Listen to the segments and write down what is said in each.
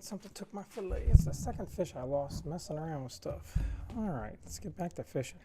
Something took my fillet. It's the second fish I lost messing around with stuff. All right, let's get back to fishing.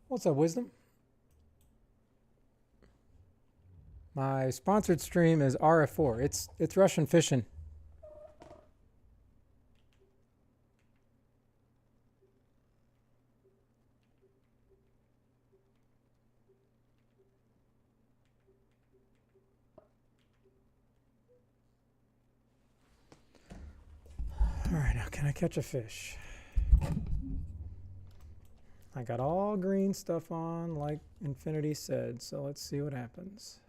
What's up, Wisdom? My sponsored stream is RF4. It's Russian fishing. All right, now can I catch a fish? I got all green stuff on, like Infinity said, so let's see what happens.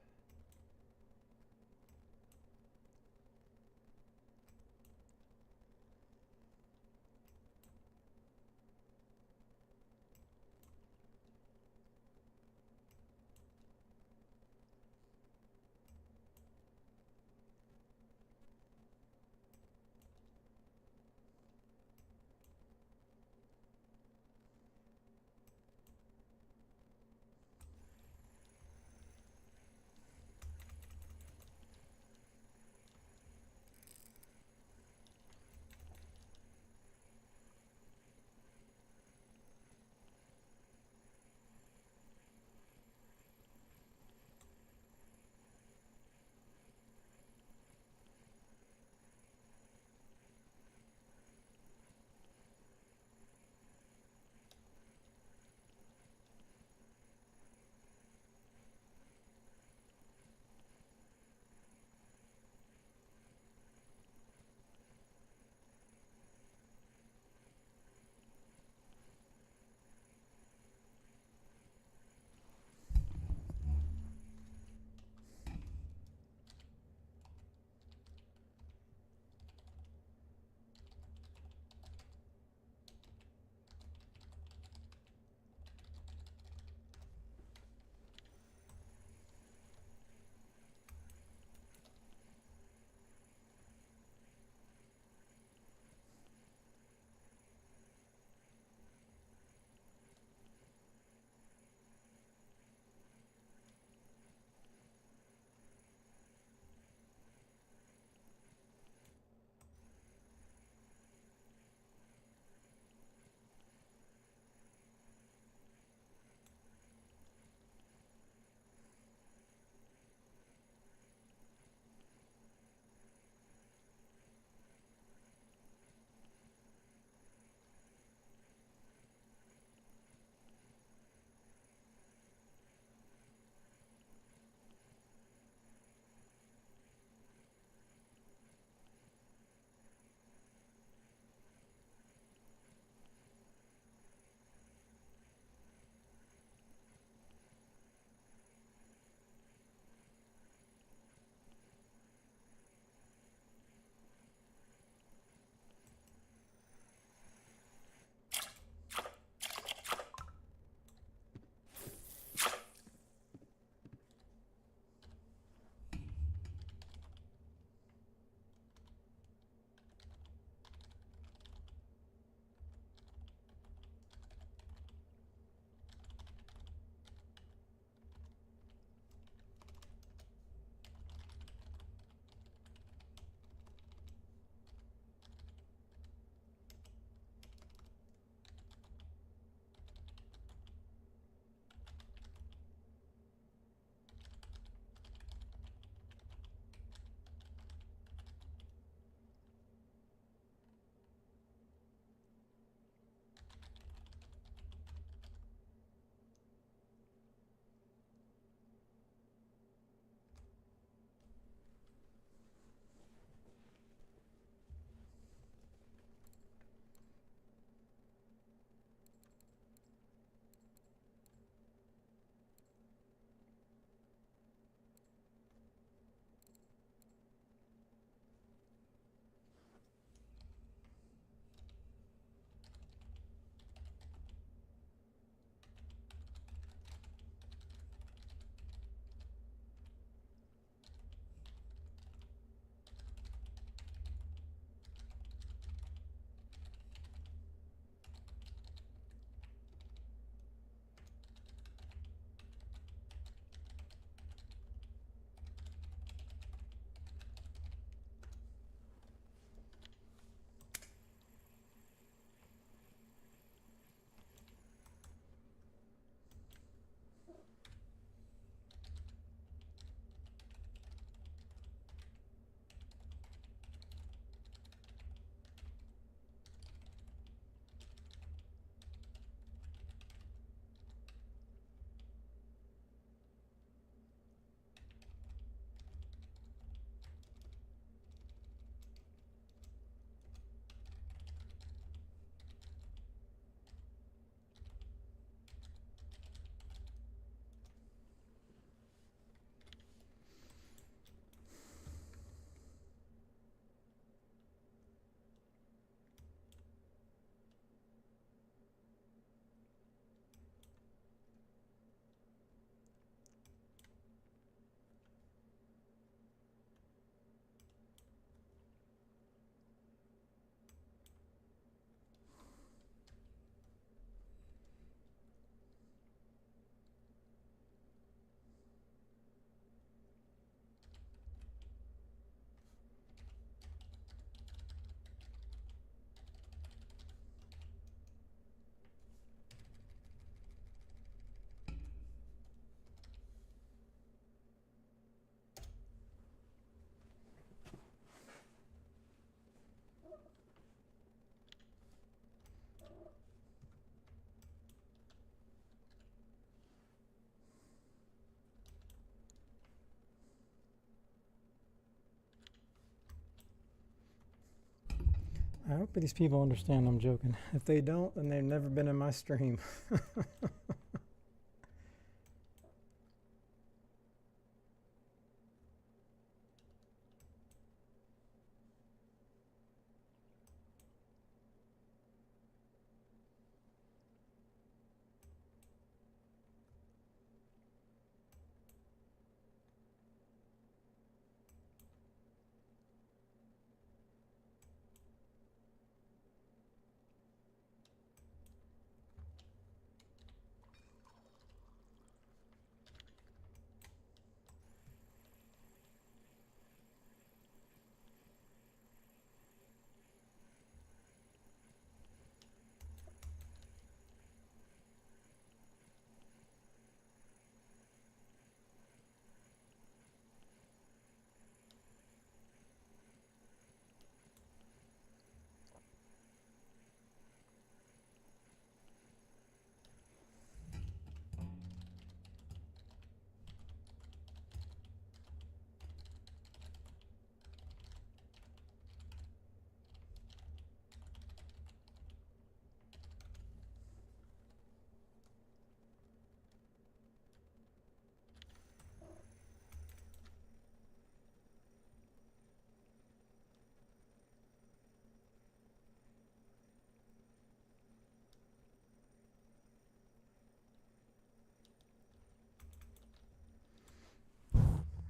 I hope these people understand I'm joking. If they don't, then they've never been in my stream.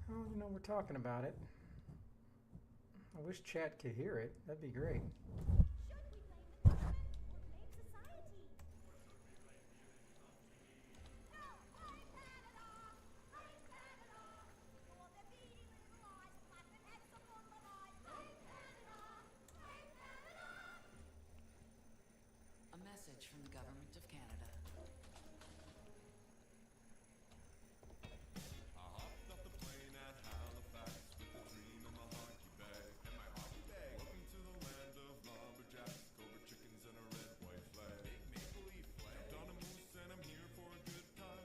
Well, you know, we're talking about it. I wish chat could hear it. That'd be great. A message from the government of Canada. I hopped off the plane at Halifax with a dream in my hockey bag. Welcome to the land of lumberjacks, cobra chickens and a red, white flag. Big maple leaf flag. Jumped on a moose and I'm here for a good time.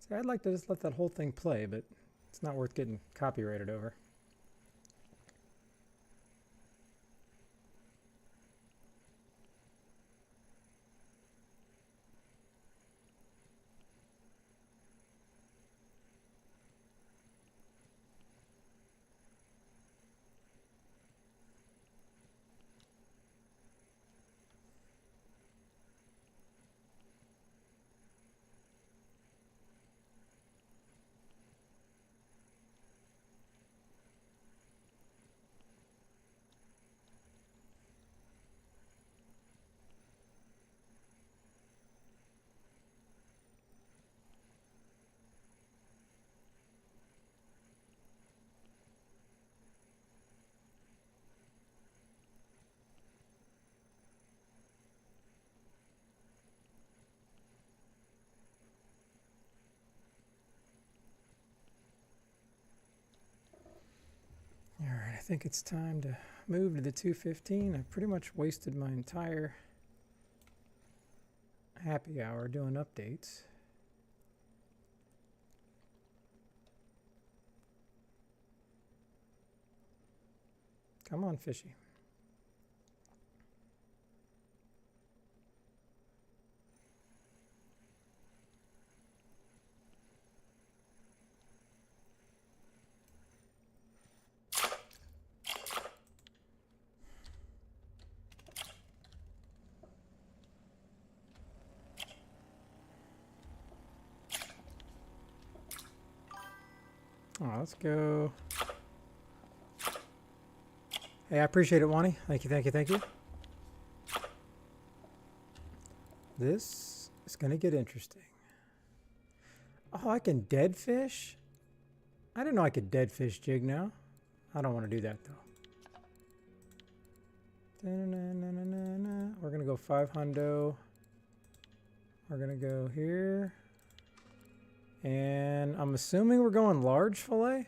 See, I'd like to just let that whole thing play, but it's not worth getting copyrighted over. All right, I think it's time to move to the 215. I've pretty much wasted my entire happy hour doing updates. Come on, fishy. Oh, let's go. Hey, I appreciate it, Wani. Thank you, thank you, thank you. This is going to get interesting. Oh, I can dead fish? I didn't know I could dead fish jig now. I don't want to do that, though. We're going to go 5 hundo. We're going to go here. And I'm assuming we're going large fillet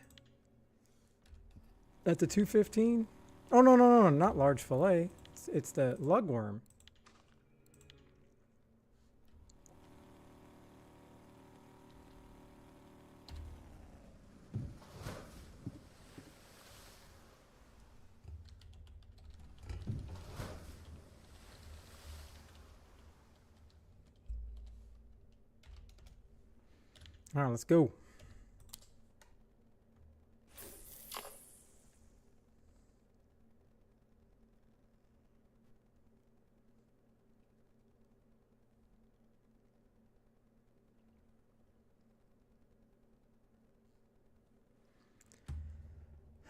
at the 215. Oh, no, no, no, not large fillet. It's the lugworm. All right, let's go.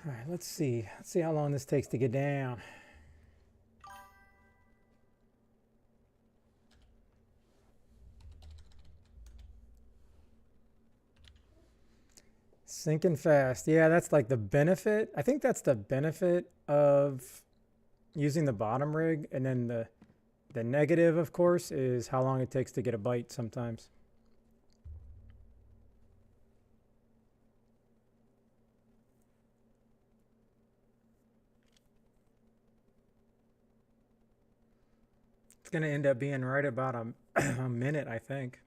All right, let's see. Let's see how long this takes to get down. Sinking fast. Yeah, that's like the benefit. I think that's the benefit of using the bottom rig. And then the negative, of course, is how long it takes to get a bite sometimes. It's going to end up being right about a minute, I think.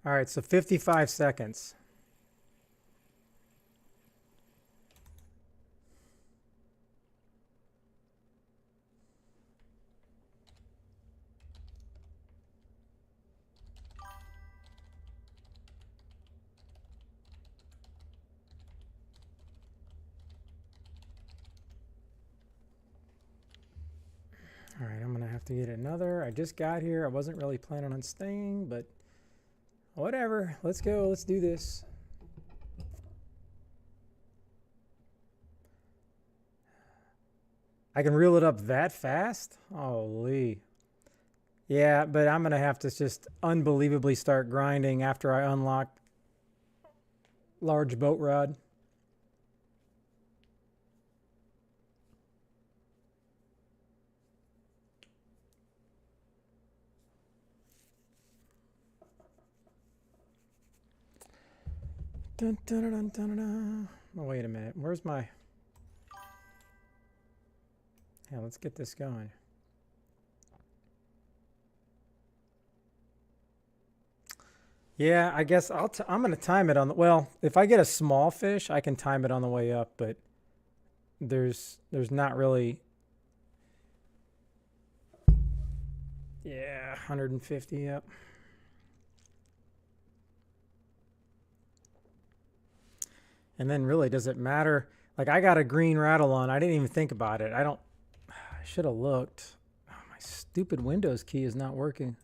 All right, so 55 seconds. All right, I'm going to have to get another. I just got here. I wasn't really planning on staying, but whatever. Let's go. Let's do this. I can reel it up that fast? Holy. Yeah, but I'm going to have to just unbelievably start grinding after I unlock large boat rod. Dun, dun, dun, dun, dun, dun. Oh, wait a minute. Where's my... Yeah, let's get this going. Yeah, I guess I'm going to time it on the... Well, if I get a small fish, I can time it on the way up, but there's not really... Yeah, 150, yep. And then really, does it matter? Like, I got a green rattle on. I didn't even think about it. I should have looked. Oh, my stupid Windows key is not working.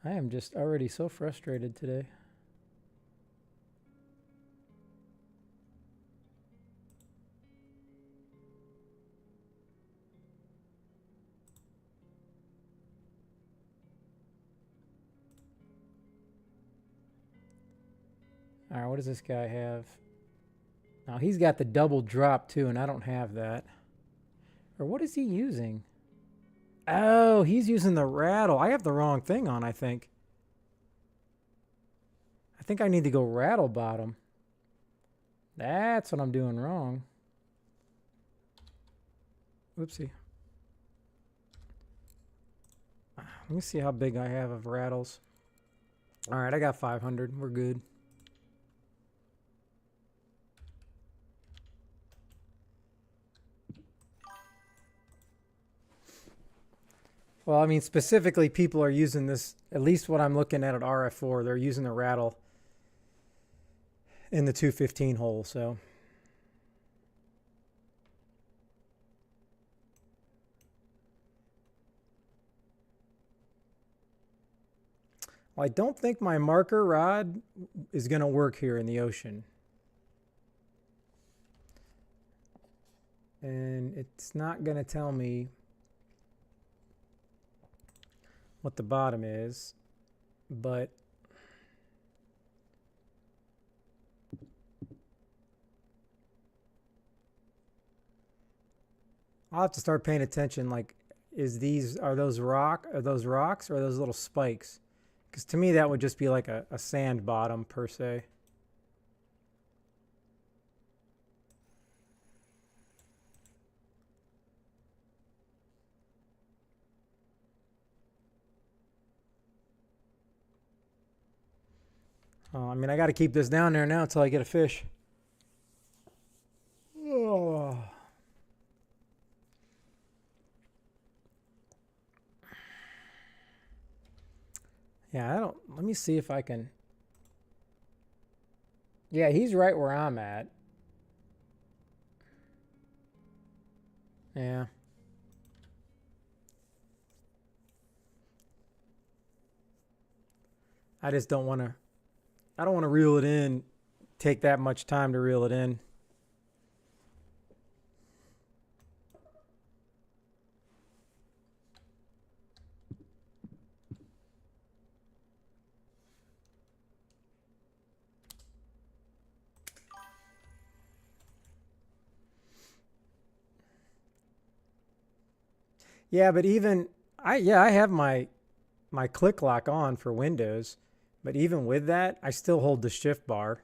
I am just already so frustrated today. All right, what does this guy have? Now, he's got the double drop, too, and I don't have that. Or what is he using? Oh, he's using the rattle. I have the wrong thing on, I think. I think I need to go rattle bottom. That's what I'm doing wrong. Oopsie. Let me see how big I have of rattles. All right, I got 500. We're good. Well, I mean, specifically, people are using this, at least what I'm looking at RF4, they're using the rattle in the 215 hole, so. Well, I don't think my marker rod is going to work here in the ocean. And it's not going to tell me what the bottom is, but I'll have to start paying attention. Like, are those rocks or are those little spikes? Because to me that would just be like a sand bottom per se. I mean, I got to keep this down there now until I get a fish. Oh. Yeah, I don't. Let me see if I can. Yeah, he's right where I'm at. Yeah. I just don't want to. I don't want to reel it in. Take that much time to reel it in. Yeah, but even I have my click lock on for Windows, but even with that, I still hold the shift bar.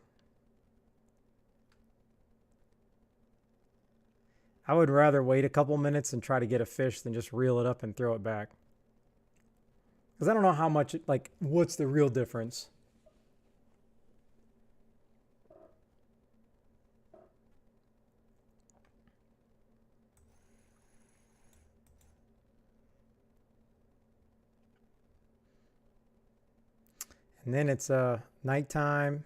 I would rather wait a couple minutes and try to get a fish than just reel it up and throw it back. Because I don't know how much, like, what's the real difference? And then it's nighttime.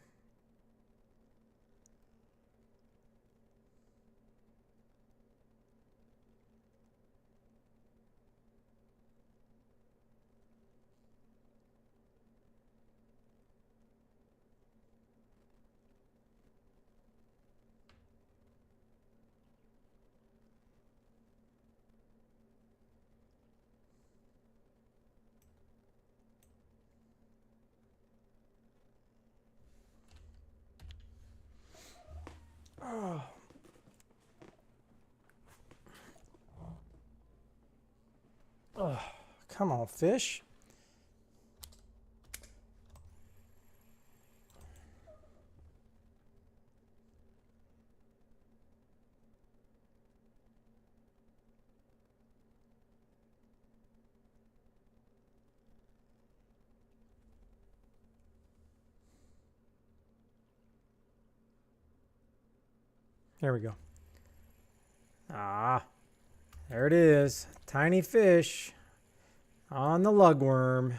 Oh, oh, come on, fish. There we go. Ah, there it is. Tiny fish on the lugworm.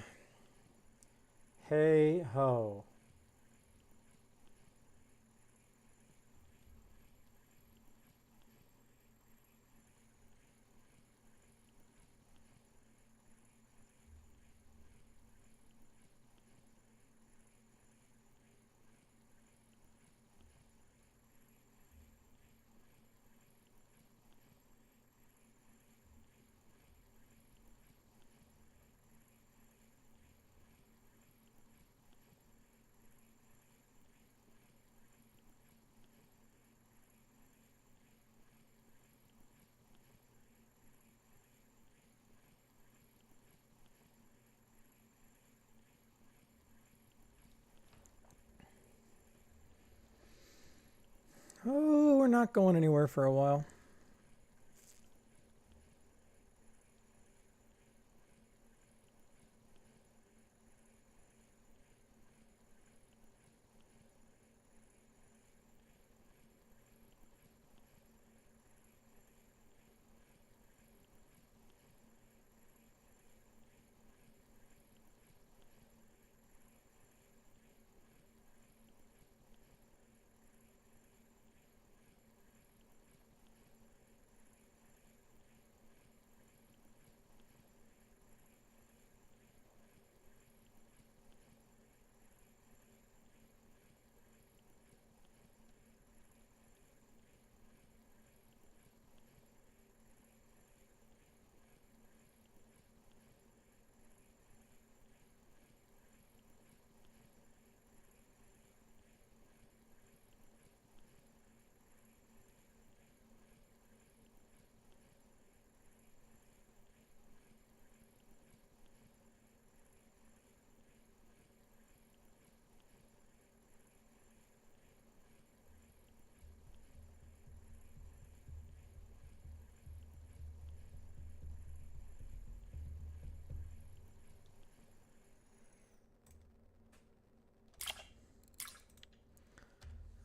Hey ho. Oh, we're not going anywhere for a while.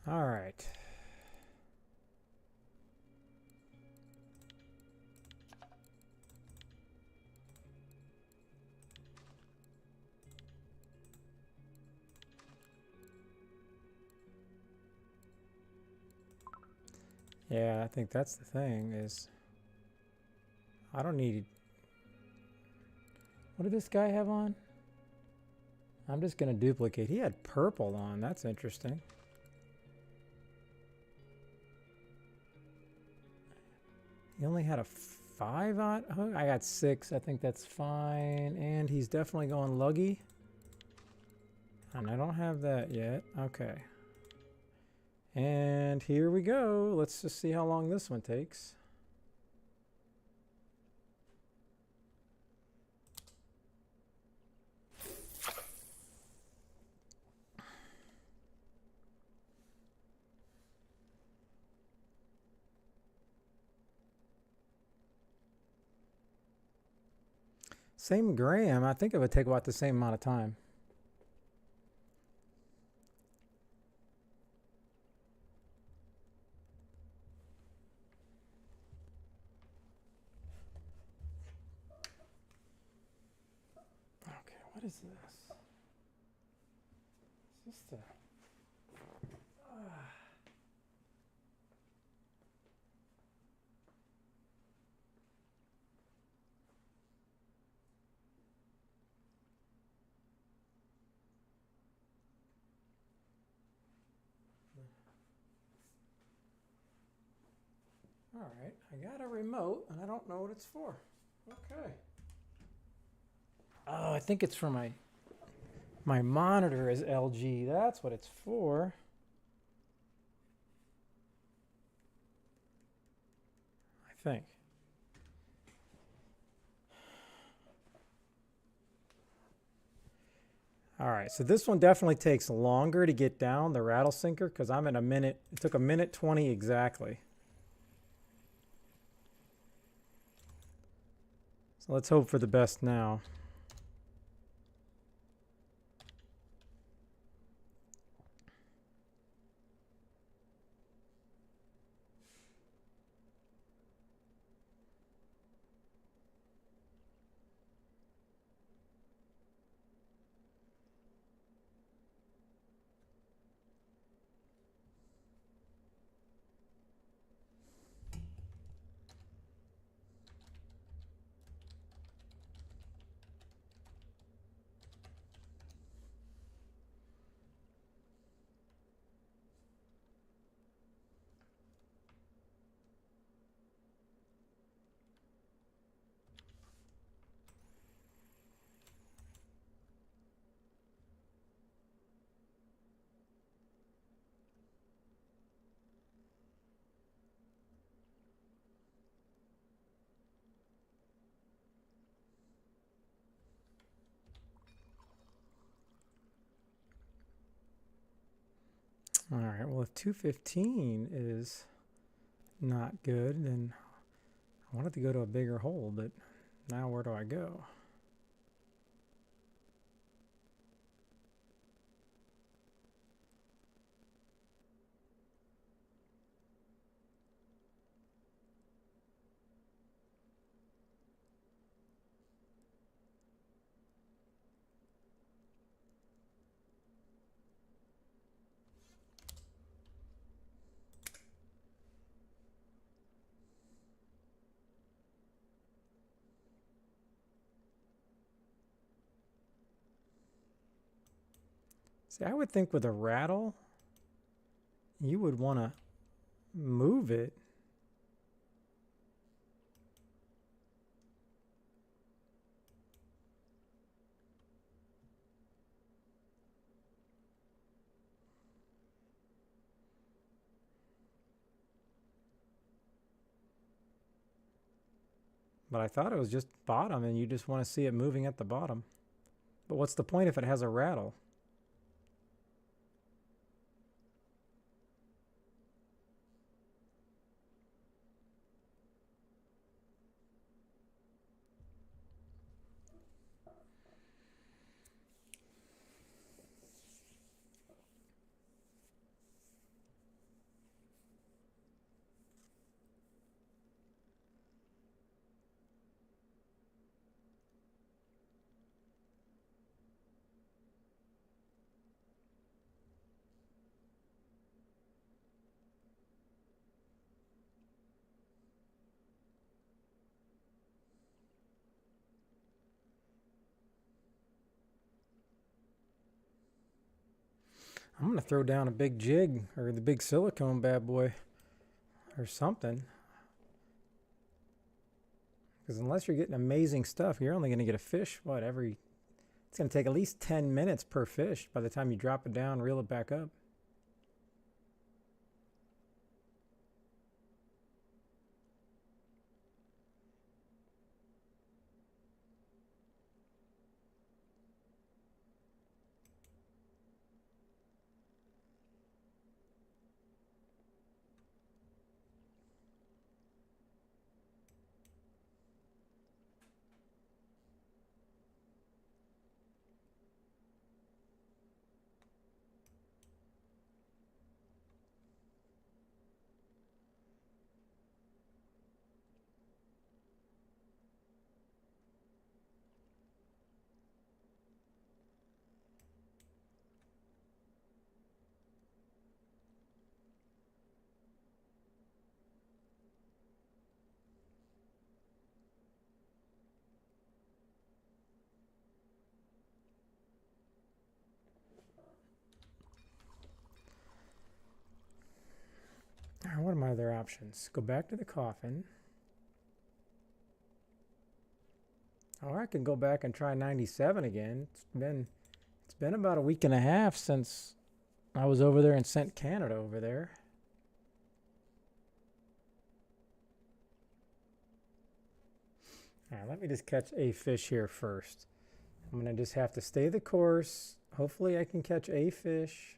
All right. Yeah, I think that's the thing is I don't need... What did this guy have on? I'm just going to duplicate. He had purple on. That's interesting. He only had a 5 on. Oh, I got 6. I think that's fine. And he's definitely going luggy. And I don't have that yet. Okay. And here we go. Let's just see how long this one takes. Same gram. I think it would take about the same amount of time. Okay, what is this? Is this the... All right, I got a remote, and I don't know what it's for. Okay. Oh, I think it's for my monitor is LG. That's what it's for. I think. All right, so this one definitely takes longer to get down, the rattle sinker, because I'm at a minute. It took a minute 20 exactly. So let's hope for the best now. All right, well, if 215 is not good, then I wanted to go to a bigger hole, but now where do I go? See, I would think with a rattle, you would want to move it. But I thought it was just bottom and you just want to see it moving at the bottom. But what's the point if it has a rattle? I'm gonna throw down a big jig or the big silicone bad boy or something. Because unless you're getting amazing stuff, you're only gonna get a fish, what, every, it's gonna take at least 10 minutes per fish by the time you drop it down, reel it back up. All right, what are my other options? Go back to the coffin. Or I can go back and try 97 again. It's been about a week and a half since I was over there and sent Canada over there. All right, let me just catch a fish here first. I'm gonna just have to stay the course. Hopefully I can catch a fish.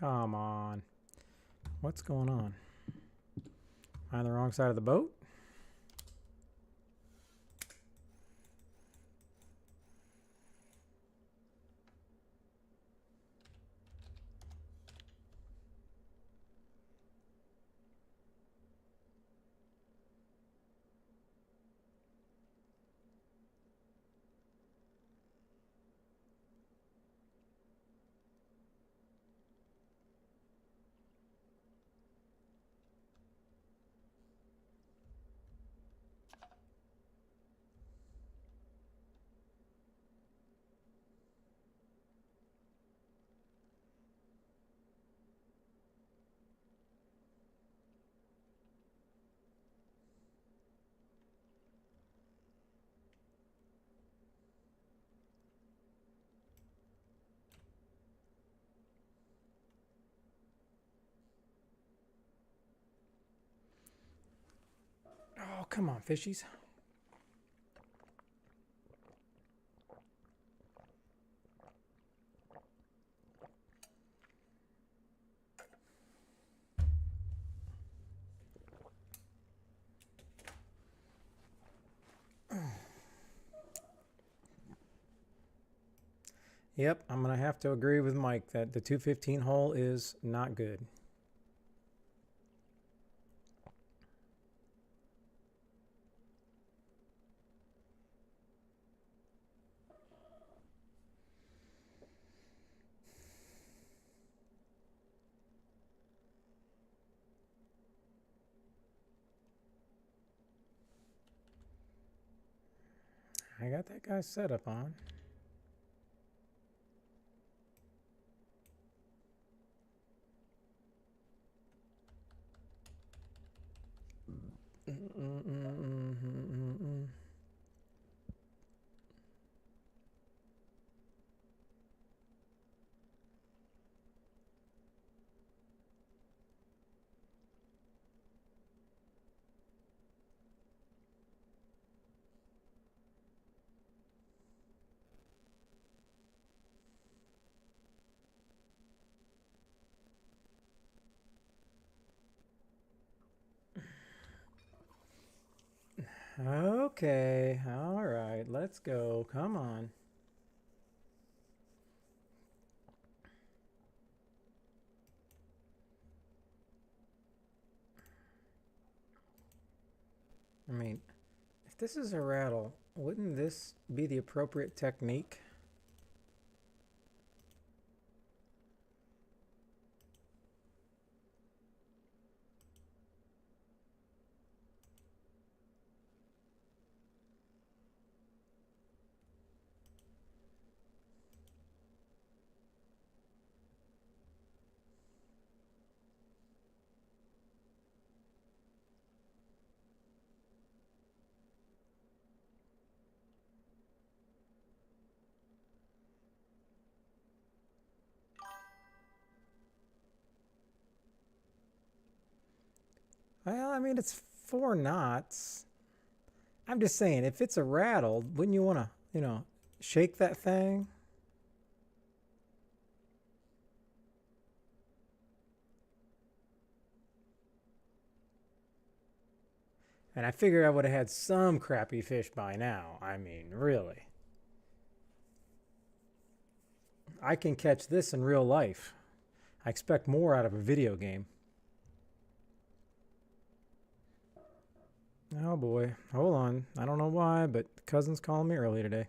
Come on. What's going on? Am I on the wrong side of the boat? Oh, come on, fishies. Yep, I'm going to have to agree with Mike that the 215 hole is not good. I got that guy set up on. Okay, all right, let's go. Come on. I mean, if this is a rattle, wouldn't this be the appropriate technique? Well, I mean, it's 4 knots. I'm just saying, if it's a rattle, wouldn't you want to, shake that thing? And I figured I would have had some crappy fish by now. I mean, really. I can catch this in real life. I expect more out of a video game. Oh boy, hold on. I don't know why, but cousin's calling me early today.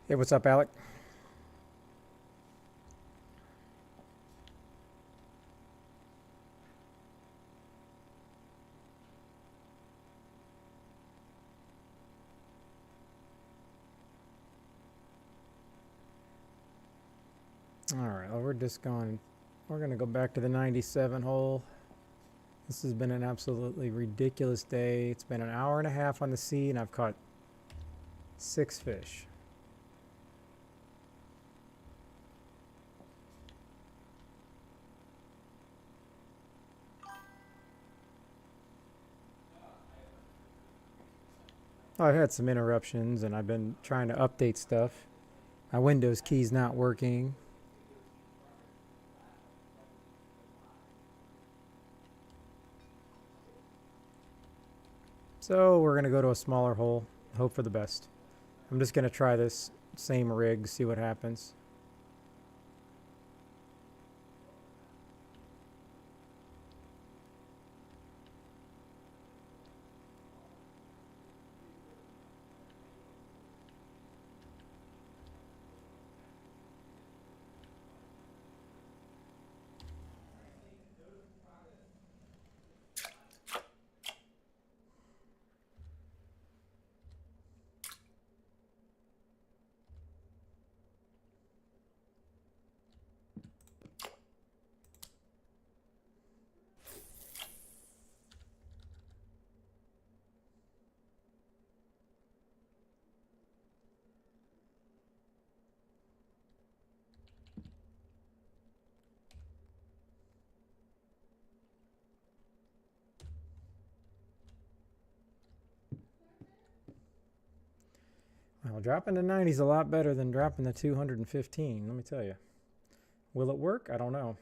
Hey, what's up, Alec? All right, well, we're going to go back to the 97 hole. This has been an absolutely ridiculous day. It's been an hour and a half on the sea, and I've caught 6 fish. I've had some interruptions, and I've been trying to update stuff. My Windows key's not working. So we're going to go to a smaller hole, hope for the best. I'm just going to try this same rig, see what happens. Well, dropping to 90 is a lot better than dropping to 215, let me tell you. Will it work? I don't know.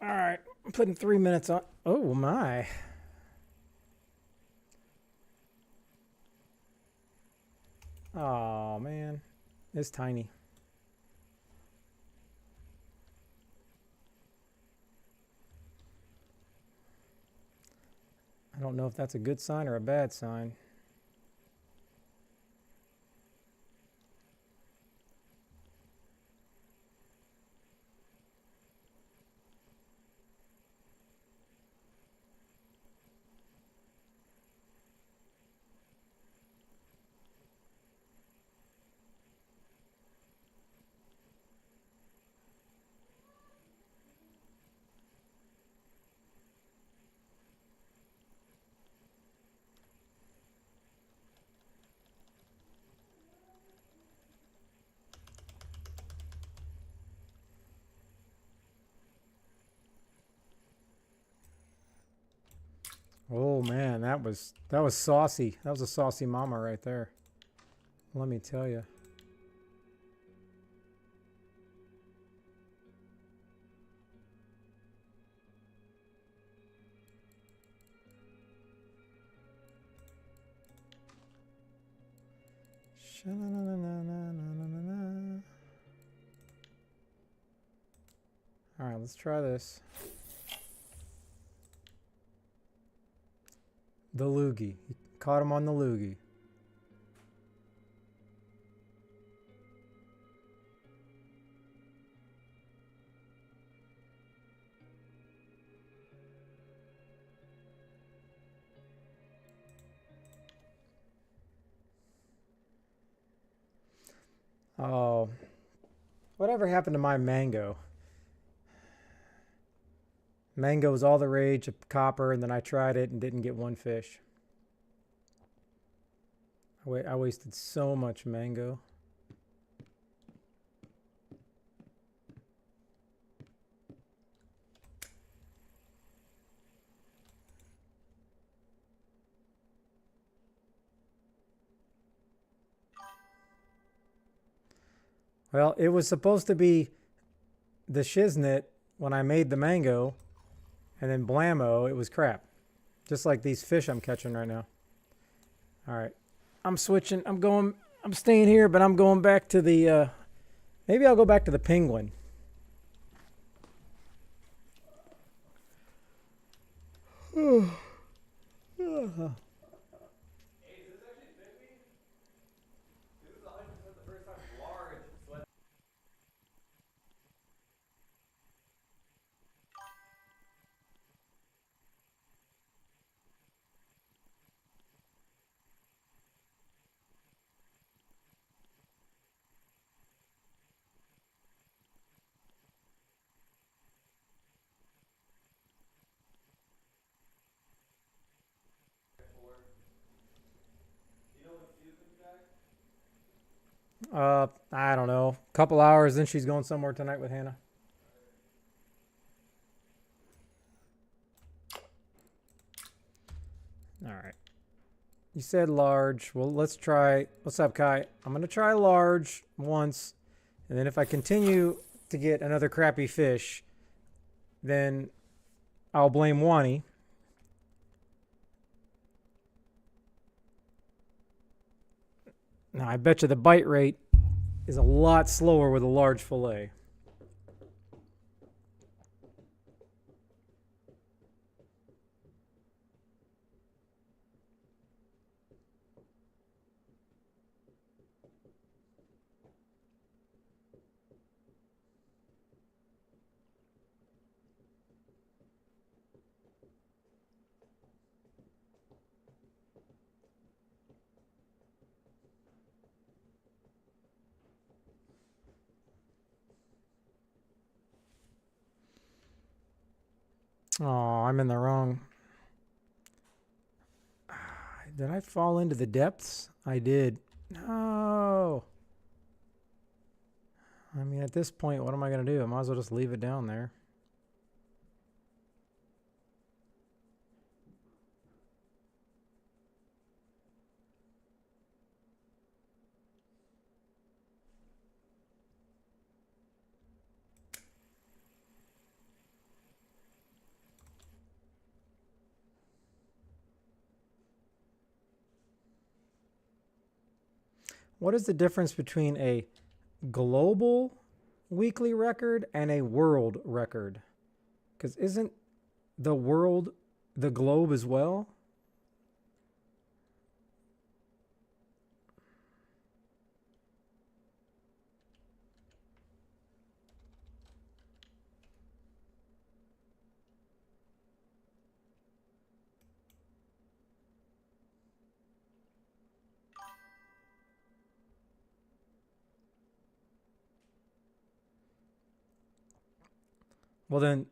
All right, I'm putting 3 minutes on. Oh my. Oh man, it's tiny. I don't know if that's a good sign or a bad sign. Oh man, that was saucy. That was a saucy mama right there. Let me tell you. All right, let's try this. The loogie. He caught him on the loogie. Oh, whatever happened to my mango? Mango was all the rage of copper, and then I tried it and didn't get one fish. I wasted so much mango. Well, it was supposed to be the shiznit when I made the mango, and then blammo, it was crap. Just like these fish I'm catching right now. All right. I'm switching. I'm staying here, but I'm going back to the, maybe I'll go back to the penguin. I don't know. Couple hours, then she's going somewhere tonight with Hannah. All right. You said large. Well, let's try. What's up, Kai? I'm going to try large once. And then if I continue to get another crappy fish, then I'll blame Wani. Now, I bet you the bite rate is a lot slower with a large fillet. Oh, I'm in the wrong. Did I fall into the depths? I did. No. I mean, at this point, what am I going to do? I might as well just leave it down there. What is the difference between a global weekly record and a world record? Because isn't the world the globe as well? Well, then,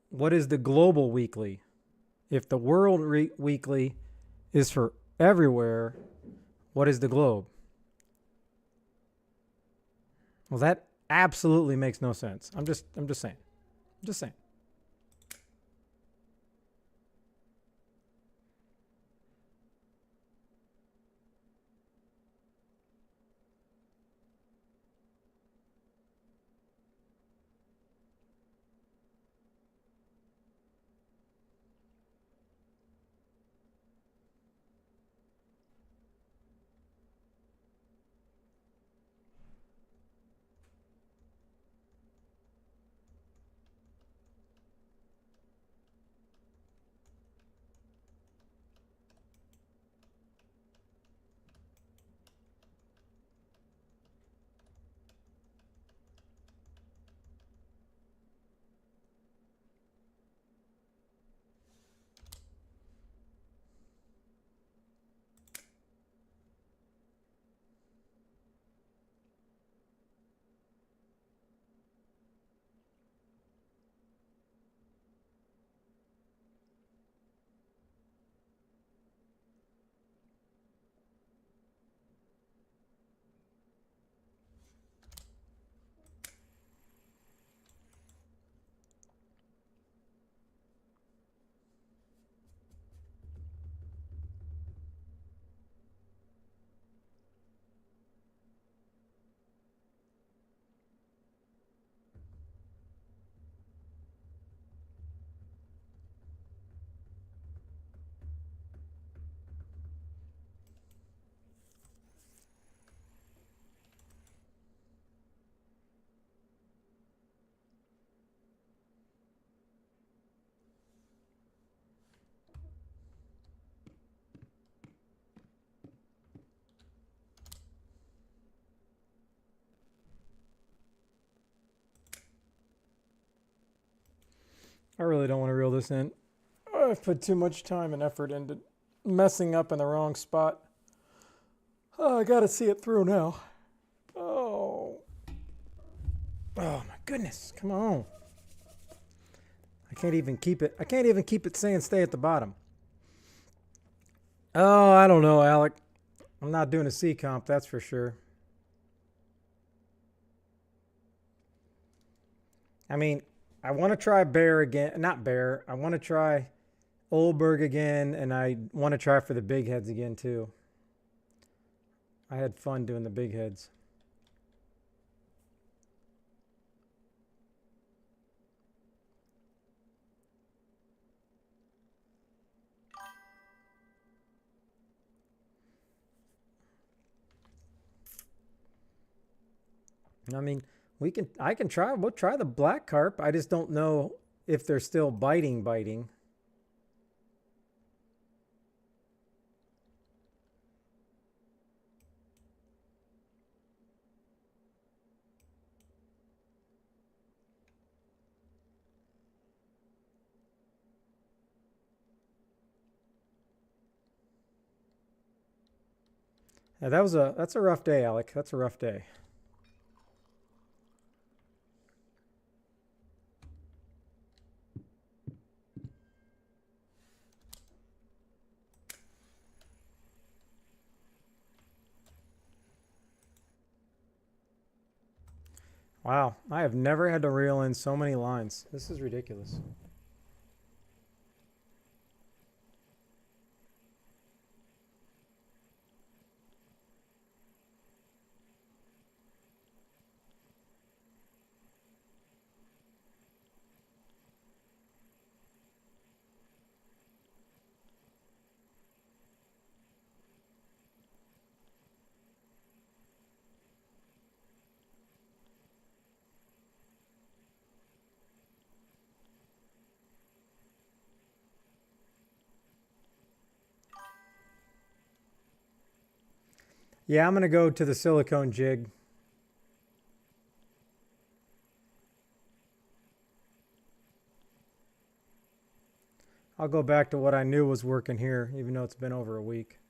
what is the global weekly? If the world weekly is for everywhere, what is the globe? Well, that absolutely makes no sense. I'm just saying. I'm just saying. I really don't want to reel this in. I've put too much time and effort into messing up in the wrong spot. Oh, I gotta see it through now. Oh. Oh my goodness. Come on. I can't even keep it saying stay at the bottom. Oh, I don't know, Alec. I'm not doing a C comp, that's for sure. I mean, I want to try Bear again. Not Bear. I want to try Oldberg again, and I want to try for the big heads again, too. I had fun doing the big heads. I mean, I can try, we'll try the black carp. I just don't know if they're still biting. Yeah, that's a rough day, Alec. That's a rough day. Wow, I have never had to reel in so many lines. This is ridiculous. Yeah, I'm going to go to the silicone jig. I'll go back to what I knew was working here, even though it's been over a week.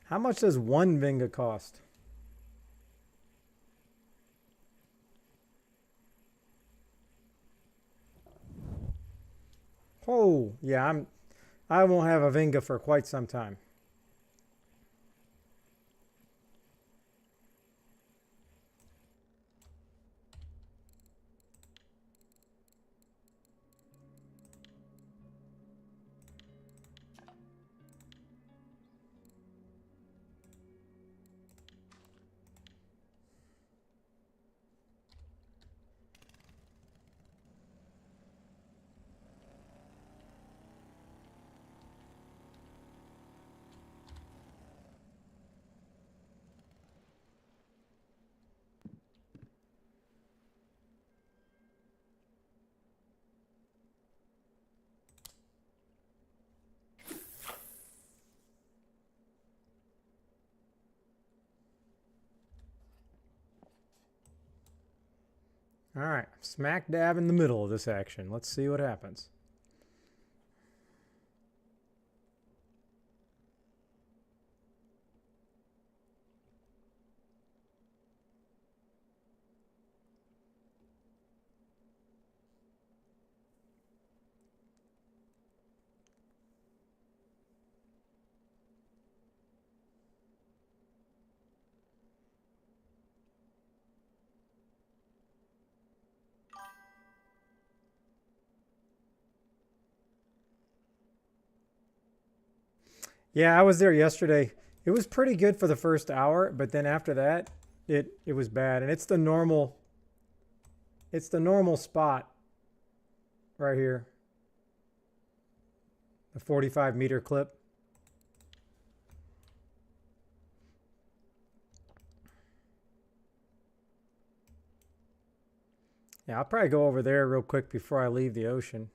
How much does one Vinga cost? Oh, yeah, I won't have a Vinga for quite some time. All right, smack dab in the middle of this action. Let's see what happens. Yeah, I was there yesterday. It was pretty good for the first hour, but then after that, it was bad. And it's the normal It's the normal spot right here. The 45-meter clip. Yeah, I'll probably go over there real quick before I leave the ocean.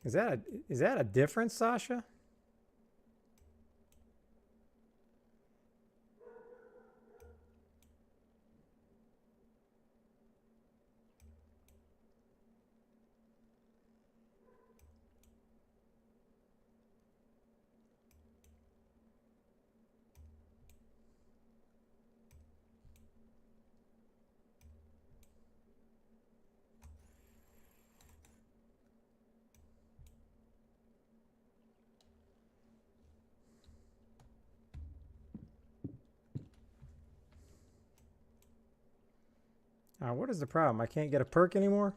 Is that a difference, Sasha? What is the problem? I can't get a perk anymore?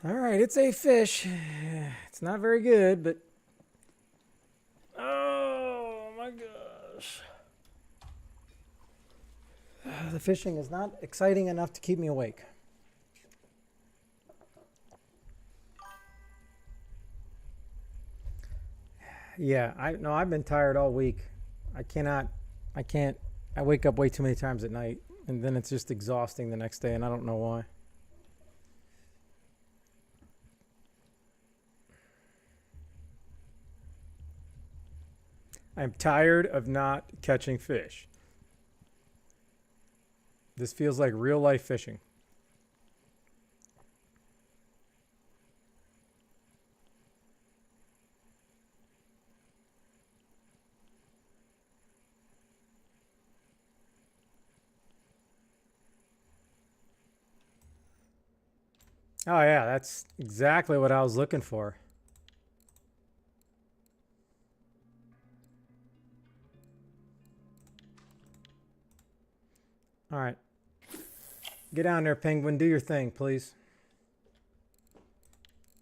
All right, it's a fish. It's not very good, but oh my gosh. The fishing is not exciting enough to keep me awake. Yeah, I've been tired all week. I can't. I wake up way too many times at night, and then it's just exhausting the next day, and I don't know why. I'm tired of not catching fish. This feels like real life fishing. Oh yeah, that's exactly what I was looking for. All right. Get down there, penguin. Do your thing, please.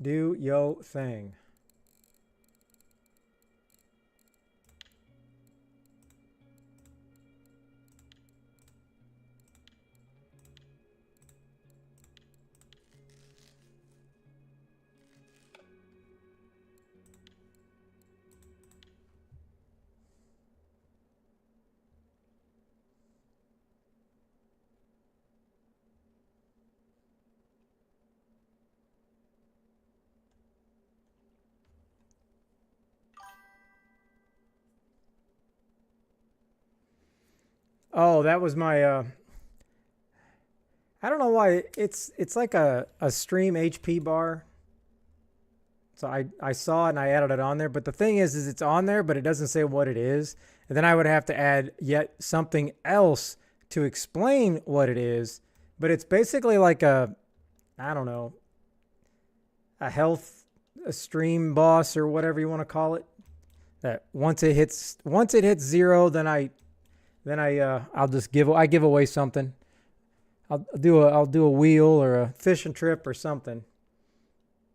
Do yo thing. Oh, that was my I don't know why it's like a stream HP bar. So I saw it and I added it on there, but the thing is it's on there, but it doesn't say what it is. And then I would have to add yet something else to explain what it is. But it's basically like I don't know, a stream boss or whatever you want to call it. That once it hits 0, then I give away something. I'll do a wheel or a fishing trip or something.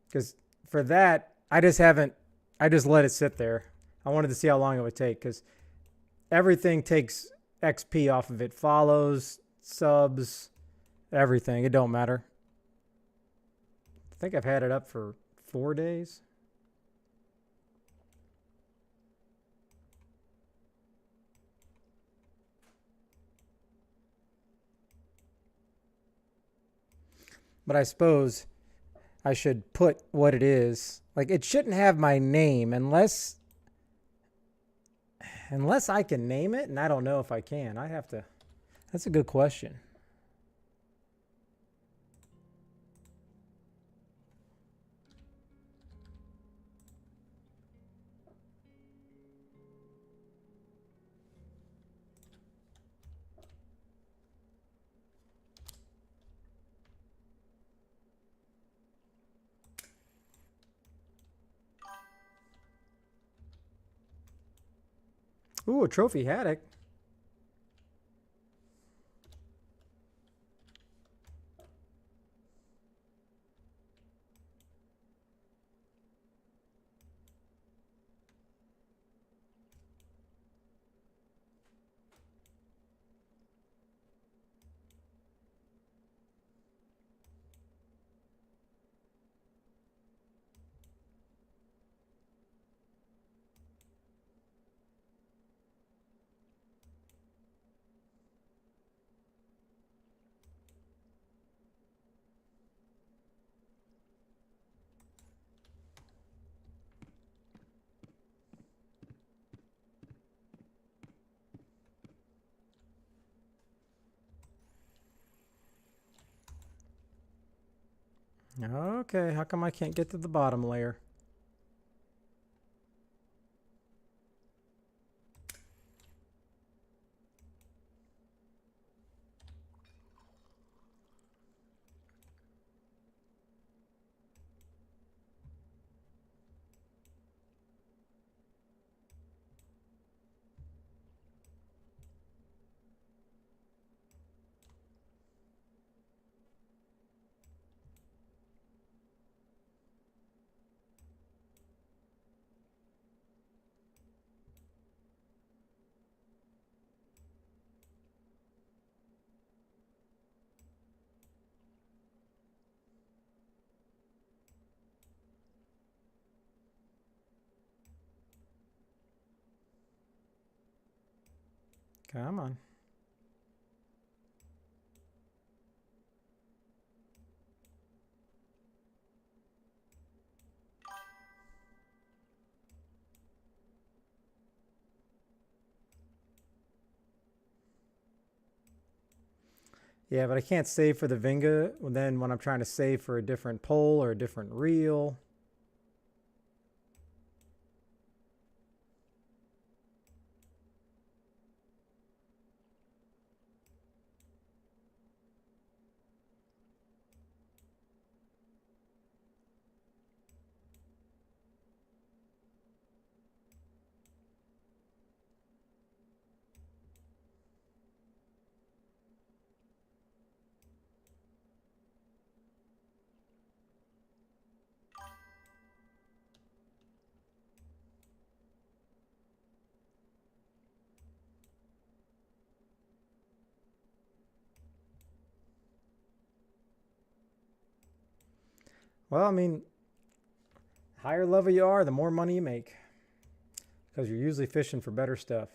Because for that, I just let it sit there. I wanted to see how long it would take because everything takes XP off of it. Follows, subs, everything. It don't matter. I think I've had it up for 4 days. But I suppose I should put what it is. Like, it shouldn't have my name unless I can name it, and I don't know if I can. I have to. That's a good question. Ooh, a trophy haddock. Okay, how come I can't get to the bottom layer? Come on. Yeah, but I can't save for the Vinga then when I'm trying to save for a different pole or a different reel. Well, I mean, higher level you are, the more money you make. Because you're usually fishing for better stuff.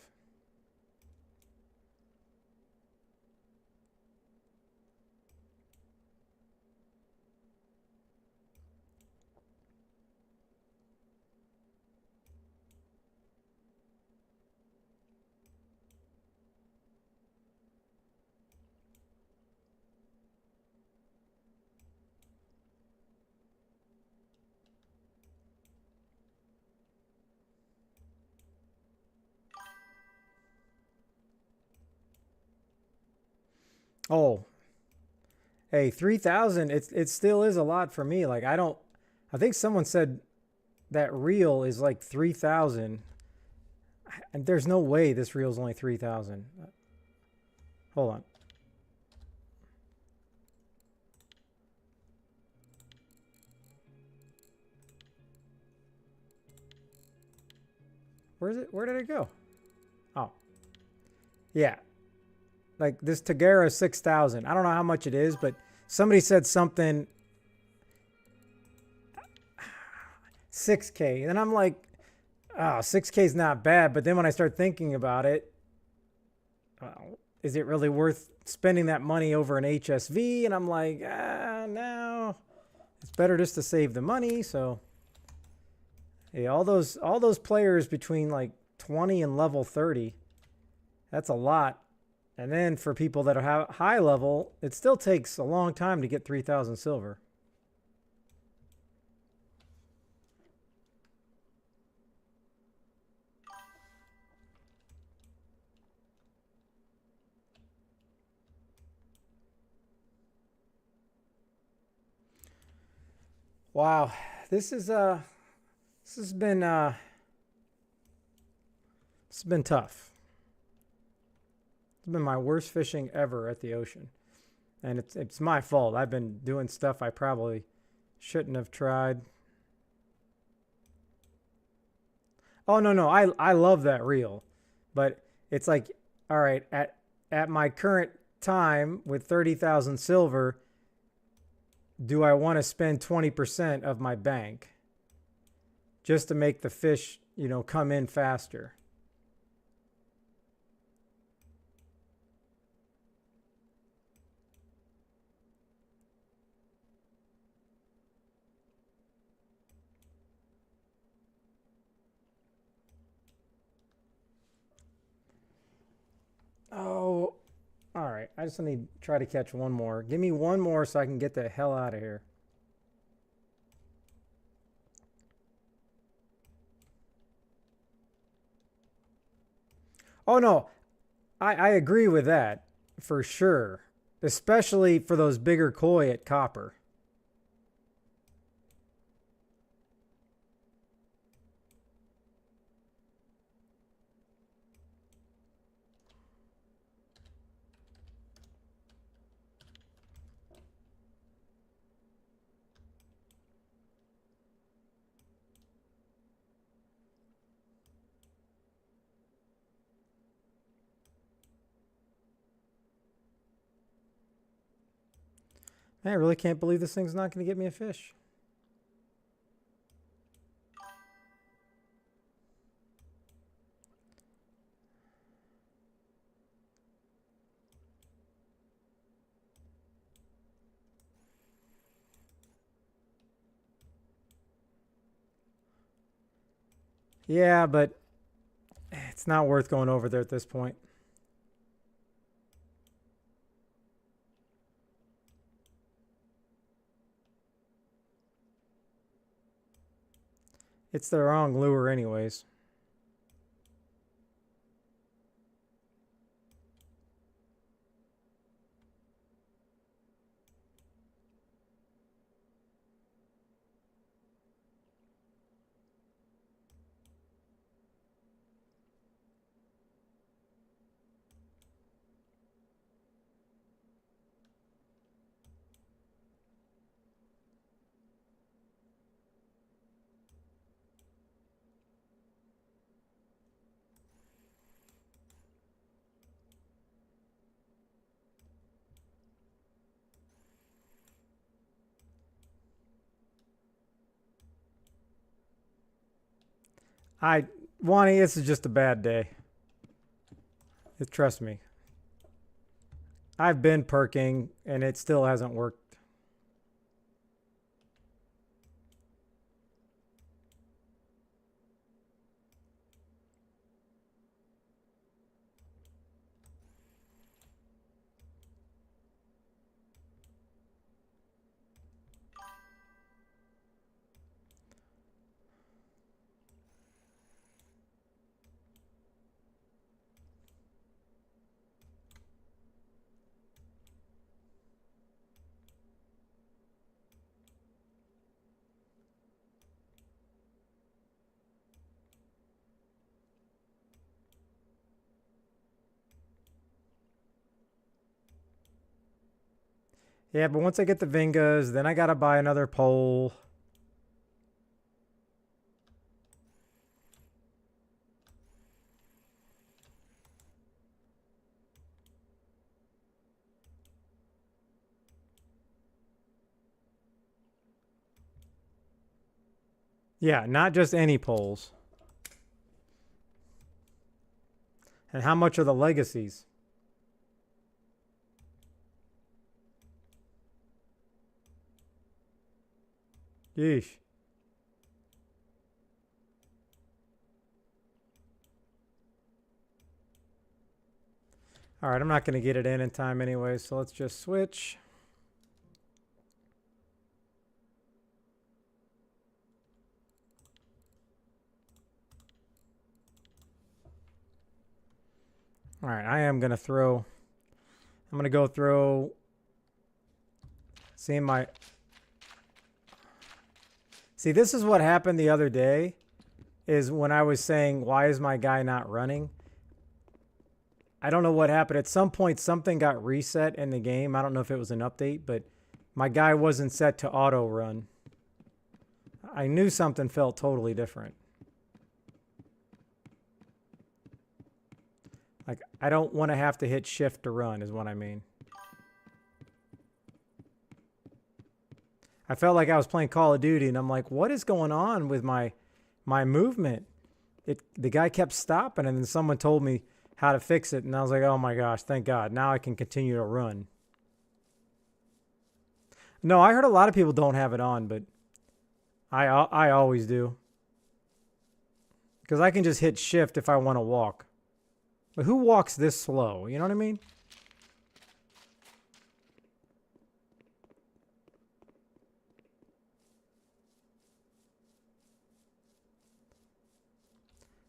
Oh, Hey, 3,000, it still is a lot for me. Like I think someone said that reel is like 3,000. And there's no way this reel is only 3,000. Hold on. Where is it? Where did it go? Oh. Yeah. Like this Tagera 6,000. I don't know how much it is, but somebody said something 6K. And I'm like, oh, 6K is not bad. But then when I start thinking about it, is it really worth spending that money over an HSV? And I'm like, no. It's better just to save the money. So, yeah, all those players between like 20 and level 30, that's a lot. And then for people that are high level, it still takes a long time to get 3,000 silver. Wow, this has been tough. It's been my worst fishing ever at the ocean. And it's my fault. I've been doing stuff I probably shouldn't have tried. Oh no, I love that reel. But it's like, all right, at my current time with 30,000 silver, do I want to spend 20% of my bank just to make the fish, come in faster? Oh, all right. I just need to try to catch one more. Give me one more so I can get the hell out of here. Oh, no. I agree with that for sure, especially for those bigger koi at copper. Man, I really can't believe this thing's not going to get me a fish. Yeah, but it's not worth going over there at this point. It's the wrong lure anyways. Wani, this is just a bad day. Trust me. I've been perking and it still hasn't worked. Yeah, but once I get the Vingas, then I gotta buy another pole. Yeah, not just any poles. And how much are the legacies? Yeesh. All right, I'm not going to get it in time anyway, so let's just switch. All right, I am going to throw... I'm going to go throw... See, this is what happened the other day, is when I was saying, why is my guy not running? I don't know what happened. At some point, something got reset in the game. I don't know if it was an update, but my guy wasn't set to auto run. I knew something felt totally different. Like, I don't want to have to hit shift to run, is what I mean. I felt like I was playing Call of Duty, and I'm like, what is going on with my movement? The guy kept stopping, and then someone told me how to fix it, and I was like, oh my gosh, thank God. Now I can continue to run. No, I heard a lot of people don't have it on, but I always do. Because I can just hit shift if I want to walk. But who walks this slow? You know what I mean?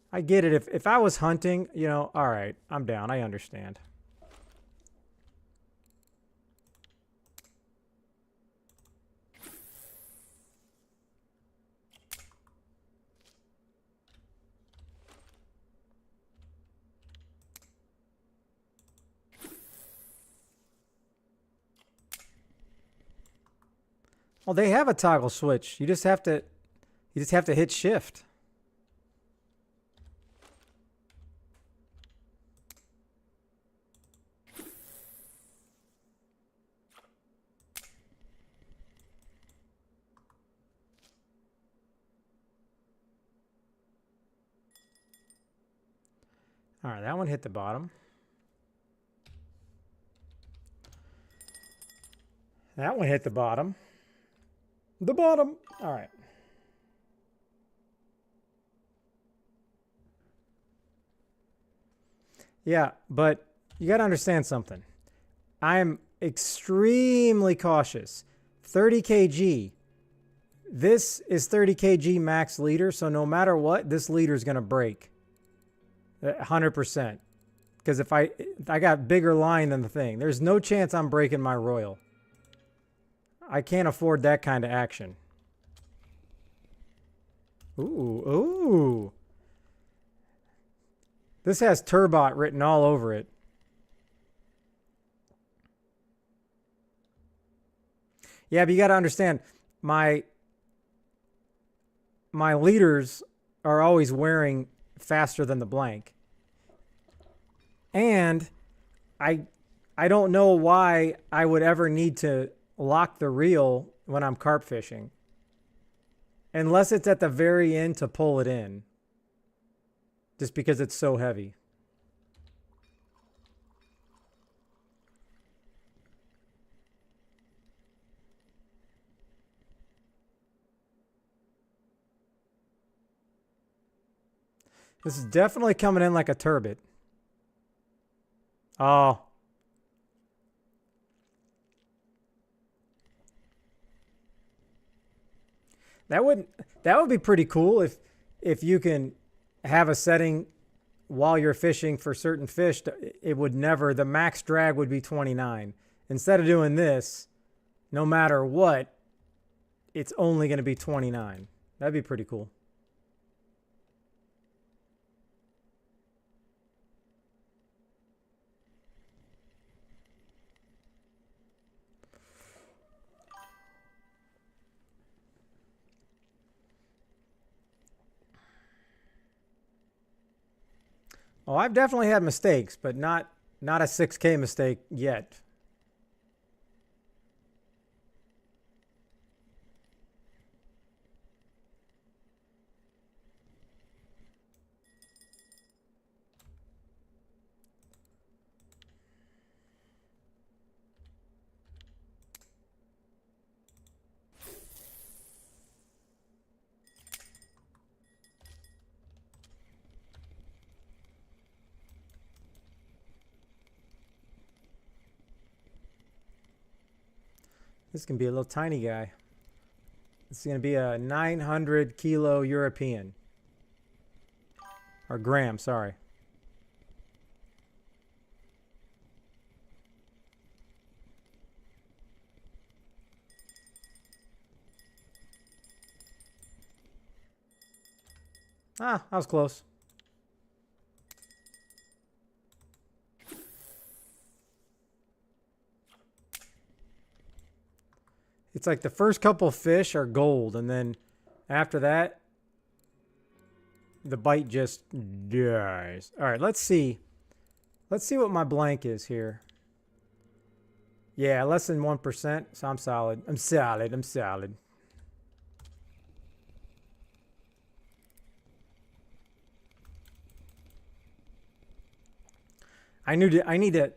I get it. If I was hunting, you know, all right, I'm down. I understand. Well, they have a toggle switch. You just have to hit shift. All right, that one hit the bottom. That one hit the bottom. The bottom. All right. Yeah, but you got to understand something. I'm extremely cautious. 30 kg. This is 30 kg max leader, so no matter what, this leader is going to break. 100%. Because if I got bigger line than the thing, there's no chance I'm breaking my royal. I can't afford that kind of action. Ooh, ooh. This has Turbot written all over it. Yeah, but you got to understand, my leaders are always wearing faster than the blank. And I don't know why I would ever need to lock the reel when I'm carp fishing. Unless it's at the very end to pull it in. Just because it's so heavy. This is definitely coming in like a turbot. Oh. That would be pretty cool if you can have a setting while you're fishing for certain fish. It would never, the max drag would be 29. Instead of doing this, no matter what, it's only going to be 29. That'd be pretty cool. Oh, I've definitely had mistakes, but not a 6K mistake yet. This can be a little tiny guy. This is going to be a 900 kilo European. Or gram, sorry. Ah, I was close. It's like the first couple fish are gold, and then after that, the bite just dies. All right, let's see. Let's see what my blank is here. Yeah, less than 1%, so I'm solid. I'm solid. I'm solid. I need to,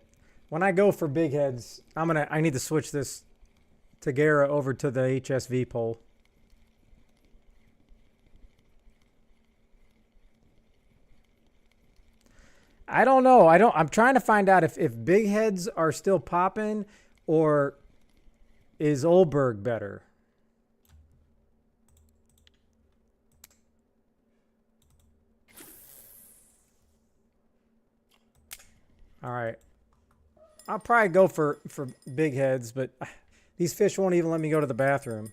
when I go for big heads, I need to switch this Tagara over to the HSV pole. I don't know. I'm trying to find out if big heads are still popping or is Olberg better. All right. I'll probably go for big heads, but these fish won't even let me go to the bathroom.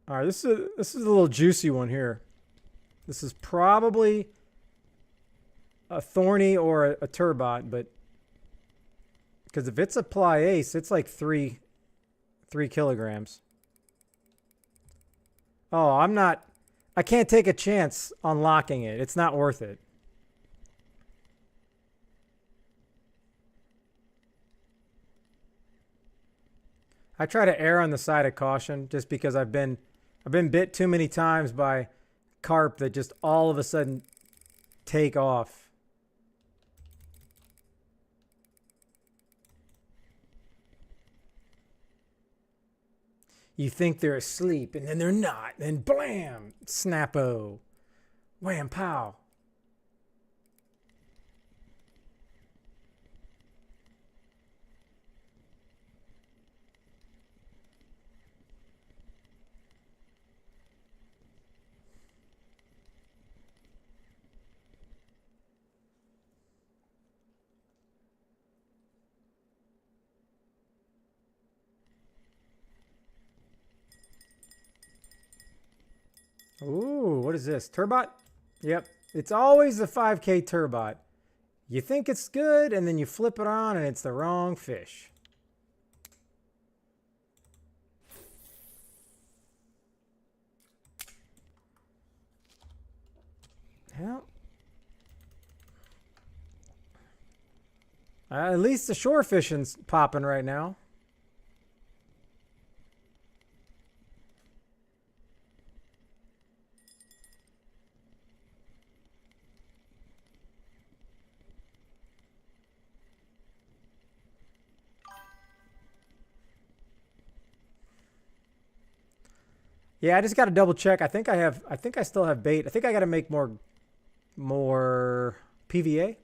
All right, this is a little juicy one here. This is probably a thorny or a turbot, but because if it's a ply ace, it's like 3 kilograms. Oh, I can't take a chance on locking it. It's not worth it. I try to err on the side of caution just because I've been bit too many times by carp that just all of a sudden take off. You think they're asleep, and then they're not. And blam! Snappo. Wham, pow. Ooh, what is this? Turbot? Yep. It's always the 5K turbot. You think it's good, and then you flip it on, and it's the wrong fish. Well, at least the shore fishing's popping right now. Yeah, I just got to double check. I think I still have bait. I think I got to make more PVA.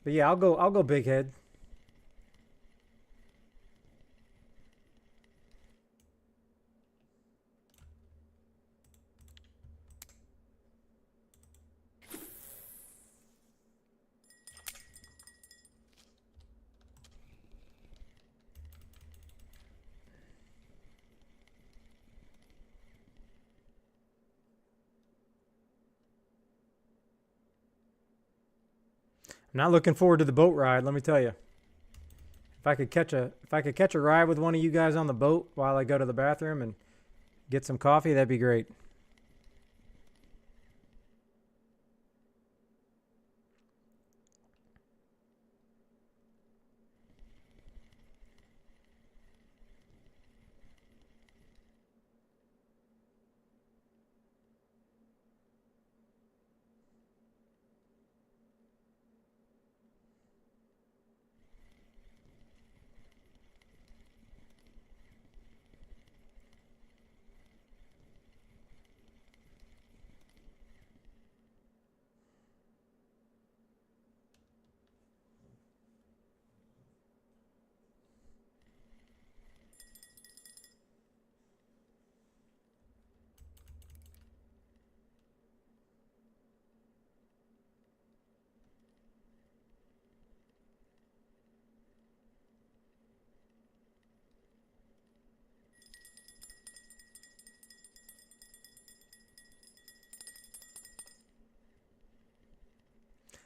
But yeah, I'll go big head. I'm not looking forward to the boat ride, let me tell you. If I could catch a ride with one of you guys on the boat while I go to the bathroom and get some coffee, that'd be great.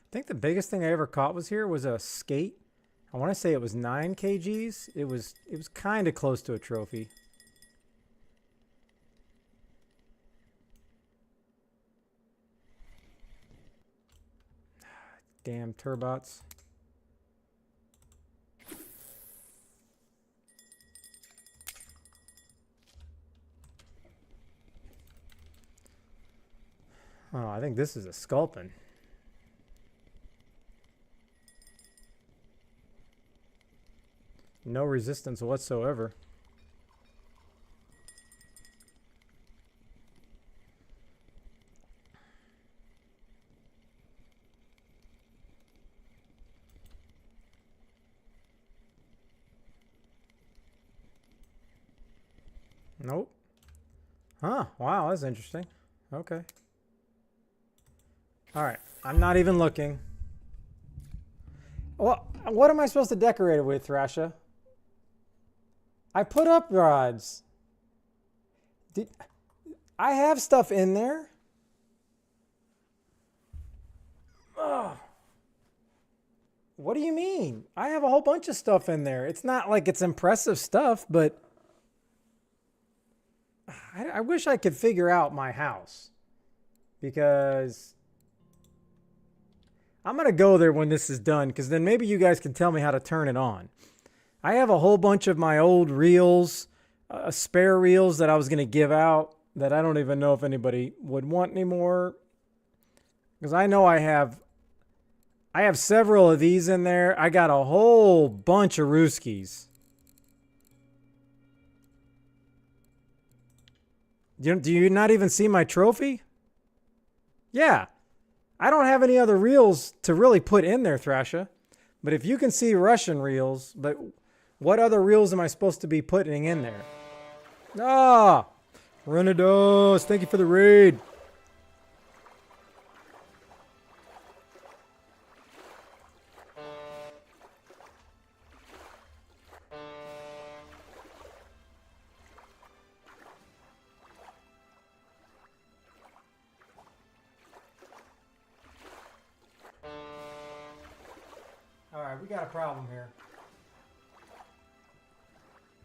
I think the biggest thing I ever caught was a skate. I want to say it was 9 kgs. It was kind of close to a trophy. Damn turbots. Oh, I think this is a sculpin. No resistance whatsoever. Nope. Huh. Wow, that's interesting. Okay. All right. I'm not even looking. Well, what am I supposed to decorate it with, Thrasha? I put up rods. I have stuff in there. Ugh. What do you mean? I have a whole bunch of stuff in there. It's not like it's impressive stuff, but I wish I could figure out my house, because I'm going to go there when this is done, because then maybe you guys can tell me how to turn it on. I have a whole bunch of my old reels, spare reels that I was going to give out that I don't even know if anybody would want anymore, because I know I have several of these in there. I got a whole bunch of Rooskies. Do you not even see my trophy? Yeah. I don't have any other reels to really put in there, Thrasha. But if you can see Russian reels, but what other reels am I supposed to be putting in there? Ah! Renados, thank you for the raid. Alright, we got a problem here.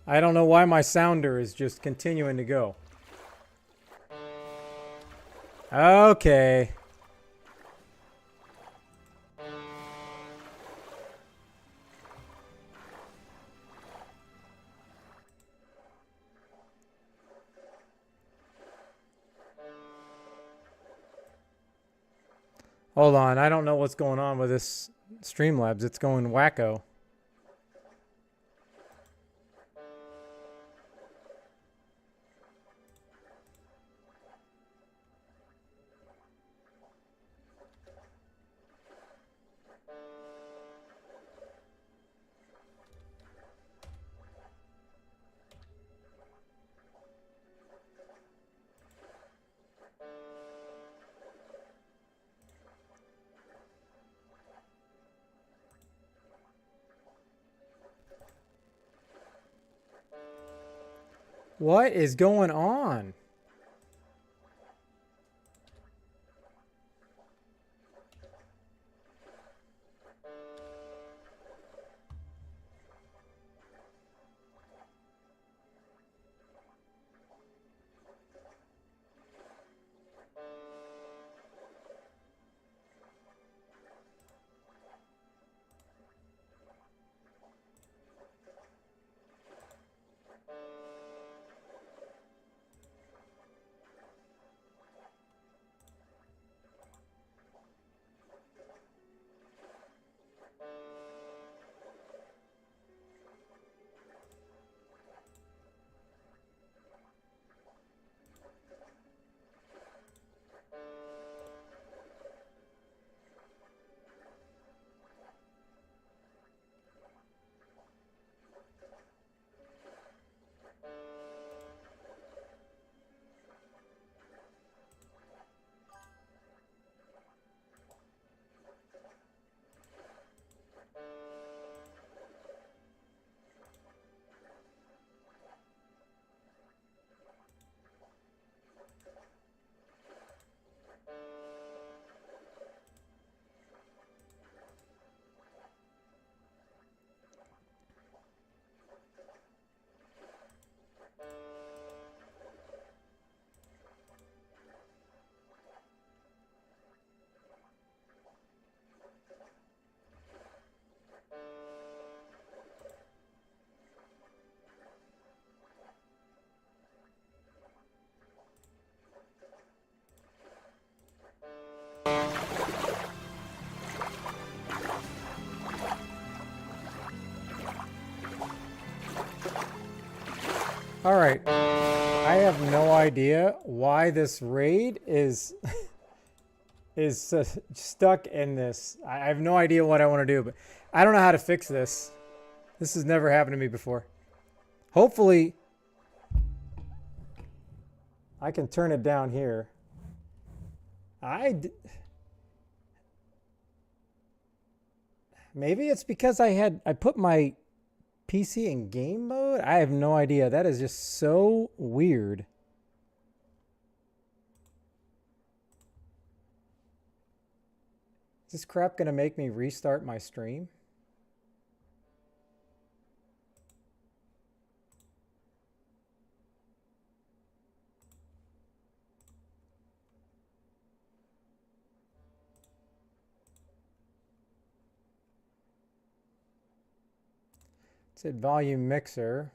I don't know why my sounder is just continuing to go. Okay. Hold on, I don't know what's going on with this Streamlabs. It's going wacko. What is going on? All right. I have no idea why this raid is stuck in this. I have no idea what I want to do, but I don't know how to fix this. This has never happened to me before. Hopefully, I can turn it down here. Maybe it's because I put my PC in game mode. I have no idea. That is just so weird. Is this crap gonna make me restart my stream? It's at volume mixer.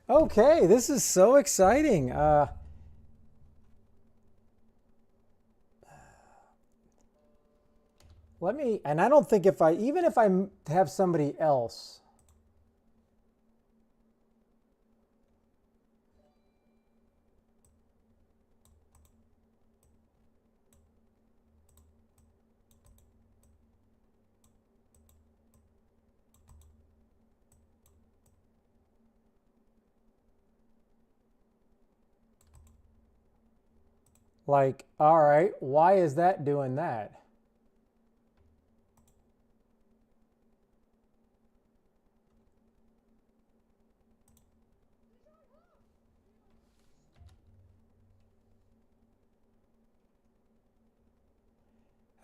Okay, this is so exciting. And I don't think even if I have somebody else. Like, all right, why is that doing that?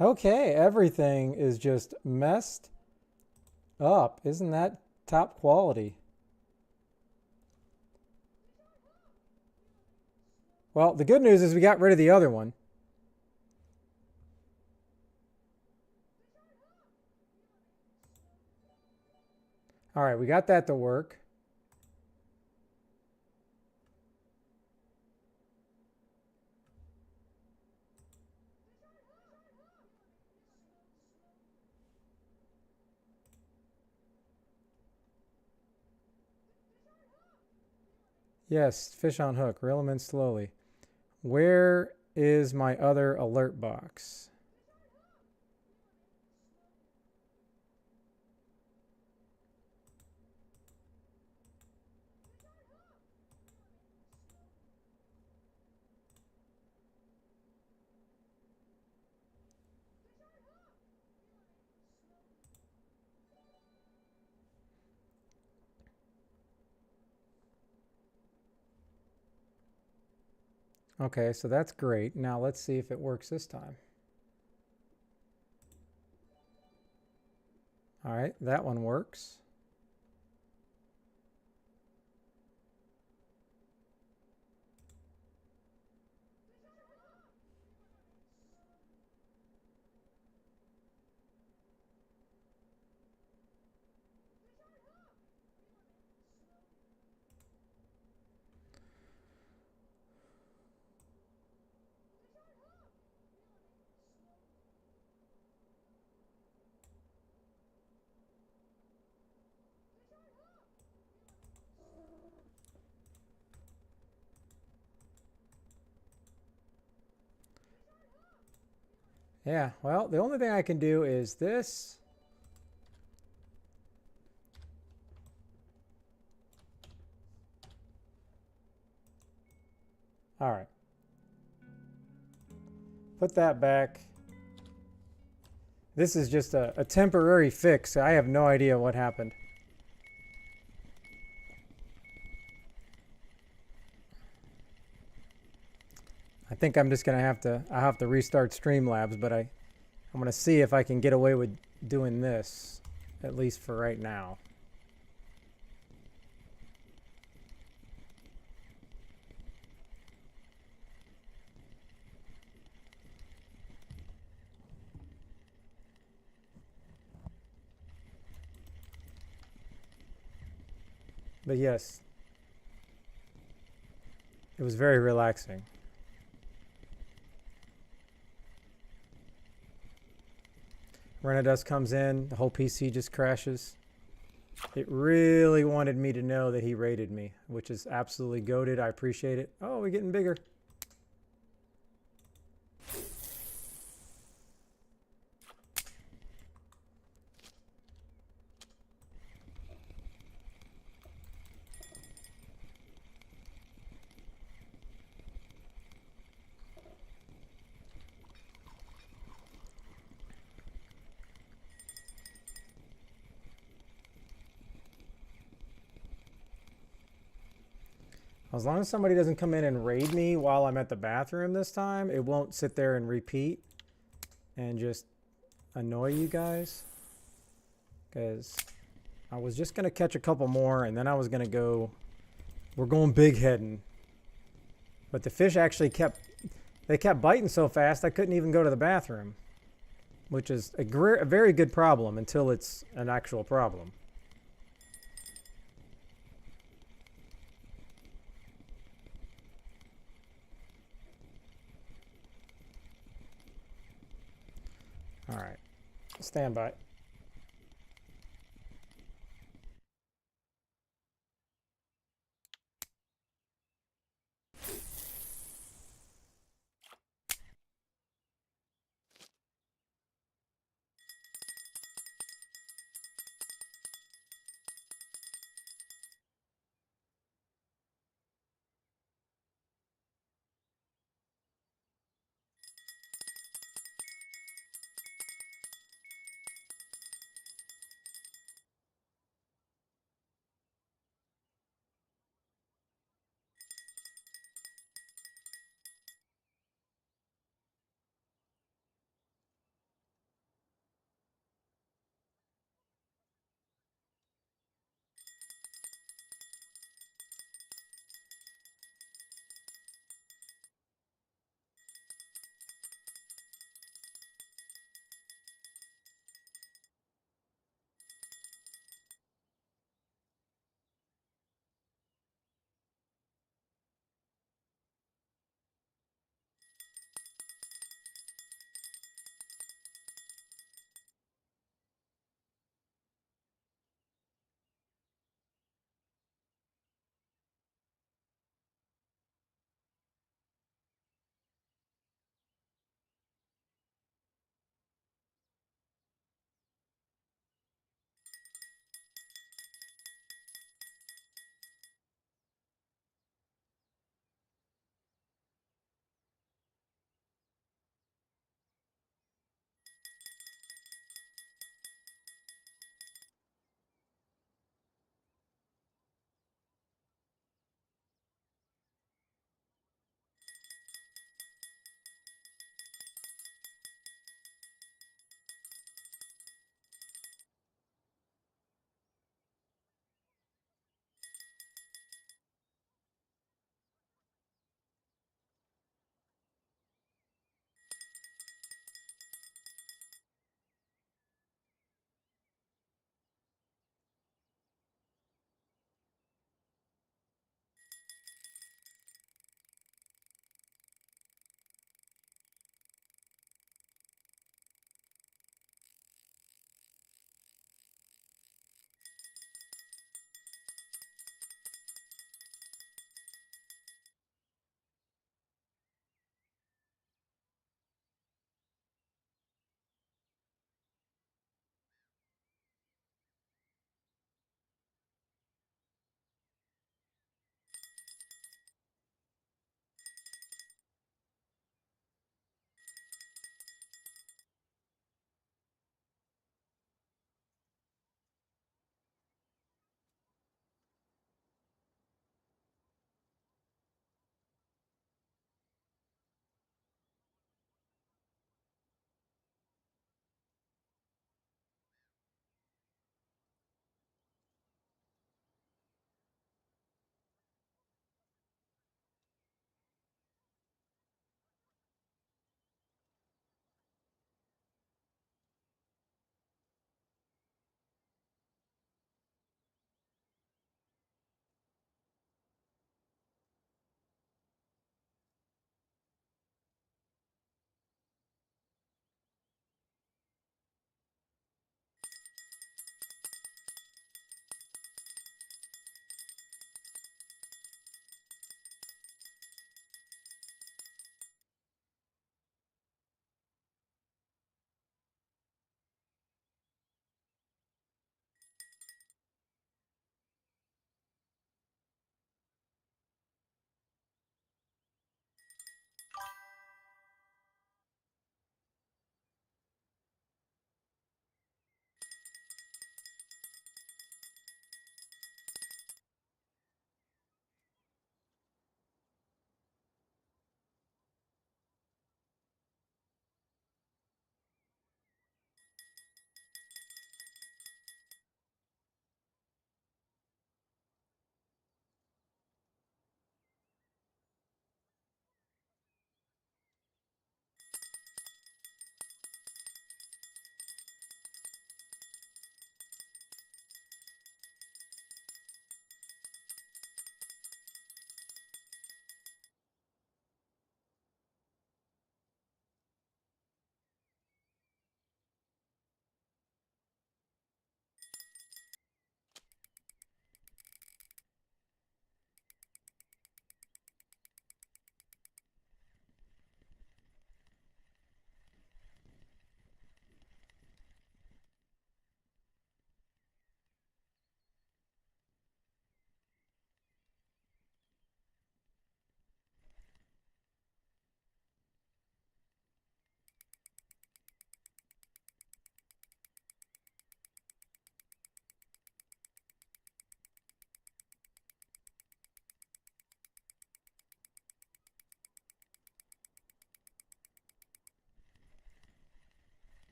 Okay, everything is just messed up. Isn't that top quality? Well, the good news is we got rid of the other one. All right, we got that to work. Yes, fish on hook. Reel them in slowly. Where is my other alert box? Okay, so that's great. Now let's see if it works this time. All right, that one works. Yeah, well, the only thing I can do is this. All right. Put that back. This is just a temporary fix. I have no idea what happened. I think I'm just gonna I'll have to restart Streamlabs, but I'm gonna see if I can get away with doing this. at least for right now. But yes, it was very relaxing. Renadust comes in, the whole PC just crashes. It really wanted me to know that he raided me, which is absolutely goated. I appreciate it. Oh, we're getting bigger. As long as somebody doesn't come in and raid me while I'm at the bathroom this time, it won't sit there and repeat and just annoy you guys. Because I was just going to catch a couple more and then I was going to go, we're going big heading. But the fish actually kept biting so fast I couldn't even go to the bathroom. Which is a very good problem until it's an actual problem. All right, stand by.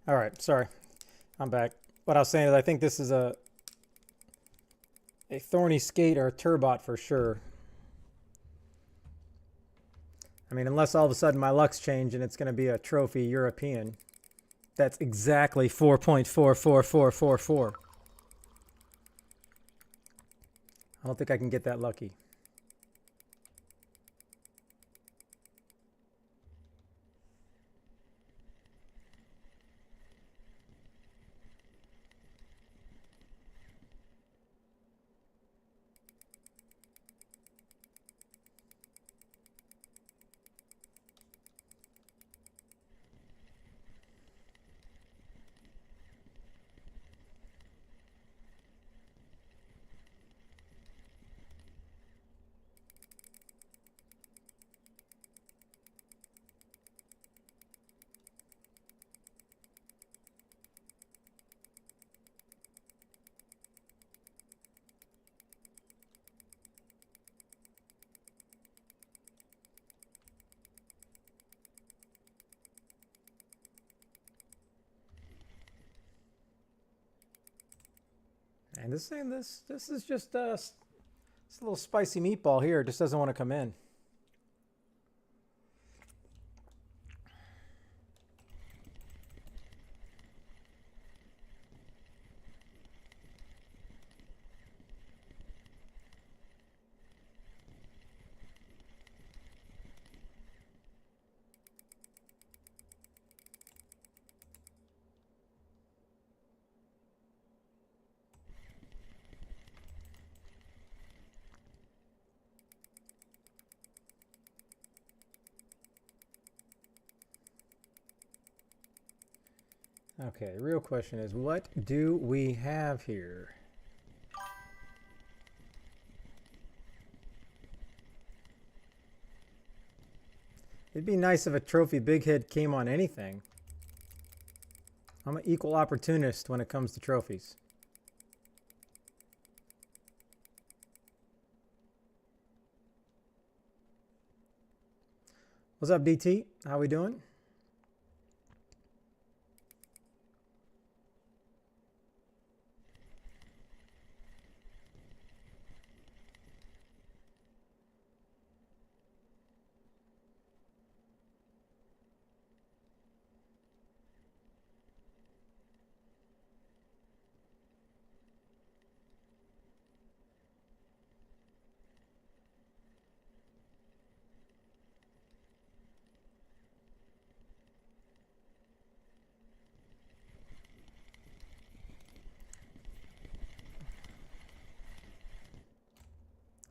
All right, sorry. I'm back. What I was saying is I think this is a thorny skate or a turbot for sure. I mean, unless all of a sudden my luck's changed and it's going to be a trophy European. That's exactly 4.44444. I don't think I can get that lucky. And this is just this little spicy meatball here. It just doesn't want to come in. Okay, the real question is, what do we have here? It'd be nice if a trophy big head came on anything. I'm an equal opportunist when it comes to trophies. What's up, DT? How we doing?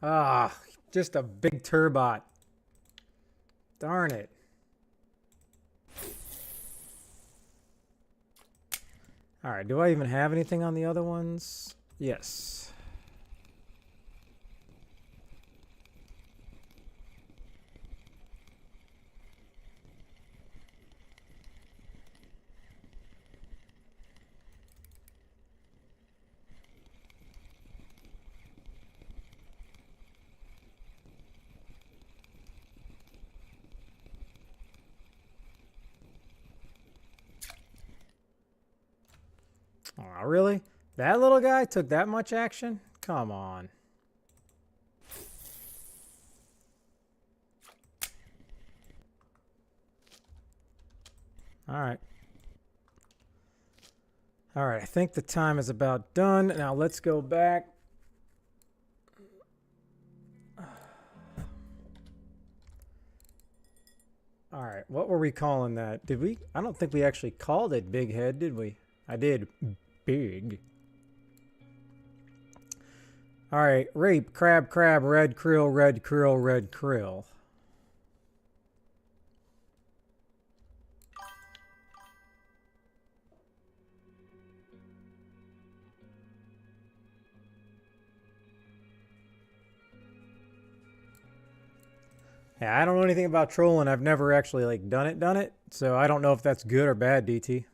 Ah, just a big turbot. Darn it. All right, do I even have anything on the other ones? Yes. Aw, really? That little guy took that much action? Come on. All right. All right, I think the time is about done. Now let's go back. All right, what were we calling that? Did we? I don't think we actually called it Big Head, did we? I did. Big. All right, rape, crab, crab, red krill, red krill, red krill. Yeah, I don't know anything about trolling. I've never actually like done it. So I don't know if that's good or bad, DT.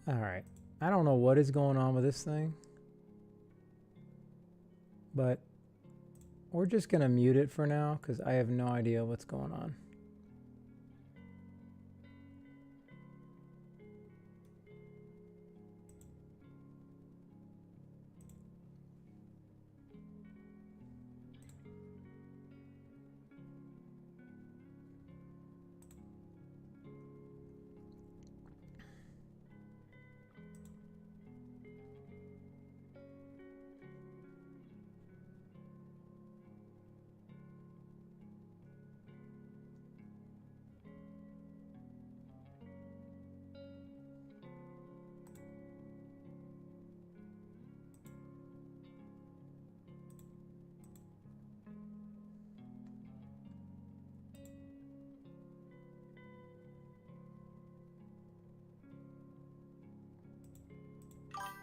All right. I don't know what is going on with this thing, but we're just going to mute it for now because I have no idea what's going on.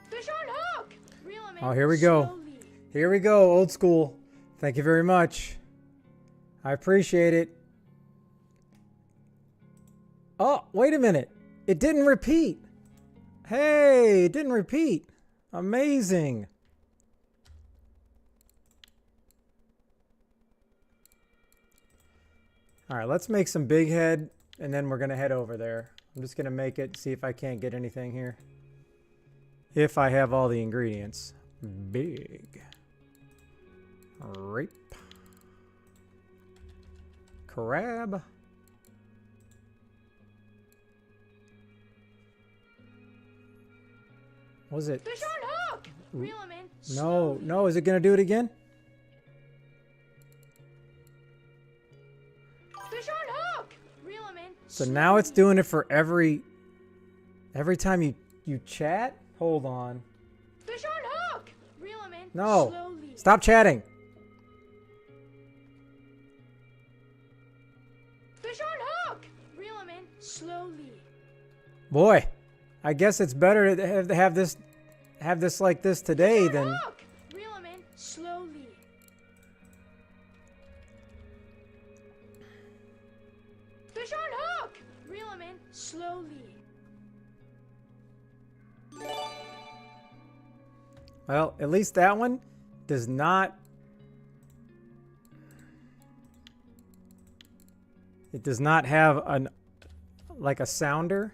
Fish on hook! Reel 'em in Oh, here we go. slowly. Here we go, old school. Thank you very much. I appreciate it. Oh, wait a minute. It didn't repeat. Hey, it didn't repeat. Amazing. All right, let's make some big head, and then we're going to head over there. I'm just going to make it, see if I can't get anything here. If I have all the ingredients. Big. Rape. Crab. Was it? Fish on hook! Reel 'em in No, slowly. no. Is it going to do it again? Fish on hook! Reel 'em in So now it's doing it for every time you chat? Hold on. Fish on hook! Reel 'em in No. slowly. Stop chatting. Fish on hook! Reel 'em in slowly. Boy, I guess it's better to have this like this today Fish on than hook! Reel 'em in slowly. Fish on hook! Reel 'em in slowly. well, at least that one does not. It does not have like a sounder.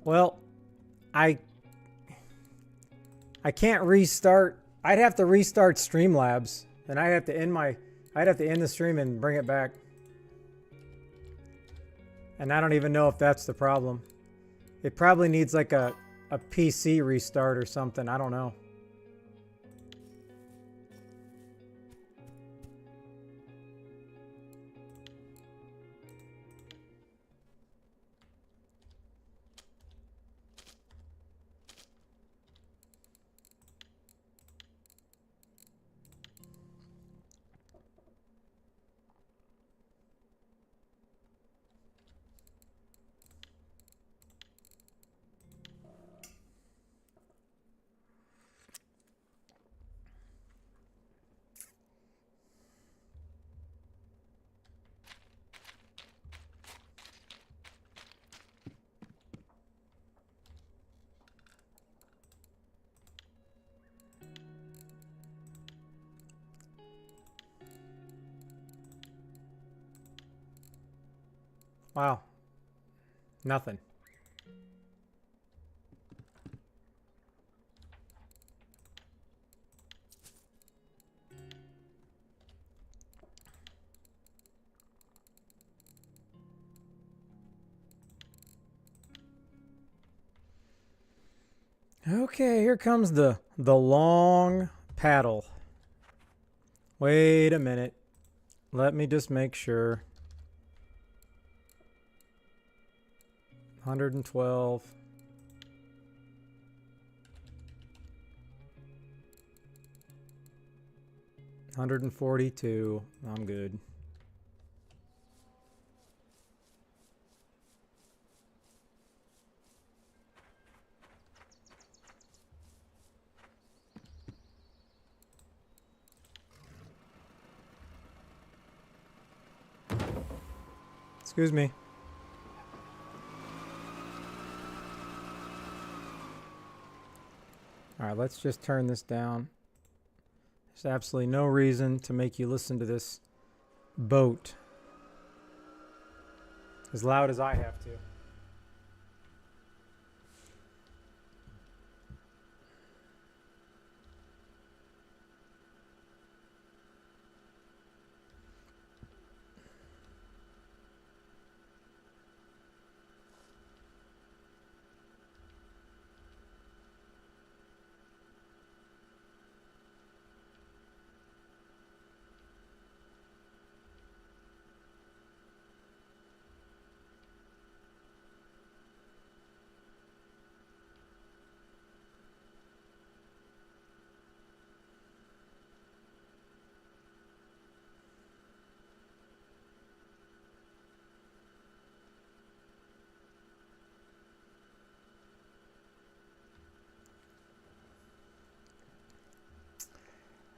Well, I can't restart. I'd have to restart Streamlabs, and I'd have to end the stream and bring it back. And I don't even know if that's the problem. It probably needs like a PC restart or something. I don't know. Wow. Nothing. Okay, here comes the long paddle. Wait a minute. Let me just make sure. 112. 142. I'm good. Excuse me. All right, let's just turn this down. There's absolutely no reason to make you listen to this boat as loud as I have to.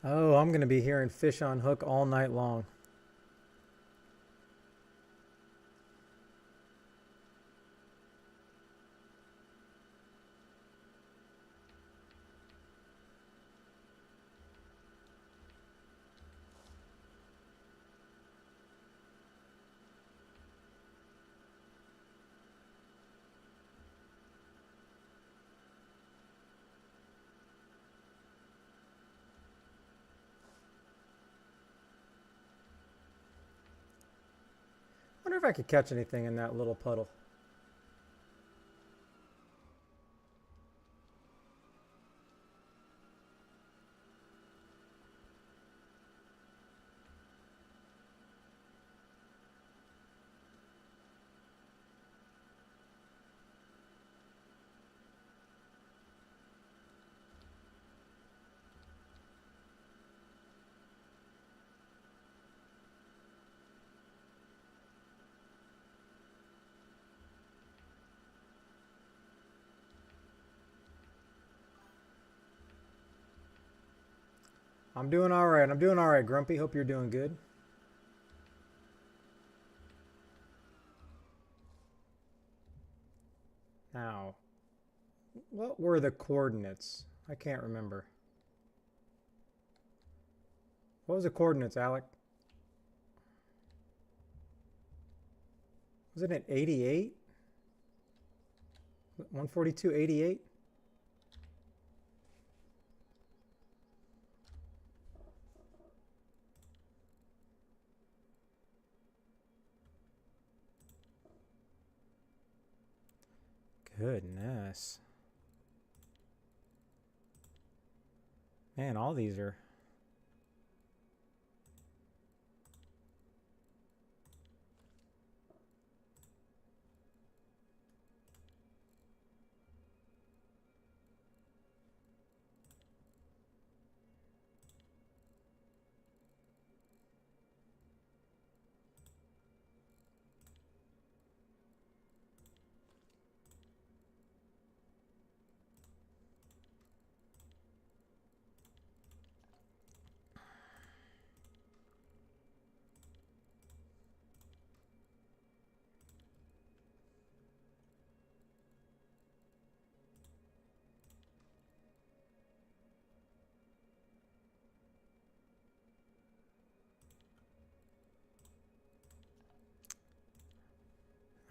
Oh, I'm going to be hearing fish on hook all night long. I wonder if I could catch anything in that little puddle. I'm doing all right. I'm doing all right, Grumpy. Hope you're doing good. Now, what were the coordinates? I can't remember. What was the coordinates, Alec? Was it at 88? 142, 88? Goodness. Man, all these are...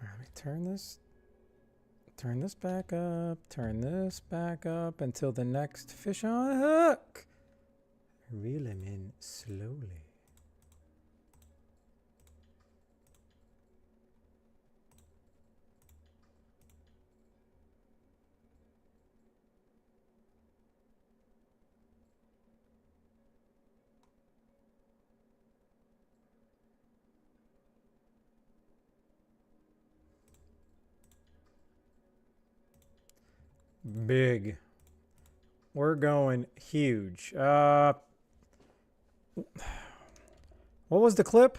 Let me turn this back up, turn this back up until the next fish on hook. Reel him in slowly. Big. We're going huge. What was the clip?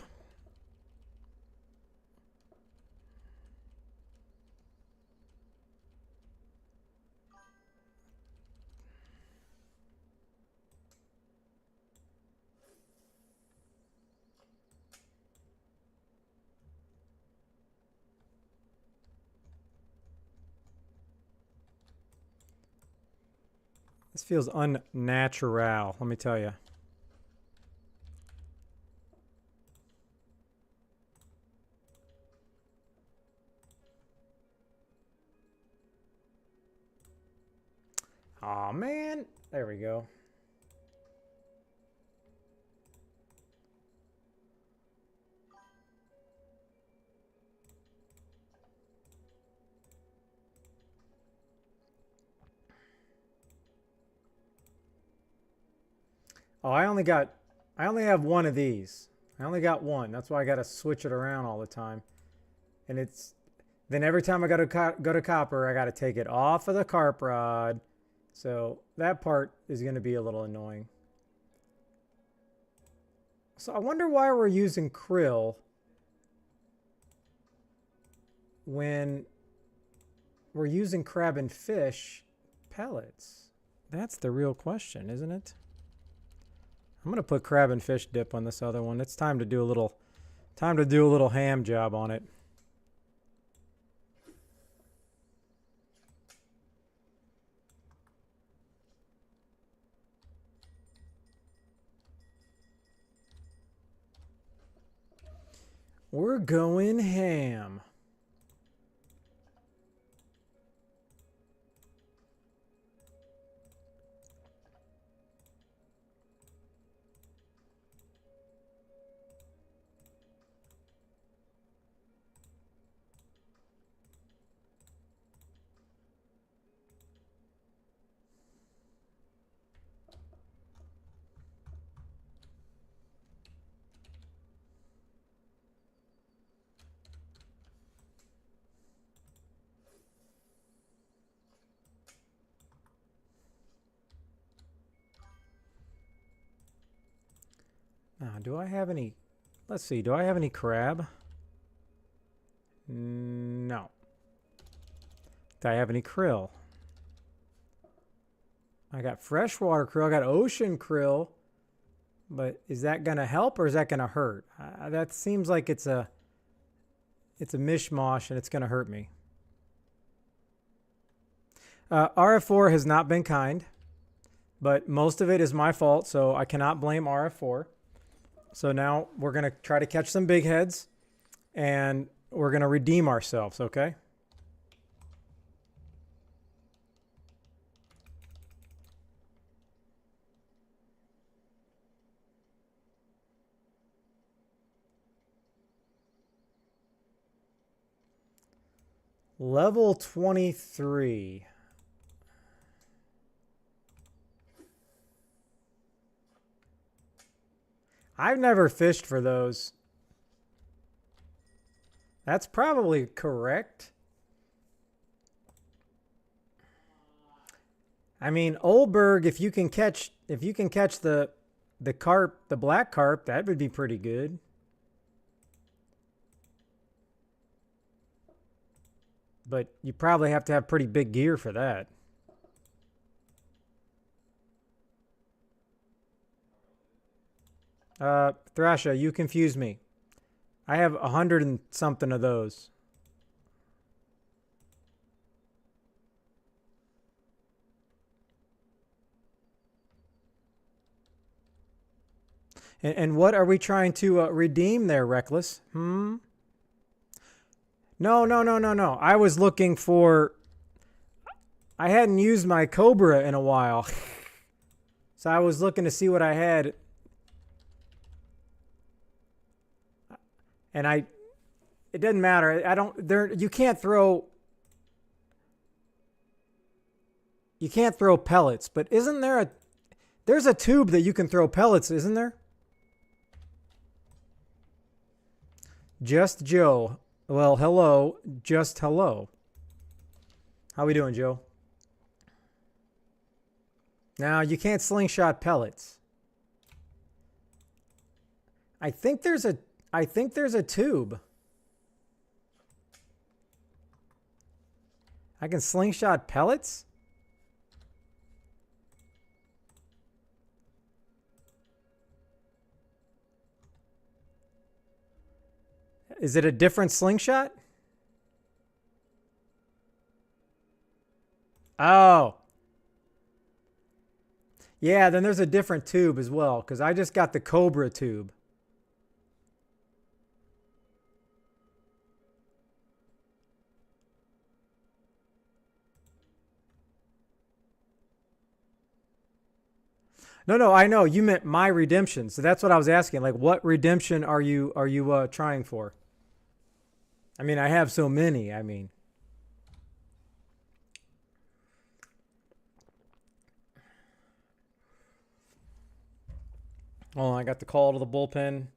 This feels unnatural, let me tell you. Aw, man. There we go. Oh, I only have one of these. I only got one. That's why I got to switch it around all the time. And then every time I go to copper, I got to take it off of the carp rod. So that part is going to be a little annoying. So I wonder why we're using krill when we're using crab and fish pellets. That's the real question, isn't it? I'm going to put crab and fish dip on this other one. It's time to do a little ham job on it. We're going ham. Now, do I have any... Let's see, do I have any crab? No. Do I have any krill? I got freshwater krill, I got ocean krill. But is that going to help or is that going to hurt? That seems like it's a mishmash and it's going to hurt me. RF4 has not been kind, but most of it is my fault, so I cannot blame RF4. So now we're going to try to catch some big heads, and we're going to redeem ourselves, okay? Level 23. I've never fished for those. That's probably correct. I mean, Oldberg, if you can catch the carp, the black carp, that would be pretty good. But you probably have to have pretty big gear for that. Thrasha, you confuse me. I have 100 and something of those. And what are we trying to redeem there, Reckless? No. I was looking for... I hadn't used my Cobra in a while. So I was looking to see what I had. And it doesn't matter. You can't throw pellets, but isn't there there's a tube that you can throw pellets, isn't there? Just Joe. Well, hello. Just hello. How we doing, Joe? Now, you can't slingshot pellets. I think there's a tube. I can slingshot pellets? Is it a different slingshot? Oh. Yeah, then there's a different tube as well, because I just got the Cobra tube. No, I know you meant my redemption, so that's what I was asking. Like, what redemption are you trying for? I mean, I have so many. I mean, oh, I got the call to the bullpen.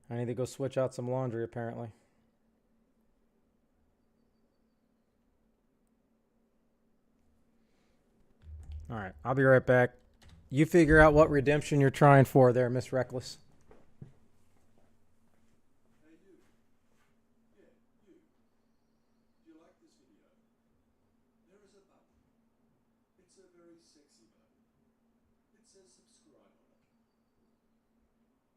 I need to go switch out some laundry, apparently. All right, I'll be right back. You figure out what redemption you're trying for there, Miss Reckless. Hey you. Yeah, you. Do you like this video? There is a button. It's a very sexy button. It says subscribe on it. Hey you. Yeah, you.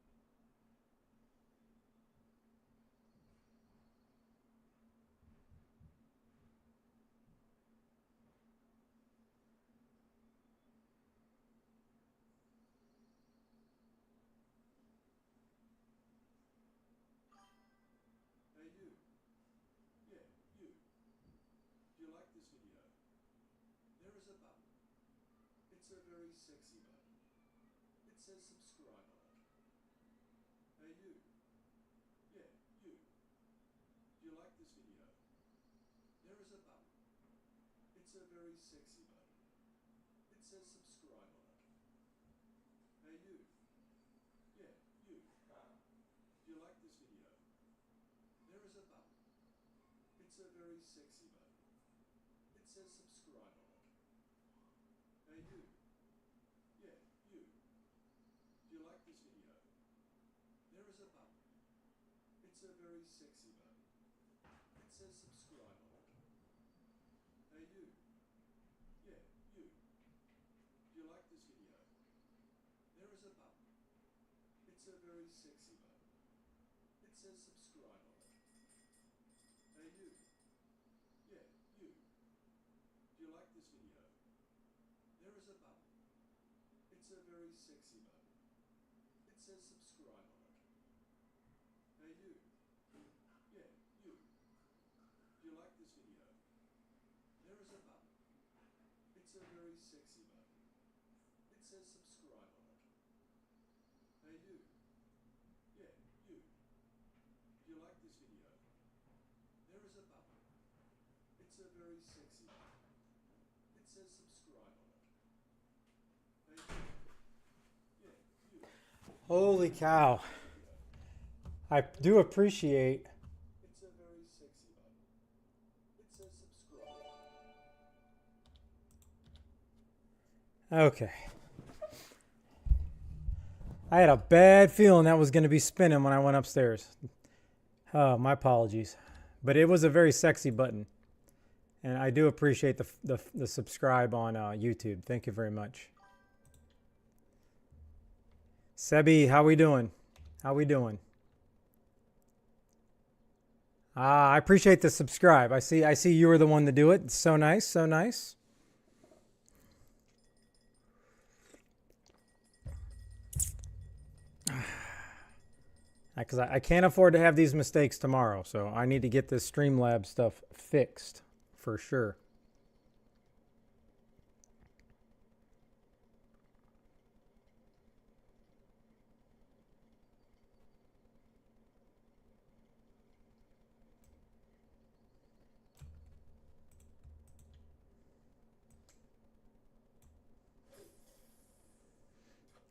Do you like this video? There is a button. It's a very sexy button. It says subscribe on it. Hey you. Yeah, you. Do you like this video? There is a button. It's a very sexy button. It says subscribe on it. Hey you. Yeah, you. Do you like this video? There is a button. It's a very sexy button. It says subscribe on it. Hey you. Yeah, you. Do you like this video? There is a button. It's a very sexy button. It says subscribe on it. Hey you. Yeah, you. Do you like this video? There is a button. It's a very sexy button. It says subscribe on it. Hey you. Yeah, you. Do you like this video? There is a button. It's a very sexy button. It says subscribe on it. Hey you. Yeah, you. Do you like this video? There is a button. It's a very sexy button. It says subscribe on it. Hey you. Yeah, you. Do you like this video? There is a button. It's a very sexy button. It says subscribe on it. Hey you. Yeah, you. Holy cow. I do appreciate. It's a very sexy button. It says subscribe. Okay. I had a bad feeling that was going to be spinning when I went upstairs. Oh, my apologies. But it was a very sexy button. And I do appreciate the subscribe on YouTube. Thank you very much. Sebi, how we doing? How we doing? I appreciate the subscribe. I see you were the one to do it. It's so nice, so nice. Because I can't afford to have these mistakes tomorrow, so I need to get this Streamlabs stuff fixed for sure.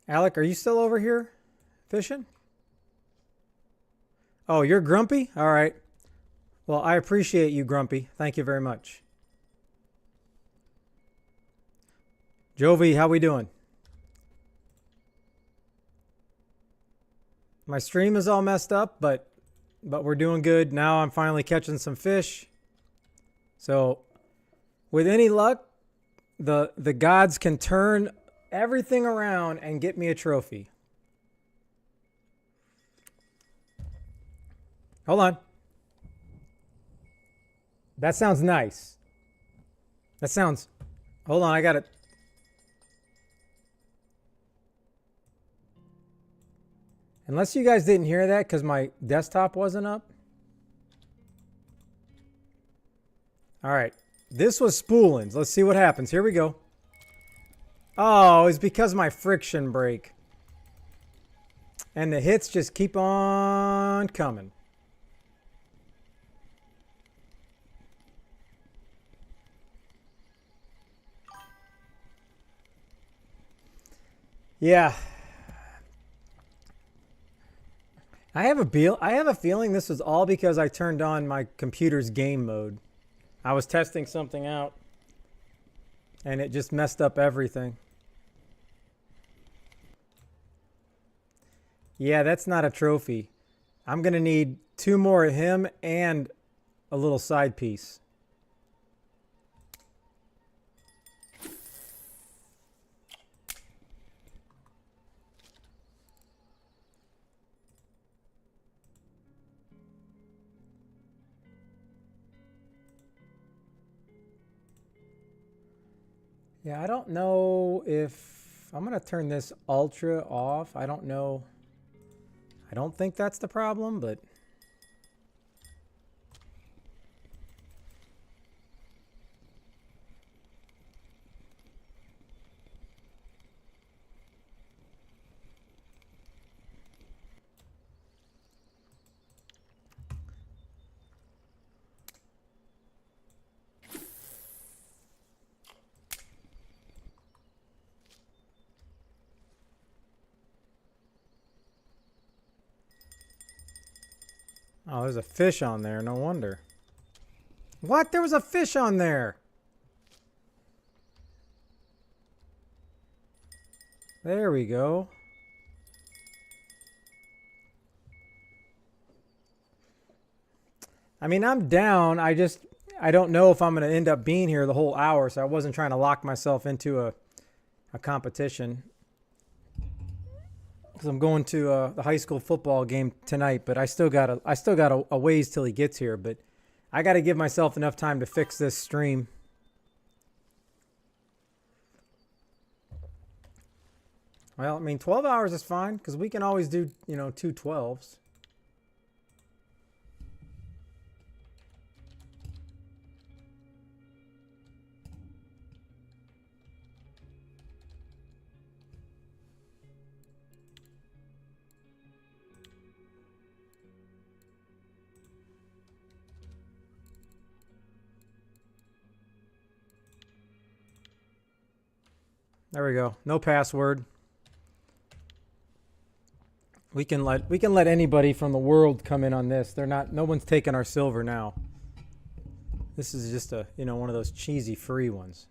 Alec, are you still over here fishing? Oh, you're grumpy? All right. Well, I appreciate you, grumpy. Thank you very much. Jovi, how we doing? My stream is all messed up, but we're doing good. Now I'm finally catching some fish. So with any luck, the gods can turn everything around and get me a trophy. Hold on. That sounds nice. That sounds... Hold on, I got it. Unless you guys didn't hear that because my desktop wasn't up. All right. This was spoolings. Let's see what happens. Here we go. Oh, it's because my friction brake. And the hits just keep on coming. Yeah. I have a feeling this was all because I turned on my computer's game mode. I was testing something out and it just messed up everything. Yeah, that's not a trophy. I'm going to need 2 more of him and a little side piece. Yeah, I don't know if I'm going to turn this ultra off. I don't know. I don't think that's the problem, but oh, there's a fish on there. No wonder. What? There was a fish on there. There we go. I mean, I'm down. I don't know if I'm going to end up being here the whole hour, so I wasn't trying to lock myself into a competition. Because I'm going to the high school football game tonight, but I still got a ways till he gets here. But I got to give myself enough time to fix this stream. Well, I mean, 12 hours is fine because we can always do, 2 12s. There we go. No password. We can let anybody from the world come in on this. No one's taking our silver now. This is just one of those cheesy free ones.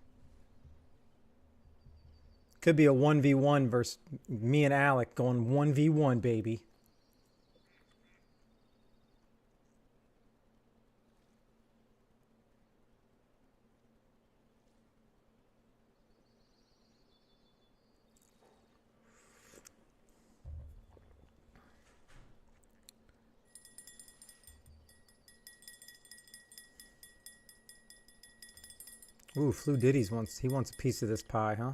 Could be a 1v1 versus me and Alec going 1v1, baby. Ooh, Flu Diddy's wants a piece of this pie, huh?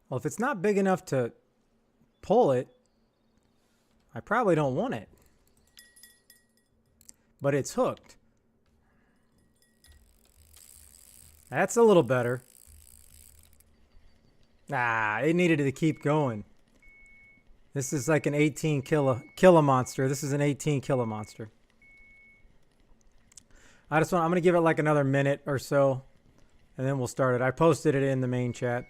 Well, if it's not big enough to pull it, I probably don't want it. But it's hooked. That's a little better. Ah, it needed to keep going. This is like an 18 killa monster. This is an 18 killa monster. I'm going to give it like another minute or so, and then we'll start it. I posted it in the main chat.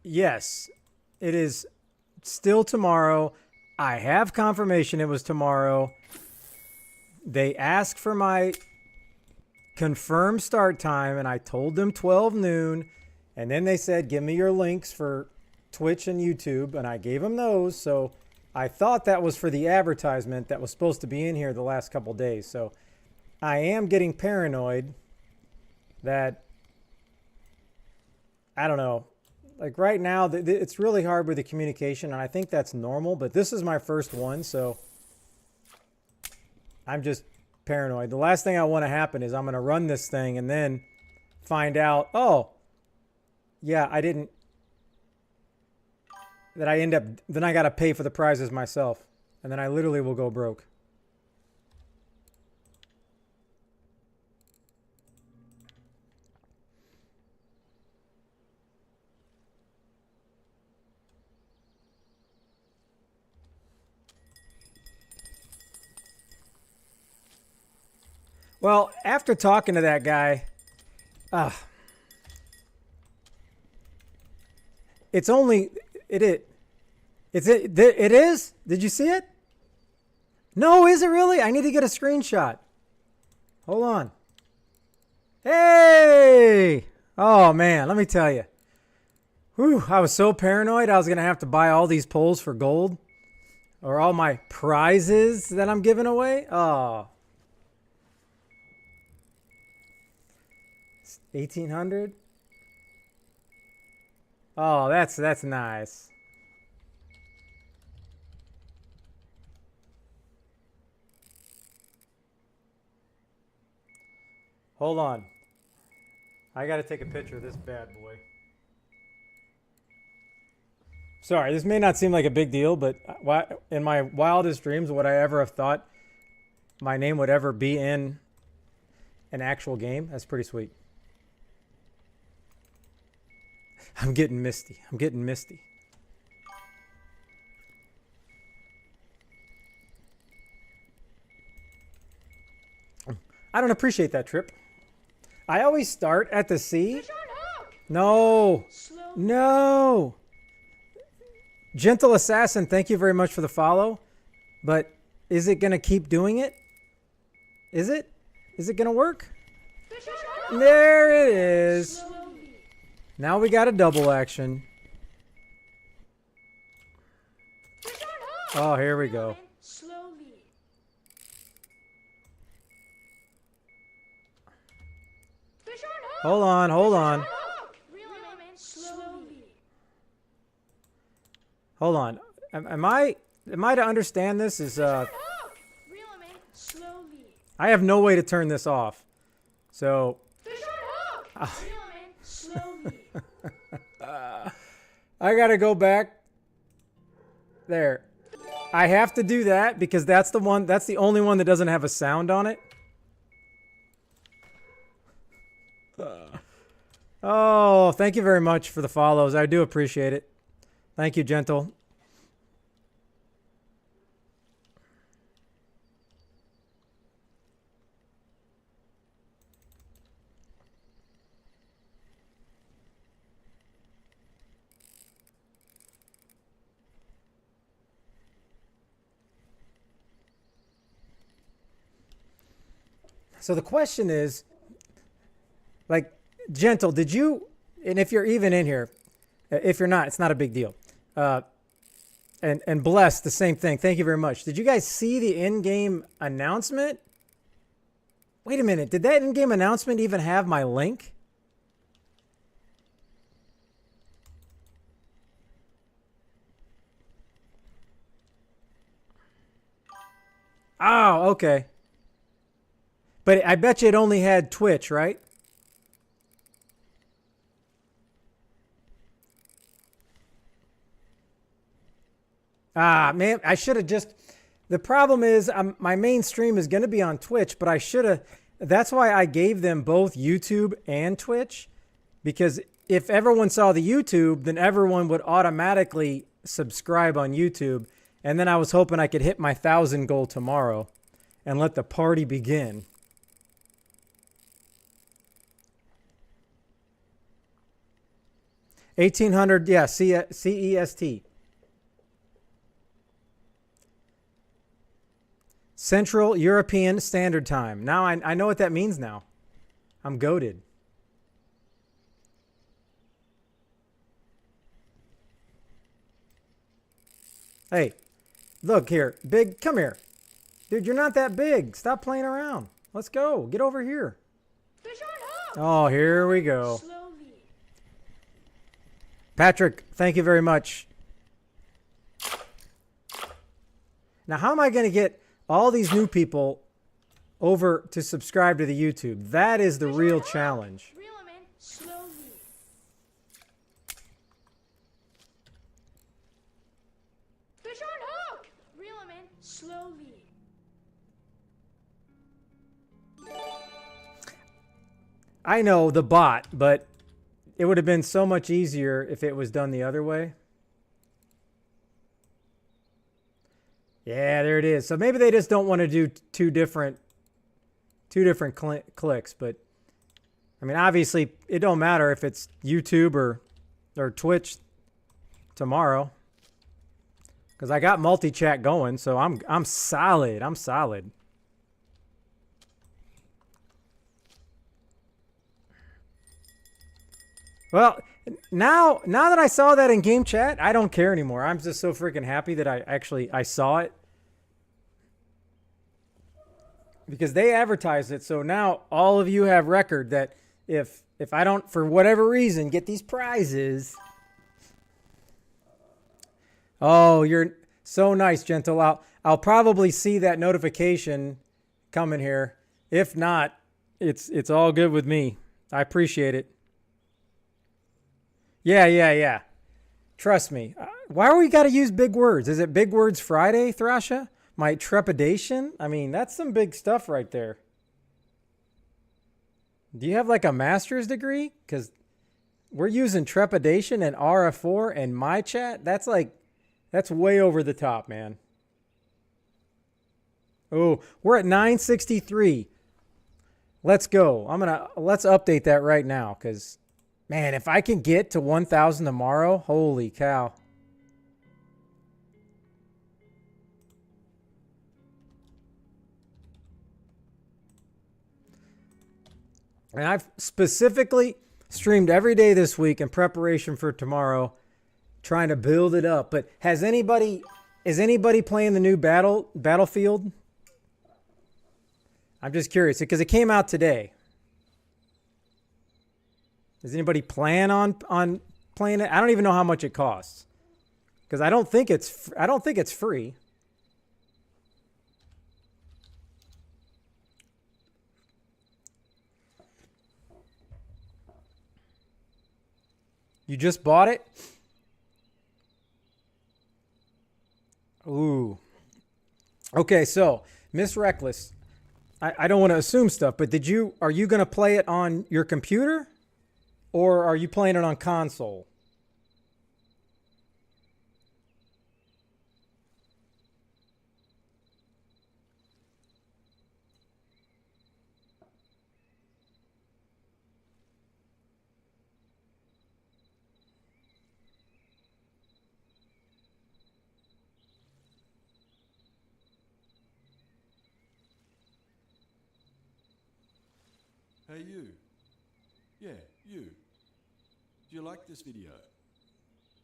Yes, it is still tomorrow. I have confirmation it was tomorrow. They asked for my confirmed start time, and I told them 12 noon. And then they said, give me your links for Twitch and YouTube, and I gave them those. So I thought that was for the advertisement that was supposed to be in here the last couple days. So I am getting paranoid that, I don't know, like right now, it's really hard with the communication, and I think that's normal, but this is my first one, so I'm just paranoid. The last thing I want to happen is I'm going to run this thing and then find out, oh, yeah, I didn't, that I end up, then I got to pay for the prizes myself, and then I literally will go broke. Well, after talking to that guy, it's only it is. Did you see it? No, is it really? I need to get a screenshot. Hold on. Hey! Oh man, let me tell you. Whew, I was so paranoid I was gonna have to buy all these poles for gold, or all my prizes that I'm giving away. Oh. 1800. Oh, that's nice. Hold on. I got to take a picture of this bad boy. Sorry, this may not seem like a big deal, but in my wildest dreams would I ever have thought my name would ever be in an actual game? That's pretty sweet. I'm getting misty. I'm getting misty. I don't appreciate that, Trip. I always start at the sea. Fish on hook! No. Slow. No. Gentle Assassin, thank you very much for the follow. But is it going to keep doing it? Is it? Is it going to work? Fish on hook! There it is. Slowly. Now we got a double action. Fish on hook! Oh, here we go. Slowly. Fish on hook! Hold on, hold on. Hook! Reel him in. Slowly. Hold on. Am I to understand this is Hook! Reel him in. Slowly. I have no way to turn this off. So Fish on hook! Reel him in. Slowly. I got to go back there. I have to do that because that's the only one that doesn't have a sound on it. Oh, thank you very much for the follows. I do appreciate it. Thank you, Gentle. So the question is, like, Gentle, did you, and if you're even in here, if you're not, it's not a big deal. And Bless, the same thing. Thank you very much. Did you guys see the in-game announcement? Wait a minute. Did that in-game announcement even have my link? Oh, okay. But I bet you it only had Twitch, right? Ah, man, I should have just. The problem is, my main stream is going to be on Twitch, but I should have. That's why I gave them both YouTube and Twitch, because if everyone saw the YouTube, then everyone would automatically subscribe on YouTube. And then I was hoping I could hit my 1,000 goal tomorrow and let the party begin. $1,800, yeah, CEST. Central European Standard Time. Now I know what that means now. I'm goated. Hey, look here. Big, come here. Dude, you're not that big. Stop playing around. Let's go. Get over here. Fish on hook! Oh, here we go. Slowly. Patrick, thank you very much. Now, how am I going to get all these new people over to subscribe to the YouTube? That is the real challenge. Reel 'em in. Slowly. Fish on hook! Reel 'em in. Slowly. I know the bot, but it would have been so much easier if it was done the other way. Yeah, there it is. So maybe they just don't want to do two different clicks, but I mean, obviously it don't matter if it's YouTube or Twitch tomorrow, because I got multi-chat going, so I'm solid. I'm solid. Well, now that I saw that in game chat, I don't care anymore. I'm just so freaking happy that I saw it, because they advertised it. So now all of you have record that if I don't, for whatever reason, get these prizes. Oh, you're so nice, Gentle. I'll probably see that notification coming here. If not, it's all good with me. I appreciate it. Yeah. Trust me. Why are we got to use big words? Is it Big Words Friday, Thrasha? My trepidation? I mean, that's some big stuff right there. Do you have like a master's degree? Because we're using trepidation and RF4 and my chat. That's way over the top, man. Oh, we're at 963. Let's go. Let's update that right now, because man, if I can get to 1,000 tomorrow, holy cow. And I've specifically streamed every day this week in preparation for tomorrow, trying to build it up. But is anybody playing the new Battlefield? I'm just curious, because it came out today. Does anybody plan on playing it? I don't even know how much it costs, because I don't think it's free. You just bought it? Ooh. Okay, so Miss Reckless, I don't want to assume stuff, but are you going to play it on your computer? Or are you playing it on console? Hey you. Yeah, you. Do you like this video?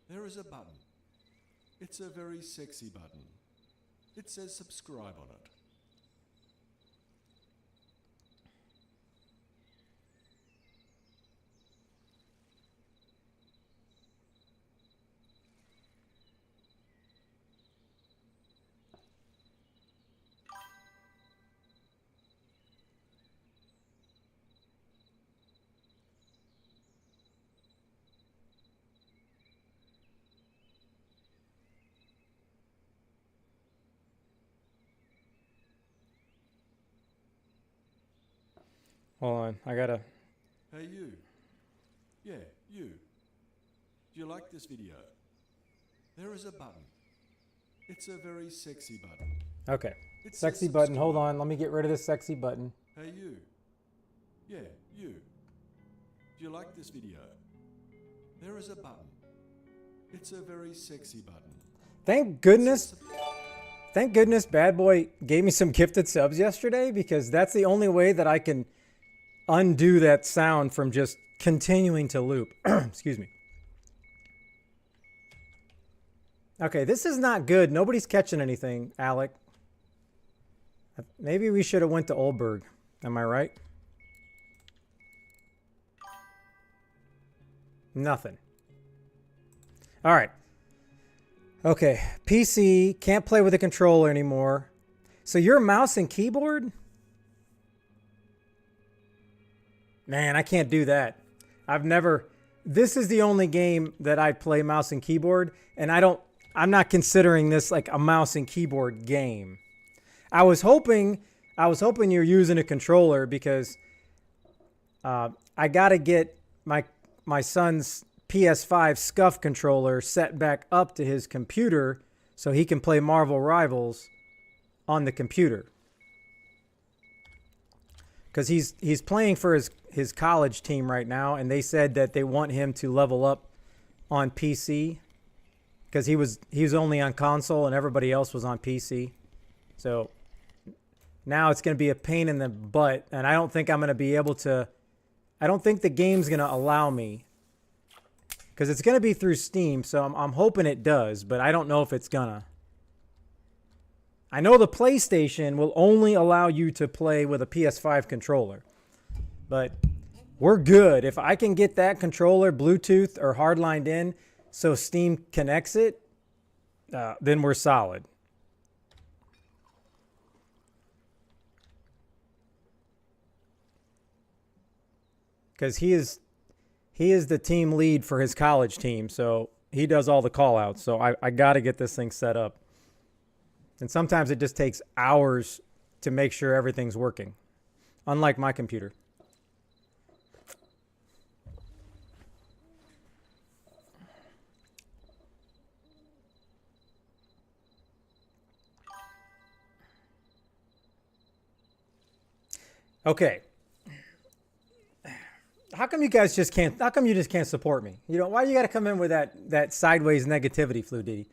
There is a button. It's a very sexy button. It says subscribe on it. Hold on, I gotta. Hey you. Yeah, you. Do you like this video? There is a button. It's a very sexy button. Okay. It says Sexy button. Hold subscribe. on. Let me get rid of this sexy button. Hey you. Yeah, you. Do you like this video? There is a button. It's a very sexy button. Thank goodness. Thank goodness Bad Boy gave me some gifted subs yesterday, because that's the only way that I can undo that sound from just continuing to loop. Excuse me. Okay, this is not good. Nobody's catching anything, Alec. Maybe we should have went to Oldberg. Am I right? Nothing. All right. Okay, PC, can't play with a controller anymore. So your mouse and keyboard? Man, I can't do that. This is the only game that I play mouse and keyboard, and I'm not considering this like a mouse and keyboard game. I was hoping you're using a controller, because I got to get my son's PS5 SCUF controller set back up to his computer so he can play Marvel Rivals on the computer. Because he's playing for his college team right now, and they said that they want him to level up on PC, because he was only on console and everybody else was on PC. So now it's going to be a pain in the butt, and I don't think I'm going to be able to. I don't think the game's going to allow me, because it's going to be through Steam. So I'm hoping it does, but I don't know if it's gonna. I know the PlayStation will only allow you to play with a PS5 controller, but we're good. If I can get that controller Bluetooth or hardlined in so Steam connects it, then we're solid. Because he is the team lead for his college team, so he does all the call outs. So I got to get this thing set up. And sometimes it just takes hours to make sure everything's working, unlike my computer. Okay. How come you just can't support me? You know, why you got to come in with that sideways negativity, Flu Diddy?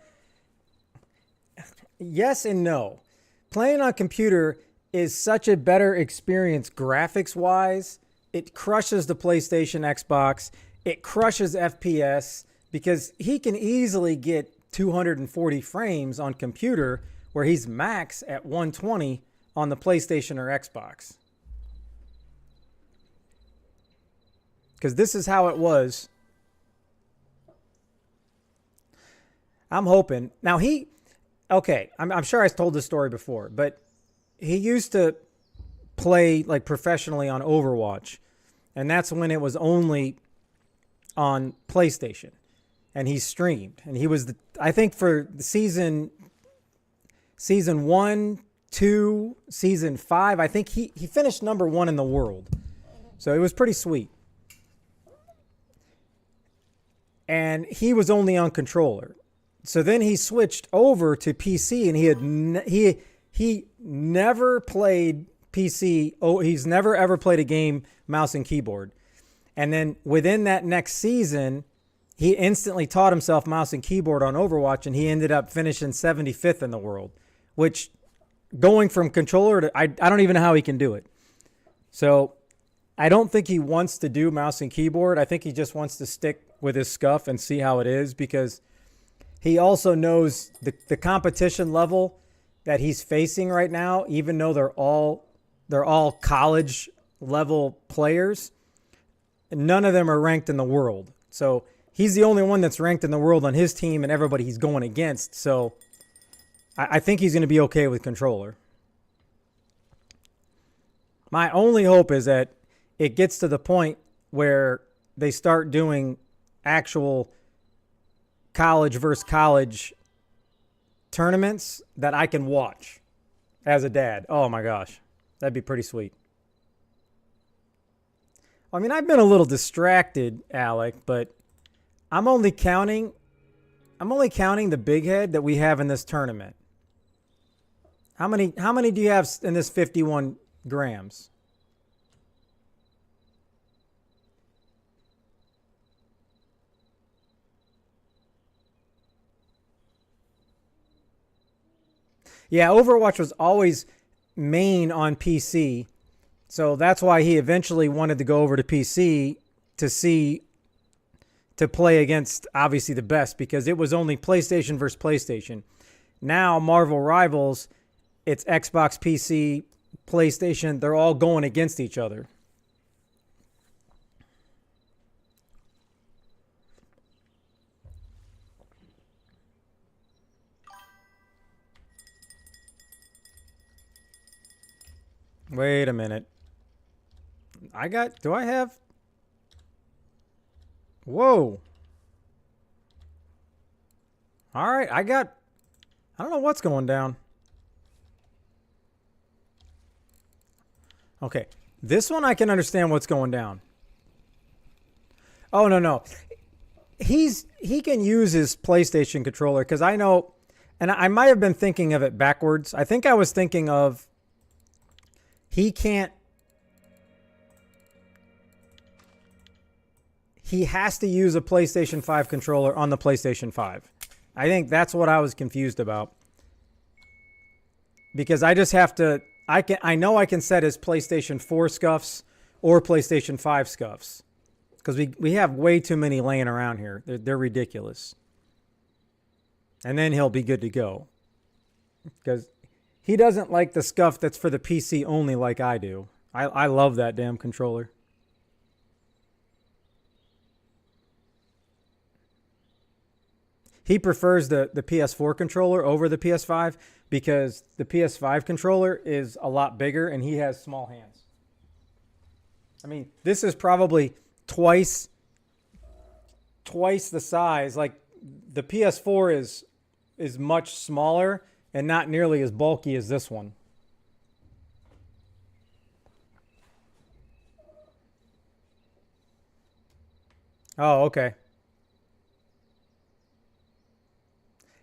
Yes and no. Playing on computer is such a better experience graphics wise. It crushes the PlayStation, Xbox. It crushes FPS, because he can easily get 240 frames on computer where he's max at 120 on the PlayStation or Xbox. Because this is how it was. I'm hoping. Now I'm sure I told this story before, but he used to play like professionally on Overwatch, and that's when it was only on PlayStation, and he streamed, and he was I think for the season 1, 2, season 5, I think he finished number 1 in the world, so it was pretty sweet. And he was only on controller. So then he switched over to PC, and he never played PC. Oh, he's never ever played a game mouse and keyboard. And then within that next season, he instantly taught himself mouse and keyboard on Overwatch, and he ended up finishing 75th in the world, which going from controller to I don't even know how he can do it. So I don't think he wants to do mouse and keyboard. I think he just wants to stick with his scuff and see how it is, because he also knows the competition level that he's facing right now, even though they're all college level players. None of them are ranked in the world. So he's the only one that's ranked in the world on his team and everybody he's going against. So I think he's going to be okay with controller. My only hope is that it gets to the point where they start doing actual college versus college tournaments that I can watch as a dad. Oh my gosh, that'd be pretty sweet. I mean, I've been a little distracted, Alec, but I'm only counting the big head that we have in this tournament. How many do you have in this 51 grams? Yeah, Overwatch was always main on PC. So that's why he eventually wanted to go over to PC to play against obviously the best, because it was only PlayStation versus PlayStation. Now Marvel Rivals, it's Xbox, PC, PlayStation, they're all going against each other. Wait a minute. Do I have? Whoa. All right, I don't know what's going down. Okay, this one I can understand what's going down. Oh, no. He can use his PlayStation controller, because I know, and I might have been thinking of it backwards. I think I was thinking of he has to use a PlayStation 5 controller on the PlayStation 5. I think that's what I was confused about. Because I just have to, I know I can set his PlayStation 4 scuffs or PlayStation 5 scuffs. Because we have way too many laying around here. They're ridiculous. And then he'll be good to go. Because he doesn't like the scuff that's for the PC only like I do. I love that damn controller. He prefers the PS4 controller over the PS5 because the PS5 controller is a lot bigger and he has small hands. I mean, this is probably twice the size. Like the PS4 is much smaller and not nearly as bulky as this one. Oh, okay.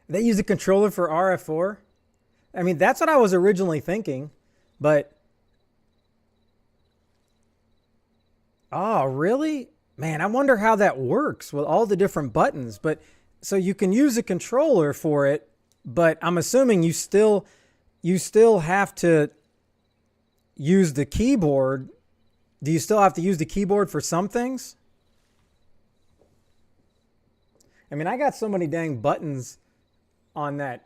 They use a controller for RF4? I mean, that's what I was originally thinking, but... Oh, really? Man, I wonder how that works with all the different buttons. But so you can use a controller for it, but I'm assuming you still have to use the keyboard. Do you still have to use the keyboard for some things? I mean, I got so many dang buttons on that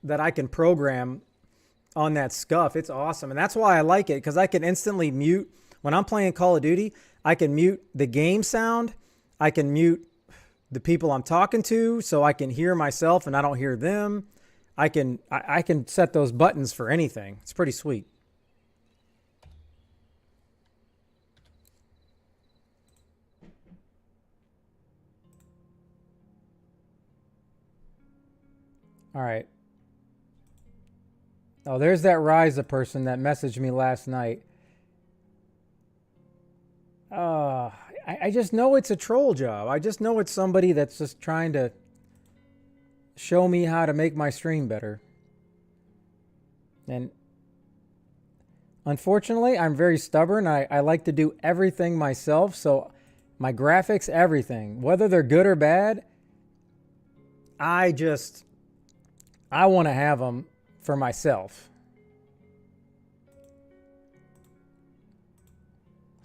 I can program on that scuff. It's awesome. And that's why I like it, because I can instantly mute. When I'm playing Call of Duty, I can mute the game sound. I can mute the people I'm talking to so I can hear myself and I don't hear them. I can set those buttons for anything. It's pretty sweet. All right. Oh, there's that Ryza person that messaged me last night. I just know it's a troll job. I just know it's somebody that's just trying to show me how to make my stream better. And unfortunately, I'm very stubborn. I like to do everything myself. So my graphics, everything, whether they're good or bad, I want to have them for myself.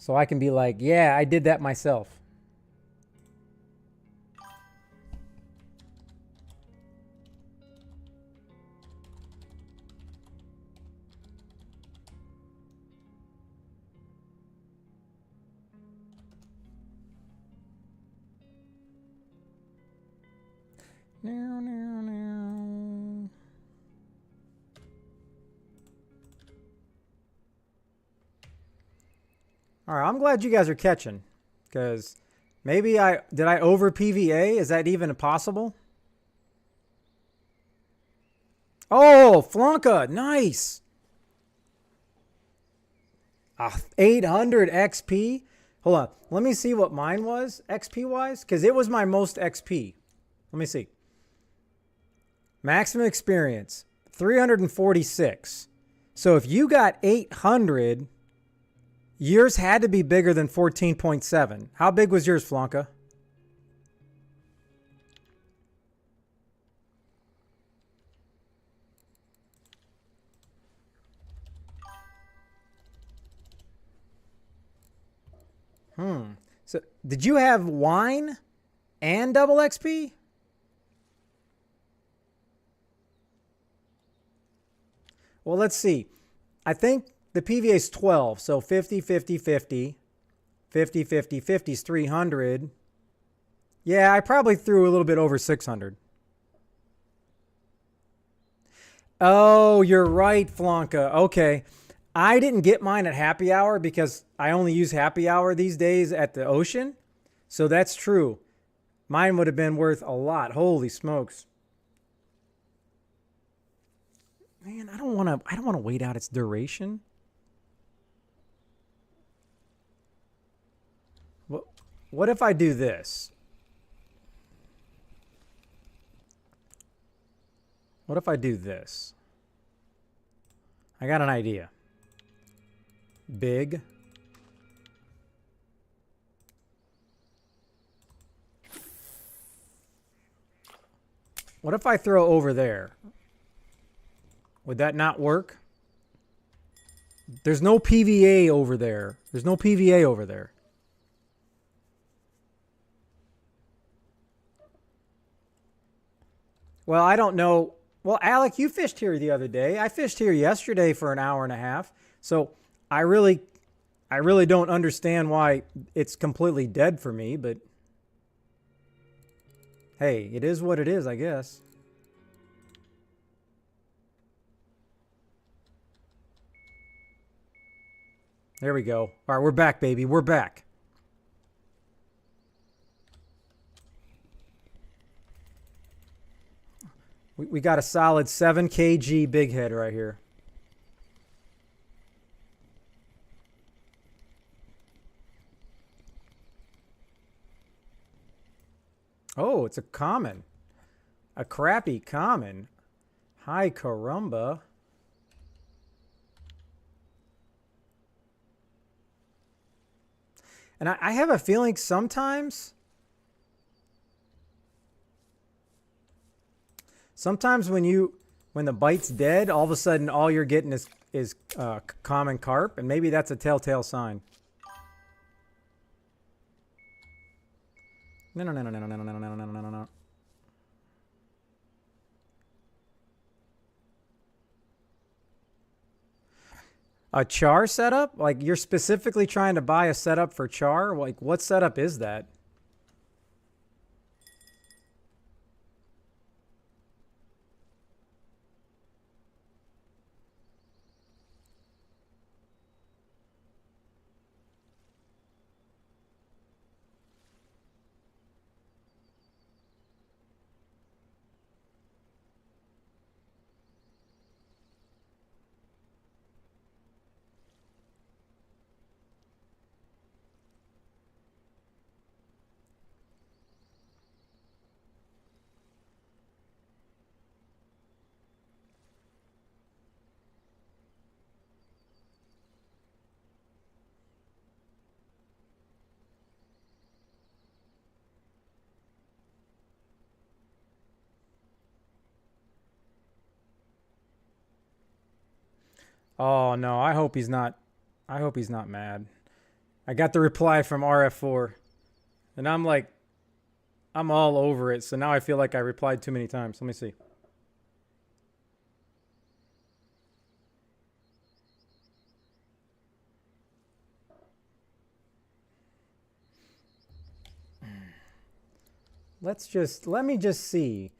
So I can be like, yeah, I did that myself. Now, now, now. All right, I'm glad you guys are catching, because maybe did I over PVA? Is that even possible? Oh, Flunka, nice. 800 XP. Hold on, let me see what mine was XP wise, because it was my most XP. Let me see. Maximum experience 346. So if you got 800. Yours had to be bigger than 14.7. How big was yours, Flonka? So did you have wine and double XP? Well, let's see. I think the PVA is 12, so 50, 50, 50. 50, 50, 50 is 300. Yeah, I probably threw a little bit over 600. Oh, you're right, Flonka. Okay. I didn't get mine at happy hour because I only use happy hour these days at the ocean. So that's true. Mine would have been worth a lot. Holy smokes. Man, I don't want to wait out its duration. What if I do this? What if I do this? I got an idea. Big. What if I throw over there? Would that not work? There's no PVA over there. There's no PVA over there. Well, I don't know. Well, Alec, you fished here the other day. I fished here yesterday for an hour and a half. So I really don't understand why it's completely dead for me, but hey, it is what it is, I guess. There we go. All right, we're back, baby. We're back. We got a solid 7 kg big head right here. Oh, it's a common. A crappy common. Hi, caramba. And I have a feeling sometimes when the bite's dead, all of a sudden all you're getting is common carp, and maybe that's a telltale sign. No. A char setup? Like you're specifically trying to buy a setup for char? Like what setup is that? Oh no, I hope he's not mad. I got the reply from RF4. And I'm like, I'm all over it. So now I feel like I replied too many times. Let me see. Let me just see.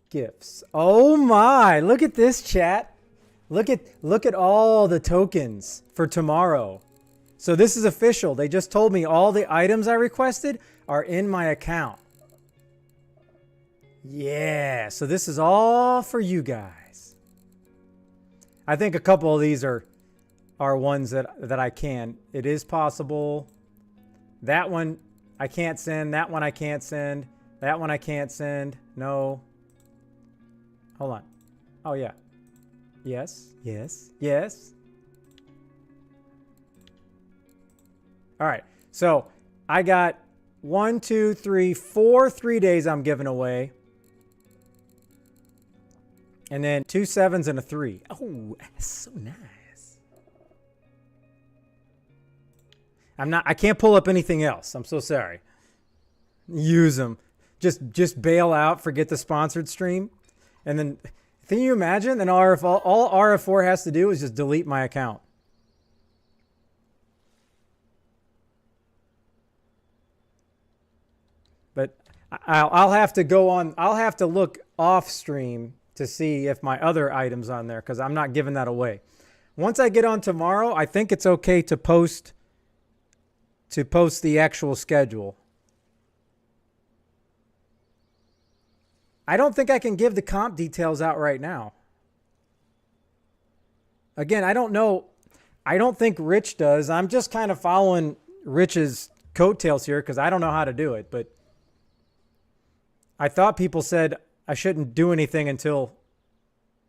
Gifts. Oh my, look at this, chat. Look at all the tokens for tomorrow. So this is official. They just told me all the items I requested are in my account. Yeah, so this is all for you guys. I think a couple of these are ones that I can. It is possible. That one I can't send. That one I can't send. That one I can't send. No. Hold on. Oh, yeah. Yes, yes, yes. All right. So I got 1, 2, 3, 4 3-days I'm giving away. And then 2 7s and a 3. Oh, that's so nice. I can't pull up anything else. I'm so sorry. Use them. Just bail out, forget the sponsored stream. And then, can you imagine? Then all RF4 has to do is just delete my account. But I'll have to go on. I'll have to look off stream to see if my other items on there, because I'm not giving that away. Once I get on tomorrow, I think it's okay to post the actual schedule. I don't think I can give the comp details out right now. Again, I don't know. I don't think Rich does. I'm just kind of following Rich's coattails here because I don't know how to do it. But I thought people said I shouldn't do anything until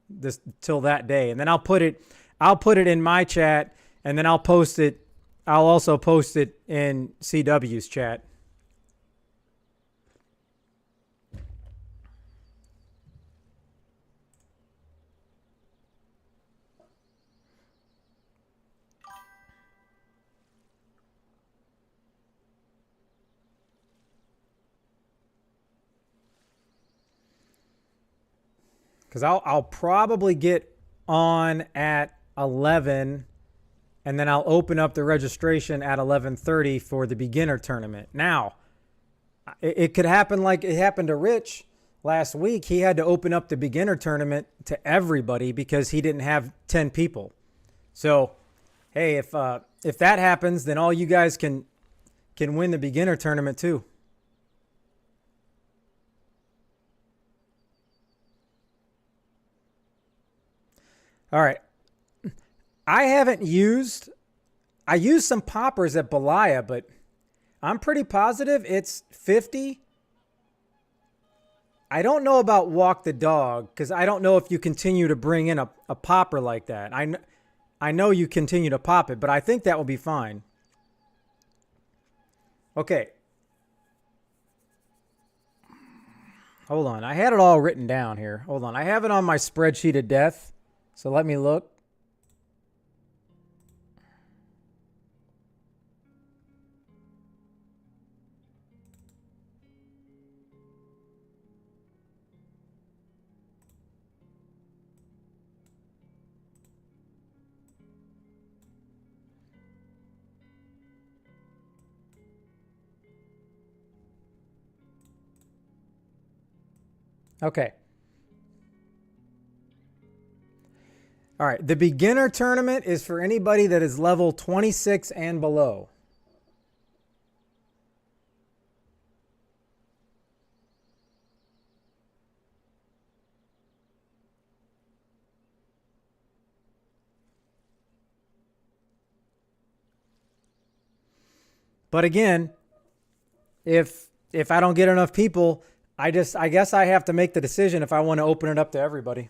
that day. And then I'll put it in my chat, and then I'll post it. I'll also post it in CW's chat. Because I'll probably get on at 11, and then I'll open up the registration at 11:30 for the beginner tournament. Now, it could happen like it happened to Rich last week. He had to open up the beginner tournament to everybody because he didn't have 10 people. So, hey, if that happens, then all you guys can win the beginner tournament too. All right. I used some poppers at Belaya, but I'm pretty positive it's 50. I don't know about Walk the Dog because I don't know if you continue to bring in a popper like that. I know you continue to pop it, but I think that will be fine. Okay. Hold on. I had it all written down here. Hold on. I have it on my spreadsheet of death. So let me look. Okay. All right, the beginner tournament is for anybody that is level 26 and below. But again, if I don't get enough people, I guess I have to make the decision if I want to open it up to everybody.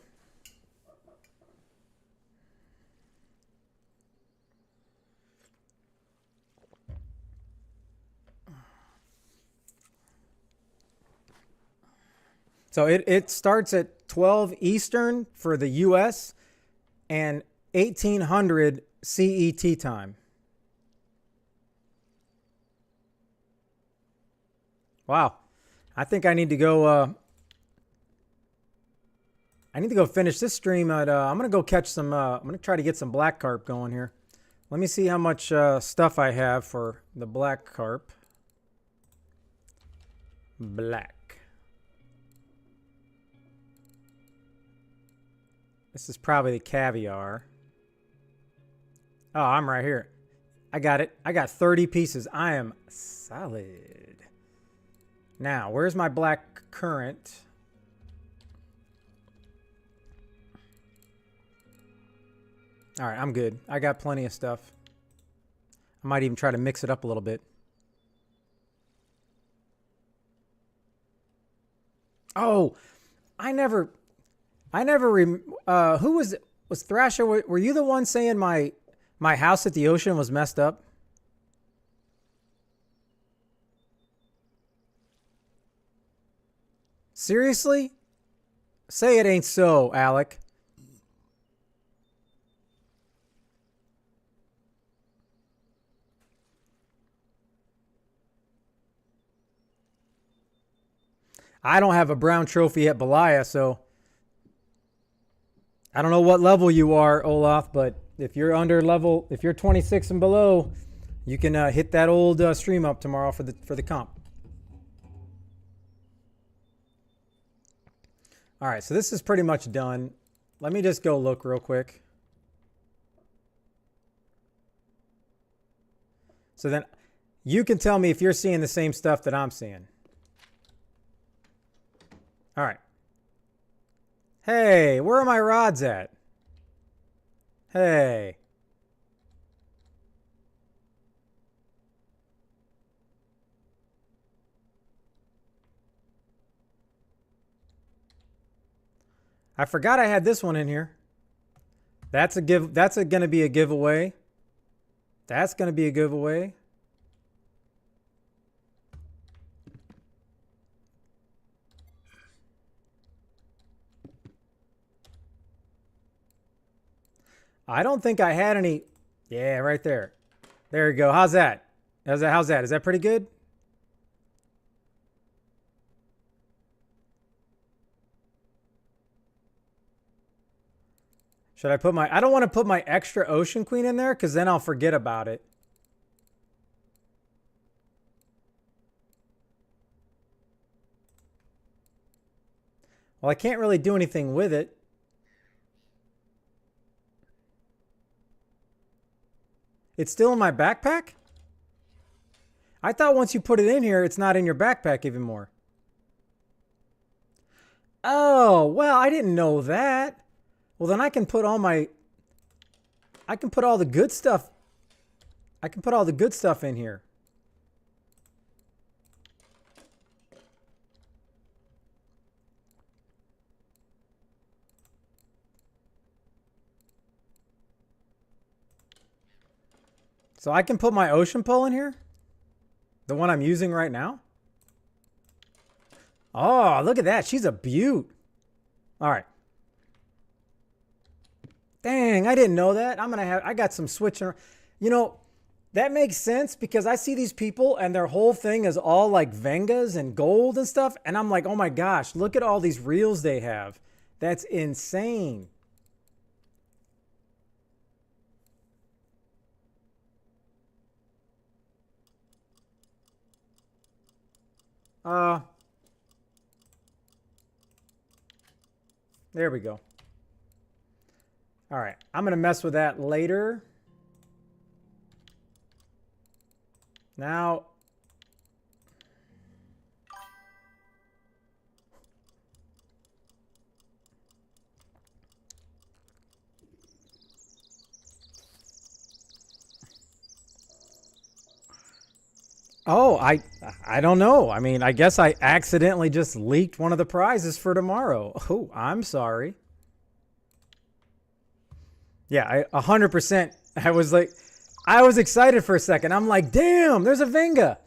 So it starts at 12 Eastern for the US and 1800 CET time. Wow. I think I need to go finish this stream at I'm going to go catch some I'm going to try to get some black carp going here. Let me see how much stuff I have for the black carp. Black. This is probably the caviar. Oh, I'm right here. I got it. I got 30 pieces. I am solid. Now, where's my black currant? All right, I'm good. I got plenty of stuff. I might even try to mix it up a little bit. Oh, who was Thrasher? Were you the one saying my house at the ocean was messed up? Seriously? Say it ain't so, Alec. I don't have a brown trophy at Belaya, so I don't know what level you are, Olaf, but if you're if you're 26 and below, you can hit that old stream up tomorrow for the comp. All right, so this is pretty much done. Let me just go look real quick. So then you can tell me if you're seeing the same stuff that I'm seeing. All right. Hey, where are my rods at? Hey. I forgot I had this one in here. That's going to be a giveaway. That's going to be a giveaway. I don't think I had any. Yeah, right there. There you go. How's that? How's that? Is that pretty good? Should I put I don't want to put my extra Ocean Queen in there because then I'll forget about it. Well, I can't really do anything with it. It's still in my backpack? I thought once you put it in here, it's not in your backpack anymore. Oh, well, I didn't know that. Well, then I can put all the good stuff. I can put all the good stuff in here. So I can put my ocean pole in here? The one I'm using right now? Oh, look at that. She's a beaut. All right. Dang, I didn't know that. I got some switching. You know, that makes sense because I see these people and their whole thing is all like Vengas and gold and stuff. And I'm like, oh my gosh, look at all these reels they have. That's insane. There we go. All right, I'm going to mess with that later. Now, oh, I don't know. I mean, I guess I accidentally just leaked one of the prizes for tomorrow. Oh, I'm sorry. Yeah, 100%. I was excited for a second. I'm like, damn, there's a Venga.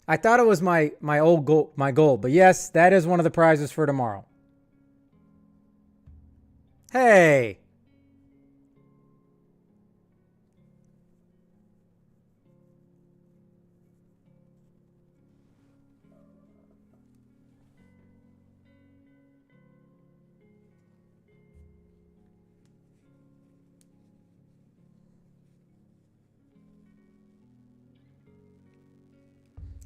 I thought it was my gold, but yes, that is one of the prizes for tomorrow. Hey.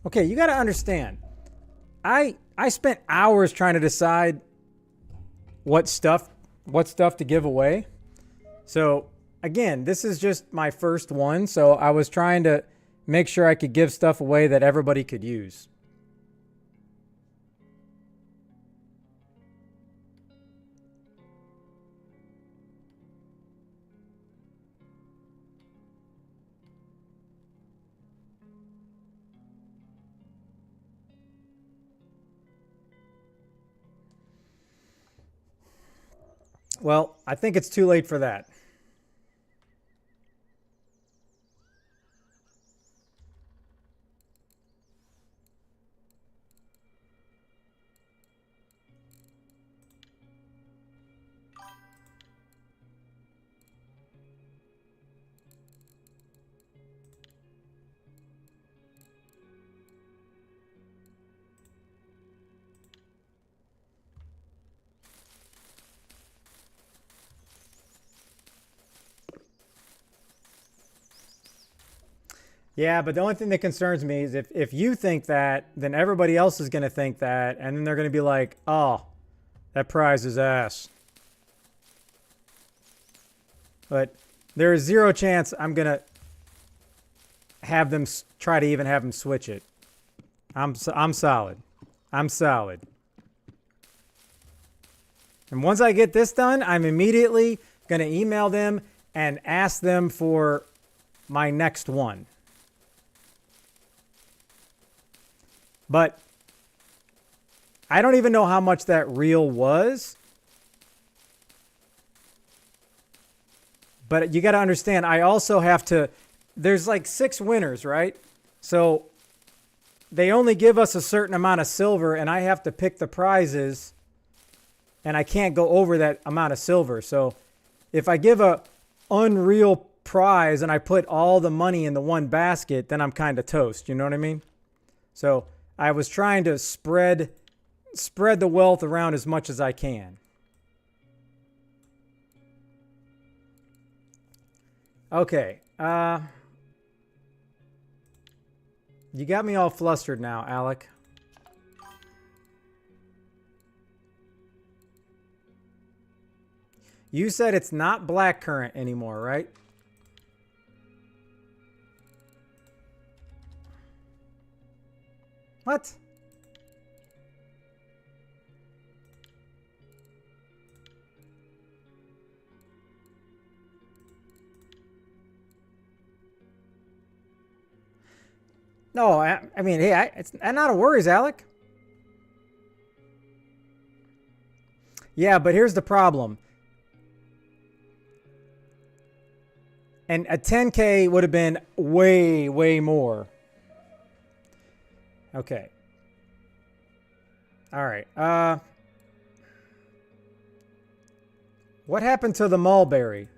Okay, you got to understand. I spent hours trying to decide what stuff to give away. So again, this is just my first one, so I was trying to make sure I could give stuff away that everybody could use. Well, I think it's too late for that. Yeah, but the only thing that concerns me is if you think that, then everybody else is going to think that, and then they're going to be like, oh, that prize is ass. But there is zero chance I'm going to have them try to even have them switch it. I'm solid. I'm solid. And once I get this done, I'm immediately going to email them and ask them for my next one. But I don't even know how much that reel was. But you got to understand, I also have to, there's like 6 winners, right? So they only give us a certain amount of silver, and I have to pick the prizes, and I can't go over that amount of silver. So if I give a unreal prize and I put all the money in the one basket, then I'm kind of toast. You know what I mean? So I was trying to spread the wealth around as much as I can. Okay. You got me all flustered now, Alec. You said it's not blackcurrant anymore, right? What? No, I mean, hey, it's not a worries, Alec. Yeah, but here's the problem. And a 10K would have been way, way more. Okay. All right. What happened to the mulberry?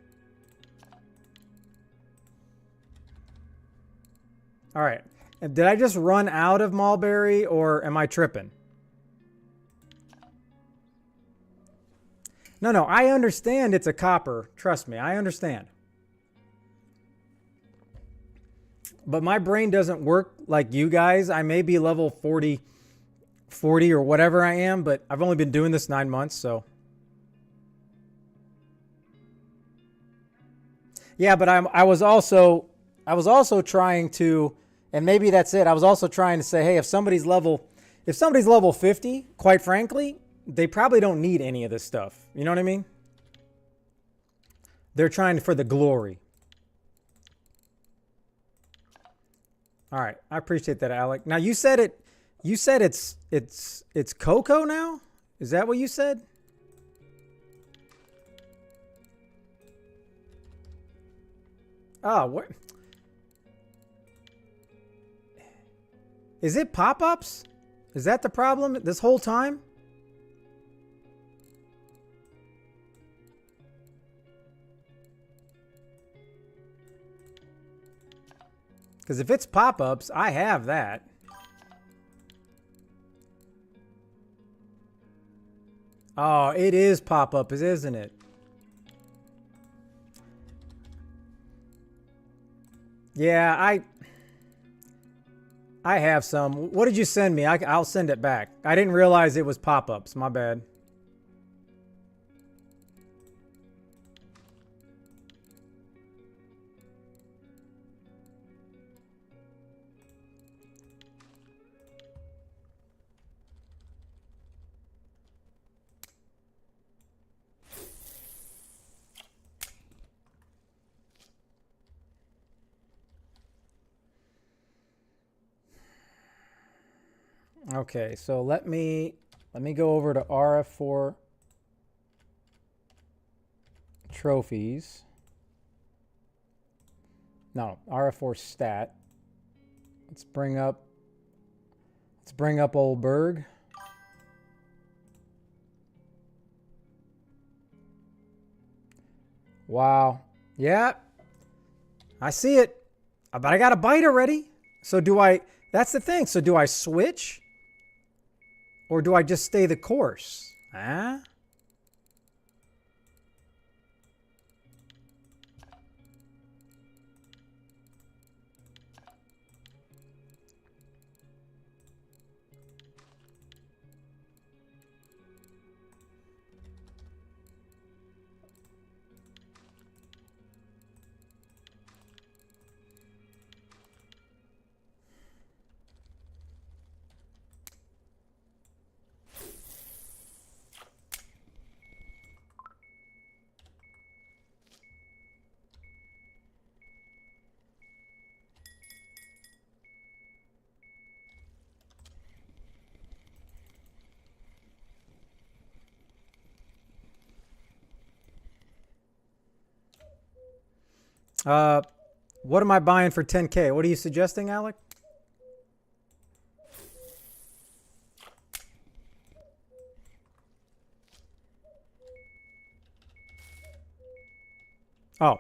All right. Did I just run out of mulberry, or am I tripping? No, I understand it's a copper. Trust me, I understand. But my brain doesn't work like you guys. I may be level 40 or whatever I am, but I've only been doing this 9 months, so. Yeah, but I was also trying to, and maybe that's it. I was also trying to say, hey, if somebody's level 50, quite frankly, they probably don't need any of this stuff. You know what I mean? They're trying for the glory. All right, I appreciate that, Alec. Now you said it's cocoa now? Is that what you said? Oh, what? Is it pop-ups? Is that the problem this whole time? Because if it's pop-ups, I have that. Oh, it is pop-up, isn't it? Yeah, I have some. What did you send me? I'll send it back. I didn't realize it was pop-ups. My bad. Okay, so let me go over to RF4 trophies. No, RF4 stat. Let's bring up old Berg. Wow. Yeah. I see it. But I got a bite already. So that's the thing. So do I switch? Or do I just stay the course? Huh? What am I buying for 10K? What are you suggesting, Alec? Oh.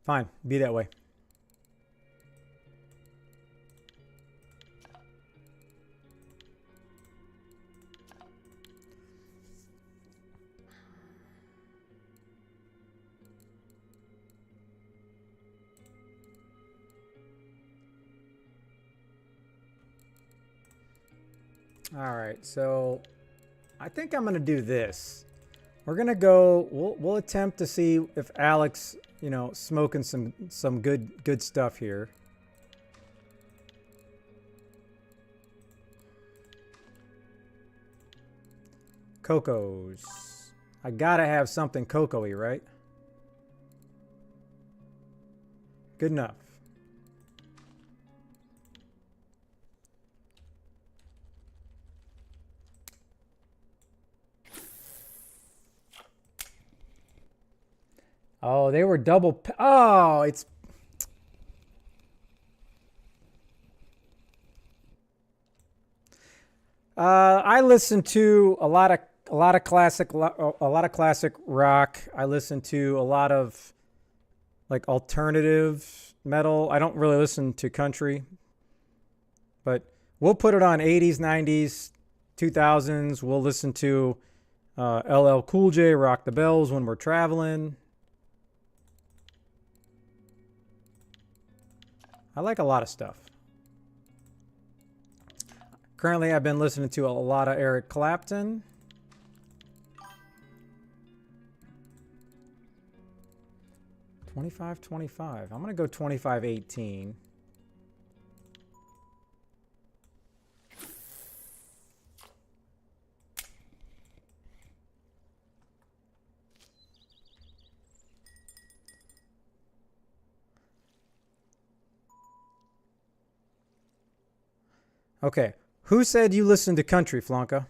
Fine. Be that way. All right, so I think I'm going to do this. We're going to go, we'll attempt to see if Alex, you know, smoking some good stuff here. Cocos. I got to have something cocoa-y, right? Good enough. Oh, they were double. Oh, it's. I listen to a lot of classic rock. I listen to a lot of like alternative metal. I don't really listen to country, but we'll put it on 80s, 90s, 2000s. We'll listen to LL Cool J, Rock the Bells when we're traveling. I like a lot of stuff. Currently, I've been listening to a lot of Eric Clapton. $25.25. I'm going to go $25.18. Okay. Who said you listen to country, Flanka?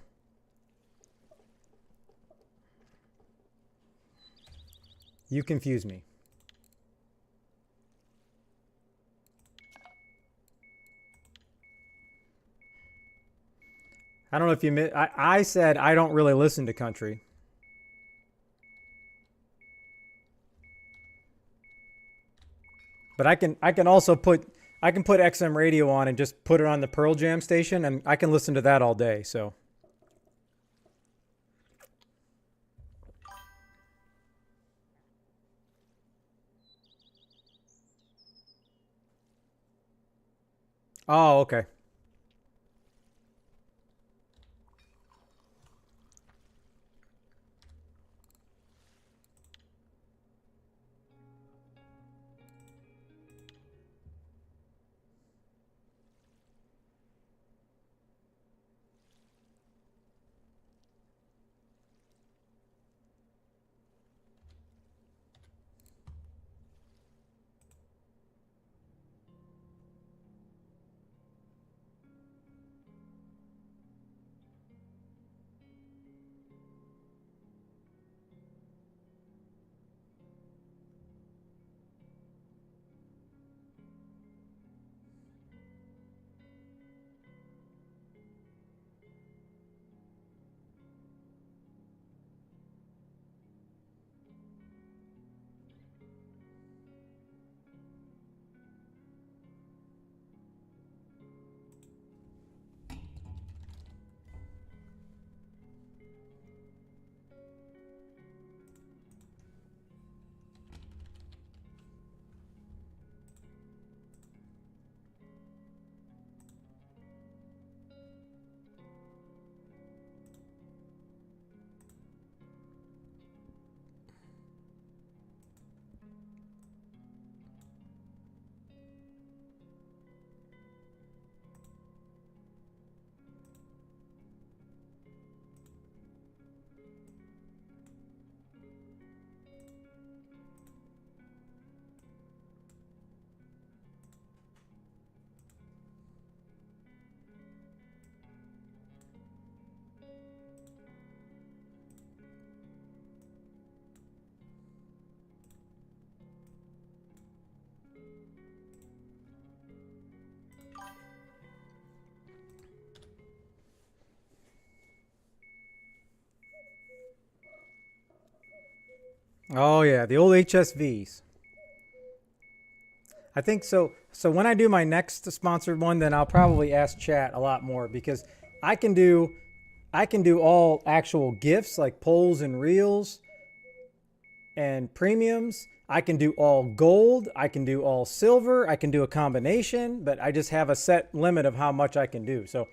You confuse me. I don't know if you I said I don't really listen to country. But I can also put XM radio on and just put it on the Pearl Jam station and I can listen to that all day, so. Oh, okay. Oh yeah, the old HSVs. I think so. So when I do my next sponsored one, then I'll probably ask chat a lot more because I can do I can do all actual gifts like polls and reels and premiums. I can do all gold. I can do all silver. I can do a combination, but I just have a set limit of how much I can do. So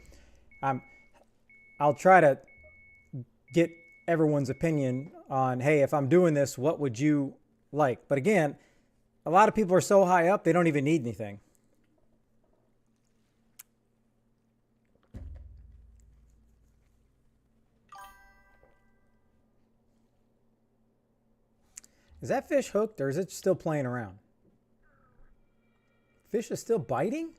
I'm I'll try to get everyone's opinion on, hey, if I'm doing this, what would you like? But again, a lot of people are so high up, they don't even need anything. Is that fish hooked or is it still playing around? Fish is still biting?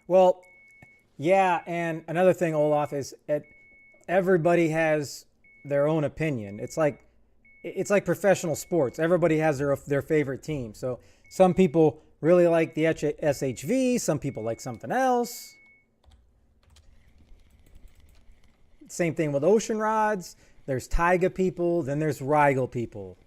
Well, yeah, and another thing, Olaf, is everybody has their own opinion. It's like professional sports. Everybody has their favorite team. So some people really like the SHV. Some people like something else. Same thing with ocean rods. There's Taiga people. Then there's Rigel people.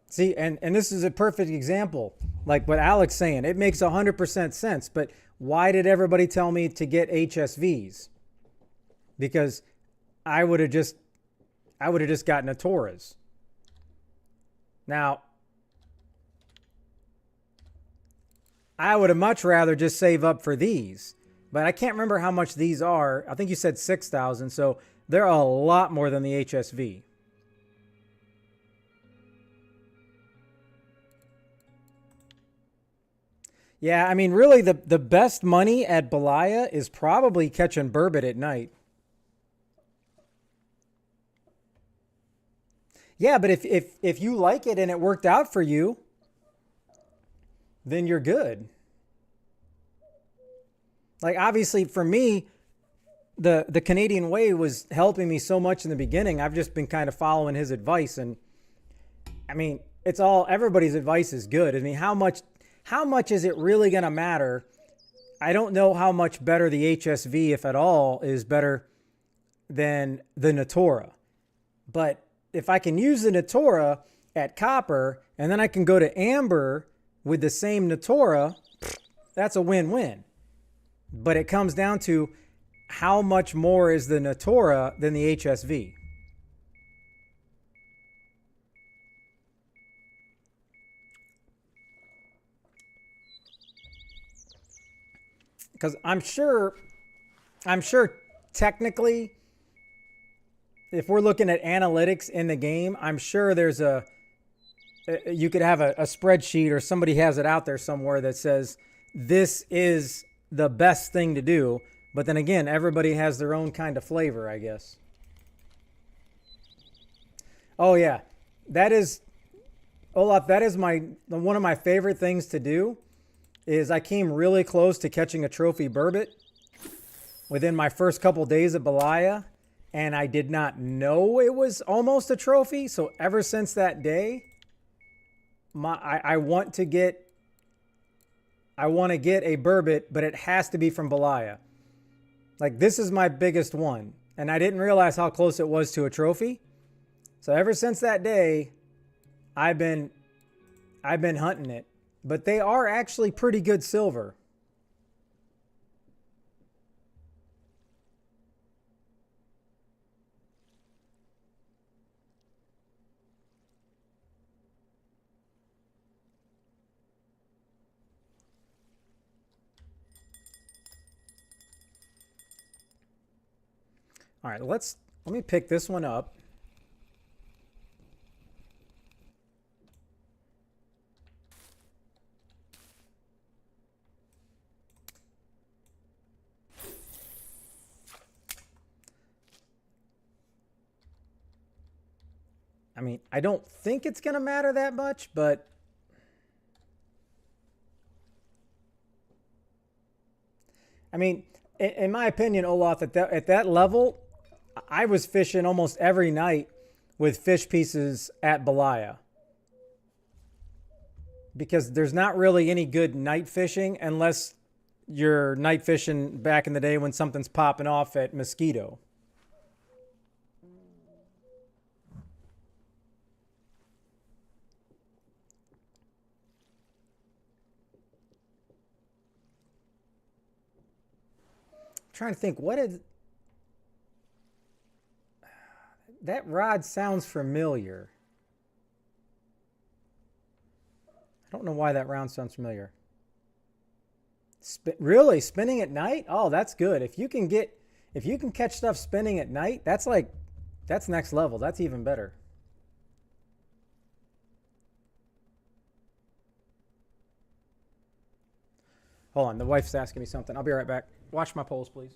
See, and this is a perfect example. Like what Alex saying, it makes 100% sense. But why did everybody tell me to get HSVs? Because I would have just gotten a Torres. Now, I would have much rather just save up for these. But I can't remember how much these are. I think you said 6,000, so they're a lot more than the HSV. Yeah, I mean, really, the best money at Belaya is probably catching burbot at night. Yeah, but if you like it and it worked out for you, then you're good. Like, obviously for me, the Canadian way was helping me so much in the beginning. I've just been kind of following his advice, and I mean, it's all, everybody's advice is good. I mean, how much is it really going to matter? I don't know how much better the HSV, if at all, is better than the Natura. But if I can use the Natura at copper and then I can go to amber with the same Natura, that's a win-win. But it comes down to how much more is the Natura than the HSV. Because I'm sure technically, if we're looking at analytics in the game, I'm sure there's you could have a spreadsheet, or somebody has it out there somewhere that says this is the best thing to do. But then again, everybody has their own kind of flavor, I guess. Oh yeah, that is, Olaf, that is one of my favorite things to do. Is I came really close to catching a trophy burbot within my first couple days at Belaya, and I did not know it was almost a trophy. So ever since that day, I want to get a burbot, but it has to be from Belaya. Like, this is my biggest one, and I didn't realize how close it was to a trophy. So ever since that day, I've been hunting it. But they are actually pretty good silver. All right, let me pick this one up. I mean, I don't think it's going to matter that much, but I mean, in my opinion, Olaf, at that level, I was fishing almost every night with fish pieces at Belaya. Because there's not really any good night fishing unless you're night fishing back in the day when something's popping off at Mosquito. Trying to think, what is that rod? Sounds familiar. I don't know why that round sounds familiar. Really, spinning at night? Oh, that's good. If you can catch stuff spinning at night, that's next level. That's even better. Hold on, the wife's asking me something. I'll be right back. Watch my polls, please.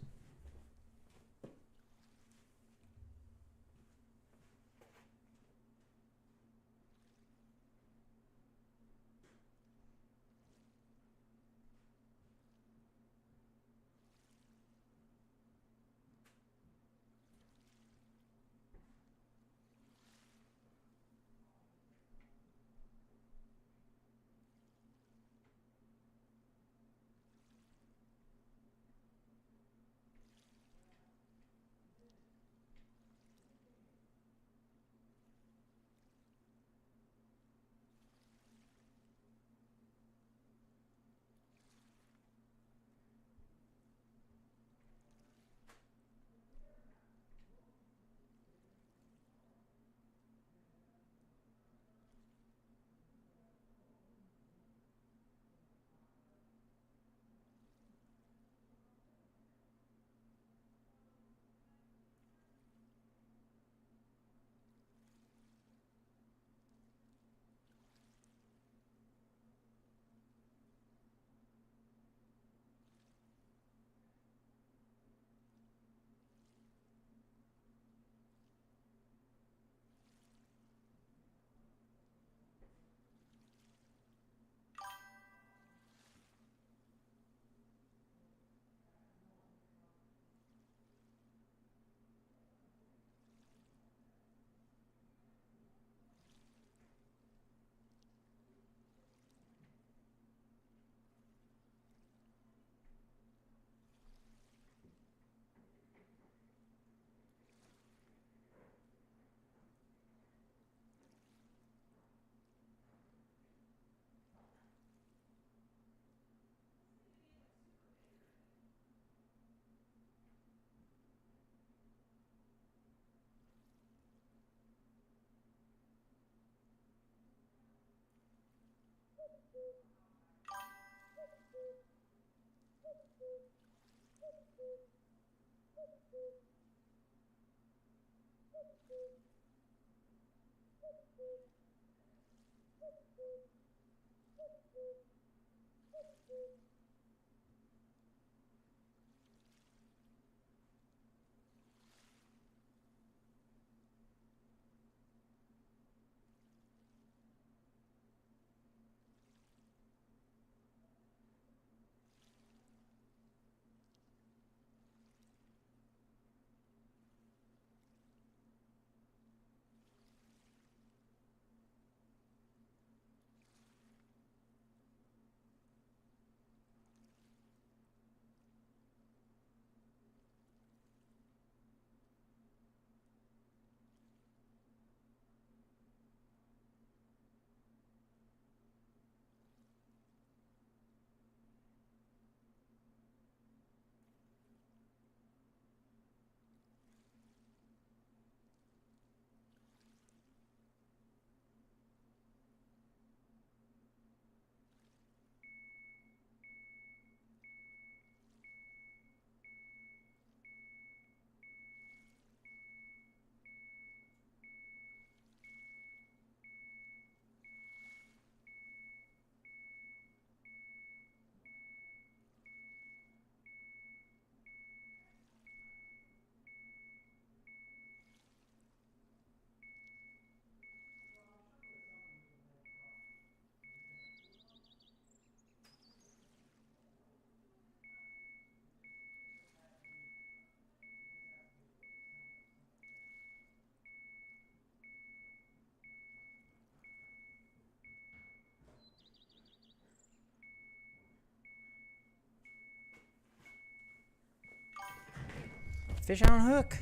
Fish on hook.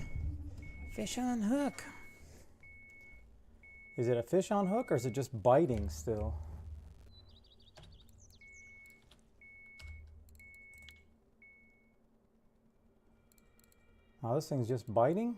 Fish on hook. Is it a fish on hook or is it just biting still? Oh, this thing's just biting?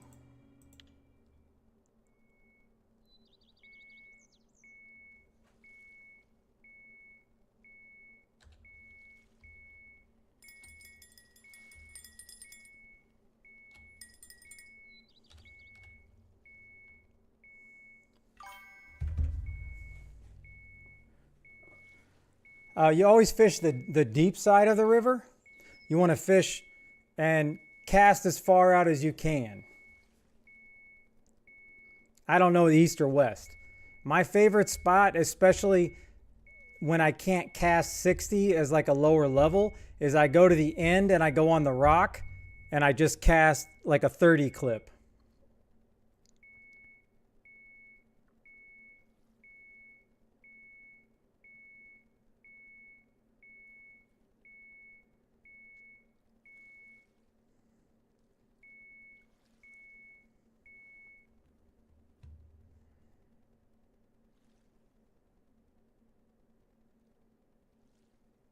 You always fish the deep side of the river. You want to fish and cast as far out as you can. I don't know the east or west. My favorite spot, especially when I can't cast 60 as like a lower level, is I go to the end and I go on the rock and I just cast like a 30 clip.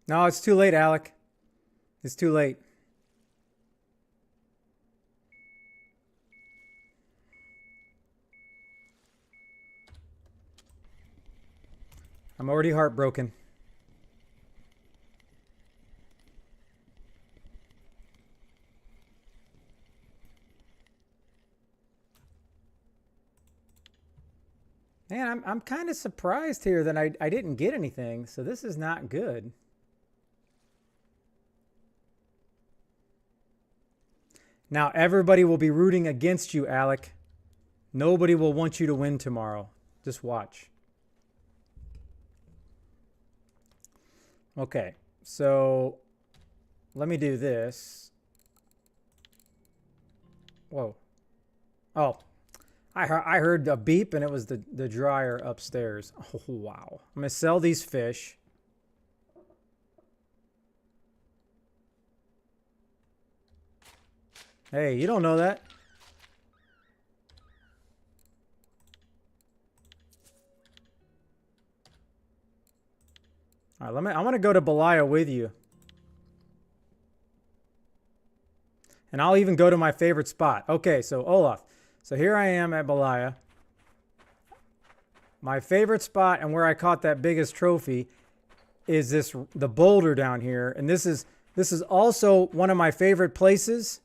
No, it's too late, Alec. It's too late. I'm already heartbroken. Man, I'm kind of surprised here that I didn't get anything, so this is not good. Now everybody will be rooting against you, Alec. Nobody will want you to win tomorrow. Just watch. Okay, so let me do this. Whoa. Oh, I heard a beep and it was the dryer upstairs. Oh, wow. I'm going to sell these fish. Hey, you don't know that. All right, I want to go to Belaya with you. And I'll even go to my favorite spot. Okay, so Olaf. So here I am at Belaya. My favorite spot and where I caught that biggest trophy is the boulder down here. And this is also one of my favorite places.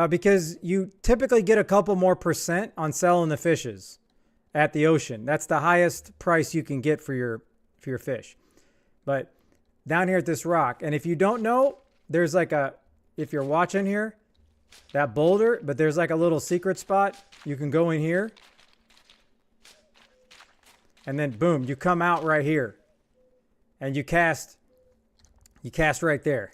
Because you typically get a couple more % on selling the fishes at the ocean. That's the highest price you can get for your fish. But down here at this rock, and if you don't know, there's like if you're watching here, that boulder, but there's like a little secret spot. You can go in here. And then boom, you come out right here. And you cast right there.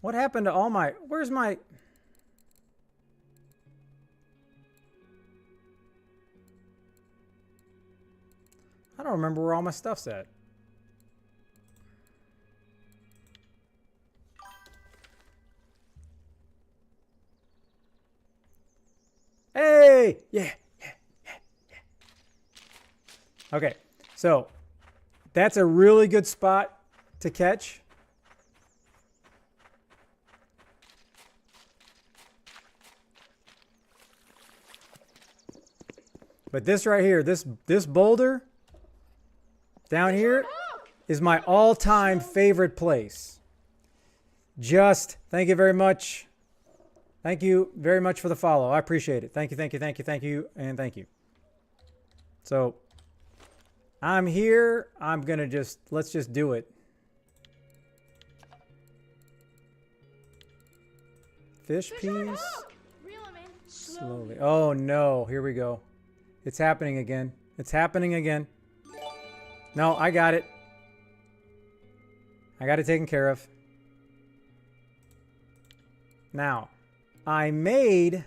What happened to all my... Where's my... I don't remember where all my stuff's at. Hey! Yeah. Okay, so that's a really good spot to catch. But this right here, this boulder down here is my all-time favorite place. Thank you very much. Thank you very much for the follow. I appreciate it. Thank you, thank you, thank you, thank you, and thank you. So I'm here. I'm going to let's just do it. Fish peas. Slowly. Oh no, here we go. It's happening again. It's happening again. No, I got it. I got it taken care of. Now, I made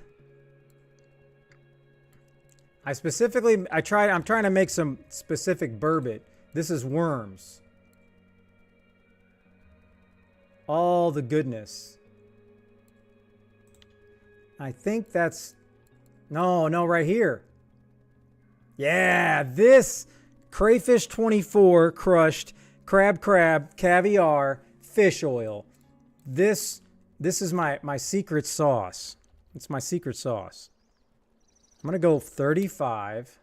I'm trying to make some specific burbot. This is worms. All the goodness. I think that's, no, right here. Yeah, this crayfish 24 crushed crab, caviar, fish oil. This is my secret sauce. It's my secret sauce. I'm going to go 35.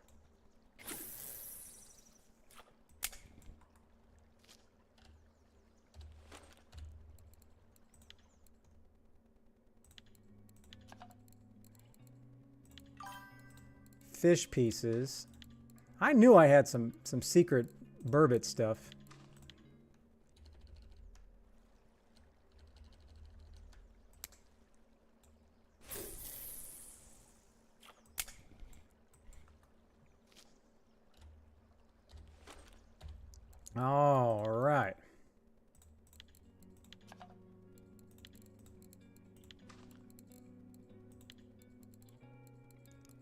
Fish pieces. I knew I had some secret burbot stuff. All right.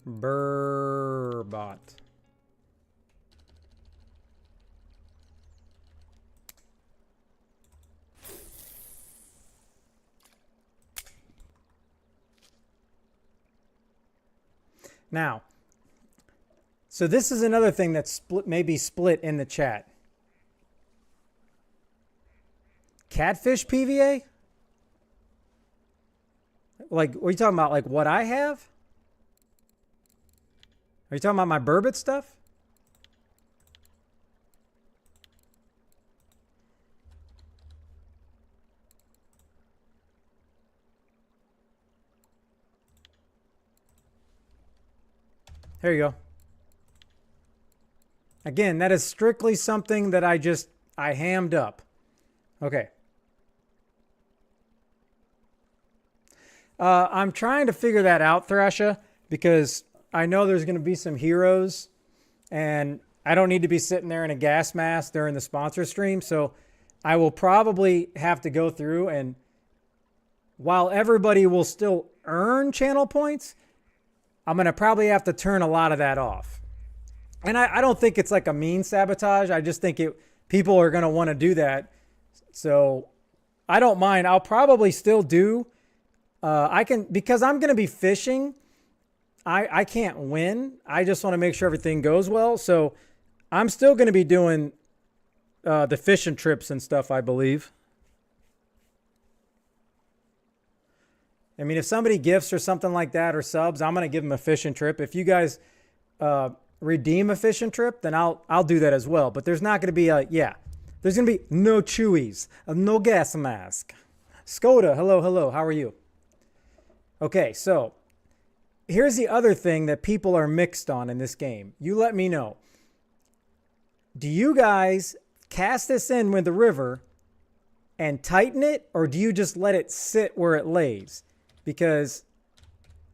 Burbot. Now, so this is another thing that's maybe split in the chat. Catfish PVA? Like, what are you talking about? Like what I have? Are you talking about my burbot stuff? There you go. Again, that is strictly something that I hammed up. Okay. I'm trying to figure that out, Thrasha, because I know there's going to be some heroes, and I don't need to be sitting there in a gas mask during the sponsor stream, so I will probably have to go through, and while everybody will still earn channel points, I'm going to probably have to turn a lot of that off. And I don't think it's like a mean sabotage. I just think people are going to want to do that. So I don't mind. I'll probably still do. Because I'm going to be fishing. I can't win. I just want to make sure everything goes well. So I'm still going to be doing the fishing trips and stuff, I believe. I mean, if somebody gifts or something like that or subs, I'm going to give them a fishing trip. If you guys redeem a fishing trip, then I'll do that as well. But there's not going to be there's going to be no chewies, no gas mask. Skoda, hello, how are you? Okay, so here's the other thing that people are mixed on in this game. You let me know. Do you guys cast this in with the river and tighten it, or do you just let it sit where it lays? Because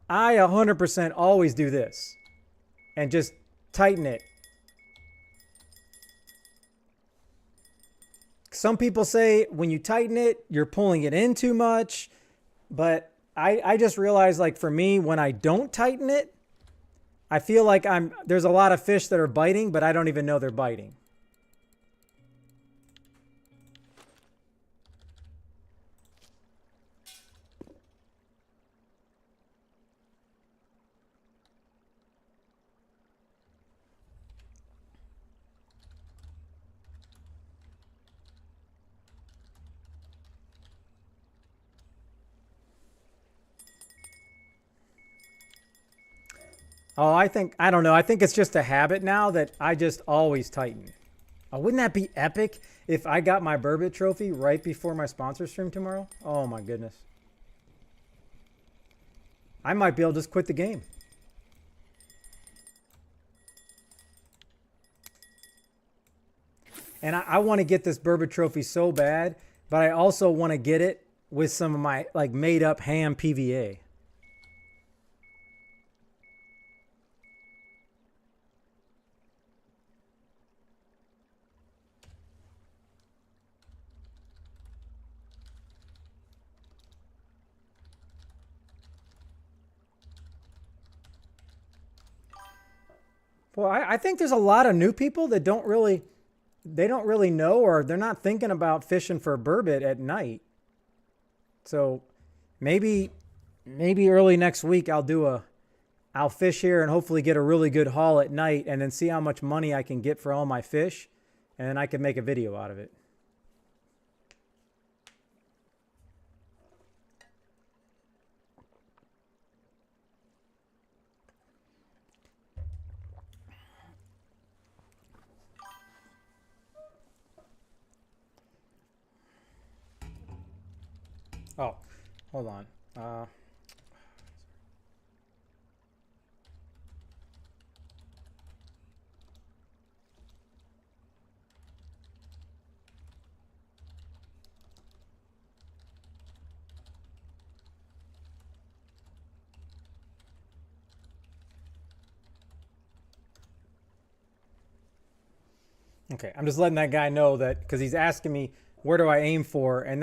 I 100% always do this and just tighten it. Some people say when you tighten it, you're pulling it in too much, but I just realized, like, for me, when I don't tighten it, I feel like there's a lot of fish that are biting, but I don't even know they're biting. Oh, I don't know. I think it's just a habit now that I just always tighten. Oh, wouldn't that be epic if I got my burbot trophy right before my sponsor stream tomorrow? Oh my goodness. I might be able to just quit the game. And I want to get this burbot trophy so bad, but I also want to get it with some of my like made up ham PVA. Well, I think there's a lot of new people that don't really know, or they're not thinking about fishing for burbot at night. So maybe early next week I'll fish here and hopefully get a really good haul at night, and then see how much money I can get for all my fish, and then I can make a video out of it. Oh, hold on. Okay, I'm just letting that guy know that, because he's asking me where do I aim for, and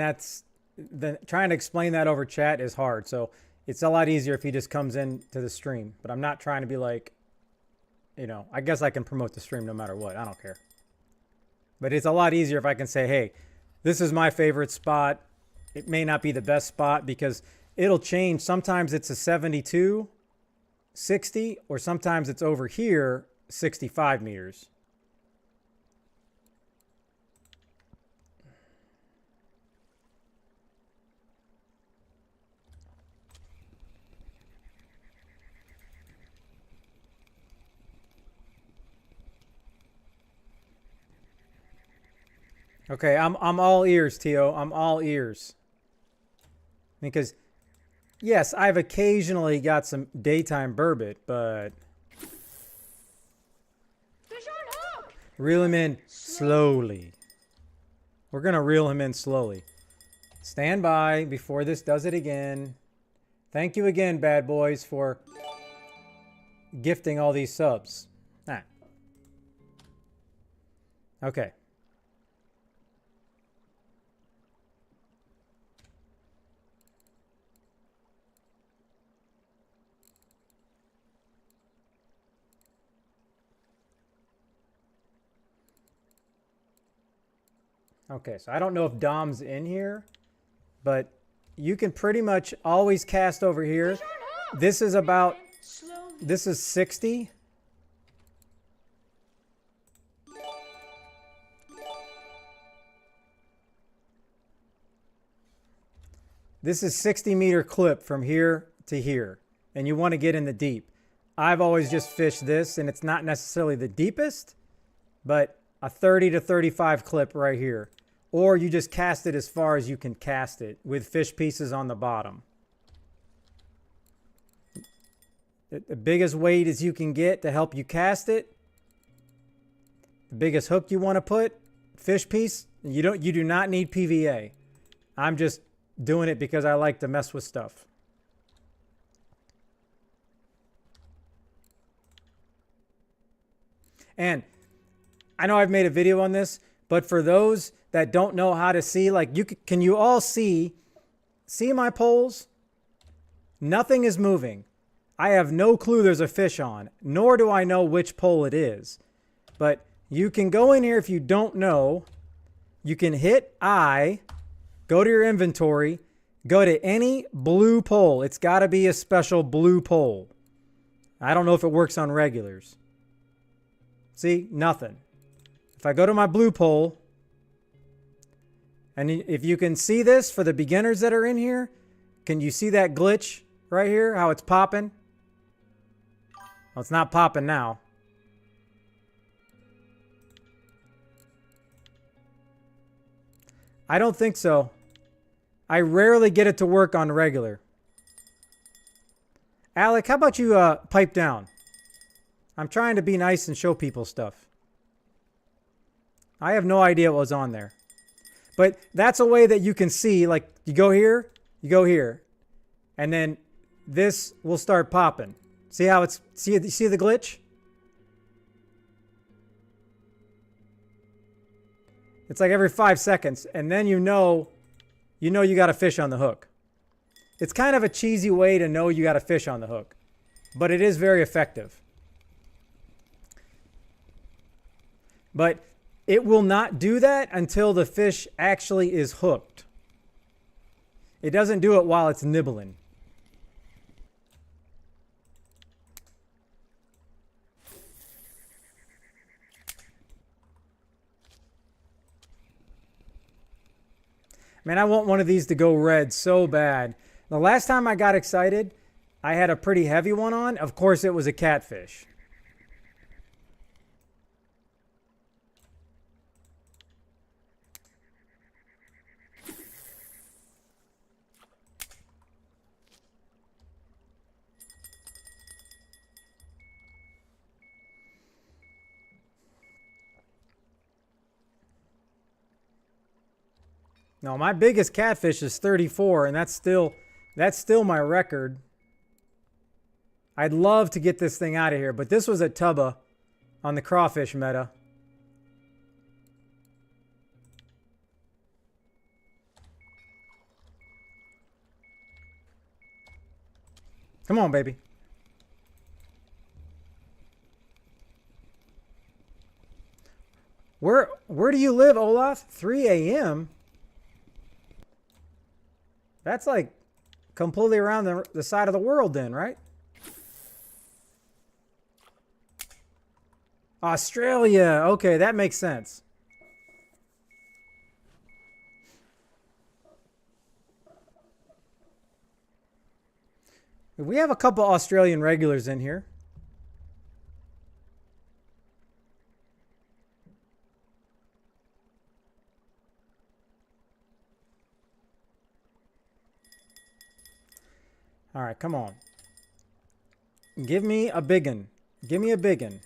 trying to explain that over chat is hard. So it's a lot easier if he just comes in to the stream. But I'm not trying to be like, I guess I can promote the stream no matter what. I don't care. But it's a lot easier if I can say, hey, this is my favorite spot. It may not be the best spot because it'll change. Sometimes it's a 72, 60, or sometimes it's over here, 65 meters. Okay, I'm all ears, Tio. I'm all ears. Because, yes, I've occasionally got some daytime burbot, but Fish on hook! reel him in slowly. We're going to reel him in slowly. Stand by before this does it again. Thank you again, bad boys, for gifting all these subs. Ah. Okay. Okay, so I don't know if Dom's in here, but you can pretty much always cast over here. This is about, this is 60. This is 60-meter clip from here to here, and you want to get in the deep. I've always just fished this, and it's not necessarily the deepest, but a 30 to 35 clip right here. Or you just cast it as far as you can cast it with fish pieces on the bottom. The biggest weight as you can get to help you cast it. The biggest hook you want to put, fish piece. You do not need PVA. I'm just doing it because I like to mess with stuff. And I know I've made a video on this, but for those that don't know how to see, like can you all see my poles? Nothing is moving. I have no clue there's a fish on, nor do I know which pole it is. But you can go in here if you don't know. You can hit I, go to your inventory, go to any blue pole. It's got to be a special blue pole. I don't know if it works on regulars. See, nothing. If I go to my blue pole, and if you can see this for the beginners that are in here, can you see that glitch right here, how it's popping? Well, it's not popping now. I don't think so. I rarely get it to work on regular. Alec, how about you pipe down? I'm trying to be nice and show people stuff. I have no idea what was on there. But that's a way that you can see, like you go here, and then this will start popping. See how it's, see the glitch? It's like every 5 seconds, and then you know you got a fish on the hook. It's kind of a cheesy way to know you got a fish on the hook, but it is very effective. But it will not do that until the fish actually is hooked. It doesn't do it while it's nibbling. Man, I want one of these to go red so bad. The last time I got excited, I had a pretty heavy one on. Of course, it was a catfish. No, my biggest catfish is 34, and that's still my record. I'd love to get this thing out of here, but this was at Tubba on the crawfish meta. Come on, baby. Where do you live, Olaf? 3 a.m.? That's like completely around the side of the world then, right? Australia. Okay, that makes sense. We have a couple Australian regulars in here. All right, come on. Give me a biggin. Give me a biggin.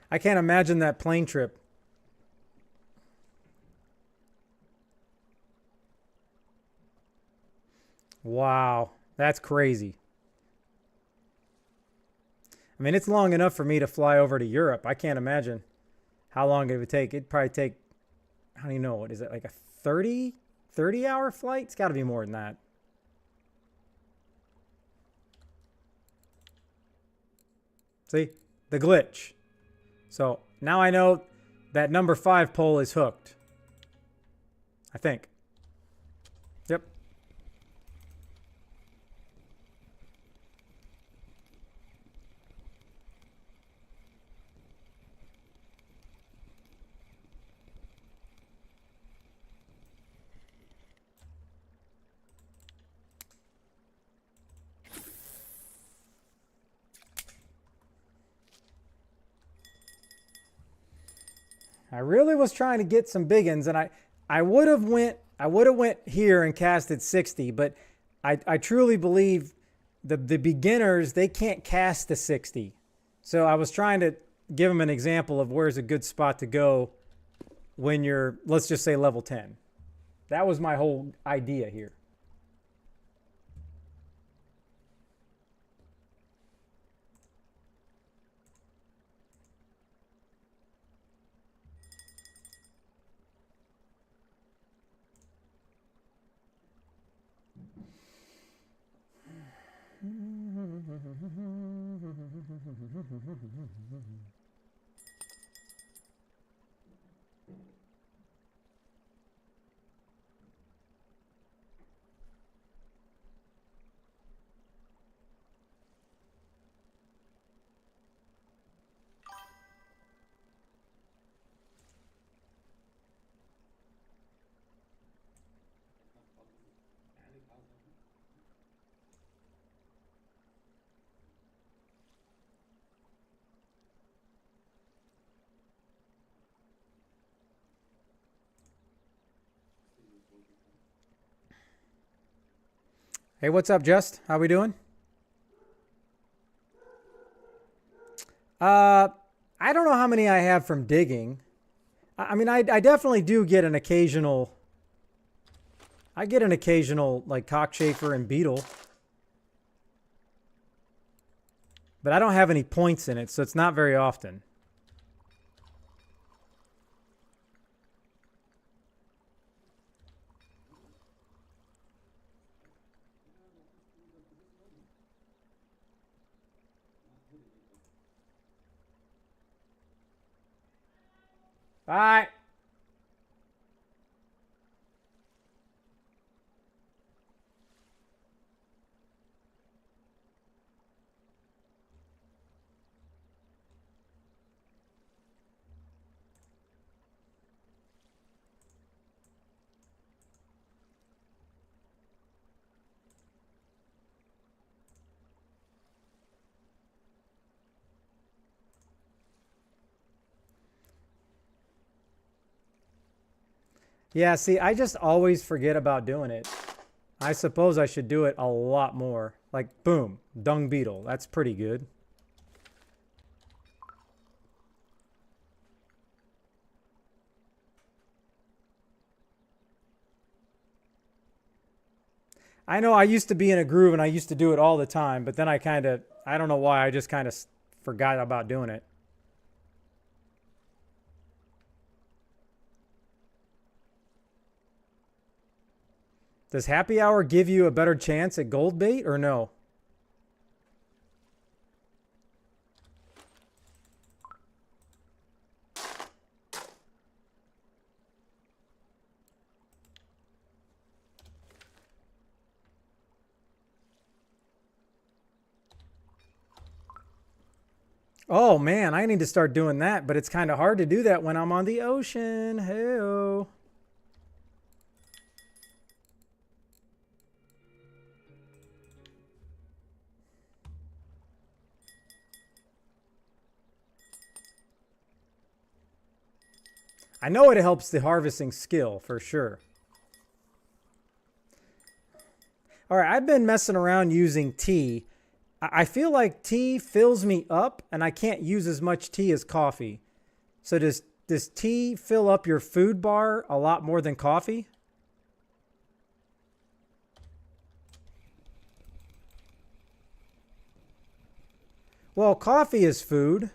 I can't imagine that plane trip. Wow, that's crazy. I mean, it's long enough for me to fly over to Europe. I can't imagine how long it would take. It'd probably take, I don't even know, what is it, like a 30-hour flight? It's got to be more than that. See, the glitch. So now I know that number 5 pole is hooked. I think. Yep. I really was trying to get some big ones, and I would have went here and casted 60, but I truly believe the beginners, they can't cast to 60. So I was trying to give them an example of where's a good spot to go when you're, let's just say, level 10. That was my whole idea here. Hey, what's up, Just? How we doing? I don't know how many I have from digging. I mean, I definitely do get an occasional. I get an occasional like cockchafer and beetle. But I don't have any points in it, so it's not very often. Bye. Yeah, see, I just always forget about doing it. I suppose I should do it a lot more. Like, boom, dung beetle. That's pretty good. I know I used to be in a groove and I used to do it all the time, but then I don't know why, I just kind of forgot about doing it. Does happy hour give you a better chance at gold bait or no? Oh man, I need to start doing that, but it's kind of hard to do that when I'm on the ocean. Hey-oh. I know it helps the harvesting skill for sure. All right, I've been messing around using tea. I feel like tea fills me up and I can't use as much tea as coffee. So does tea fill up your food bar a lot more than coffee? Well, coffee is food.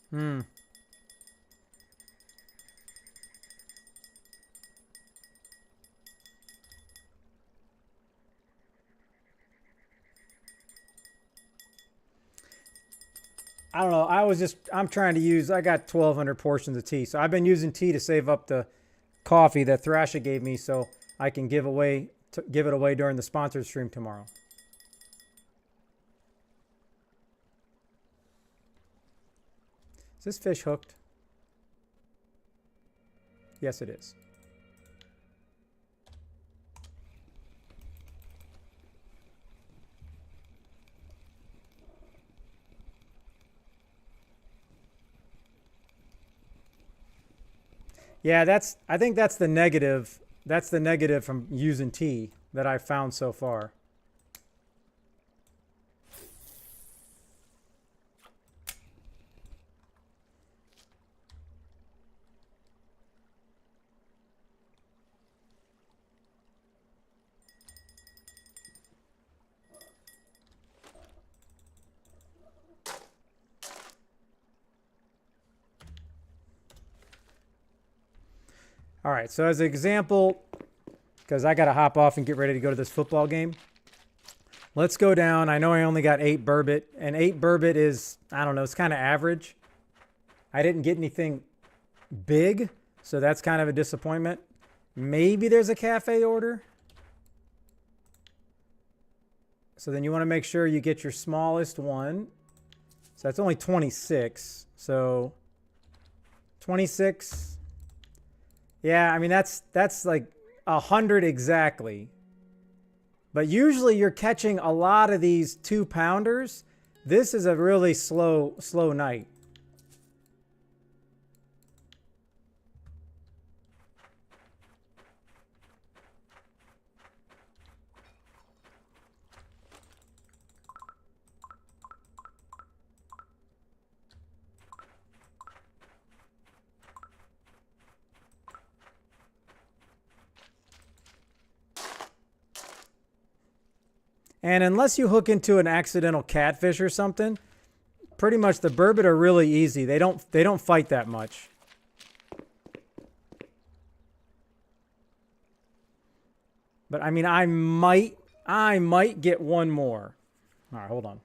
Hmm. I don't know. I'm trying to use, I got 1,200 portions of tea. So I've been using tea to save up the coffee that Thrasher gave me so I can give it away during the sponsored stream tomorrow. Is this fish hooked? Yes, it is. Yeah, I think that's the negative. That's the negative from using tea that I've found so far. All right, so as an example, because I got to hop off and get ready to go to this football game, let's go down. I know I only got 8 burbot, and 8 burbot is, I don't know, it's kind of average. I didn't get anything big, so that's kind of a disappointment. Maybe there's a cafe order. So then you want to make sure you get your smallest one. So that's only 26. So 26. Yeah, I mean, that's like 100 exactly. But usually you're catching a lot of these 2-pounders. This is a really slow night. And unless you hook into an accidental catfish or something, pretty much the burbot are really easy. They don't fight that much. But I mean, I might get one more. All right, hold on.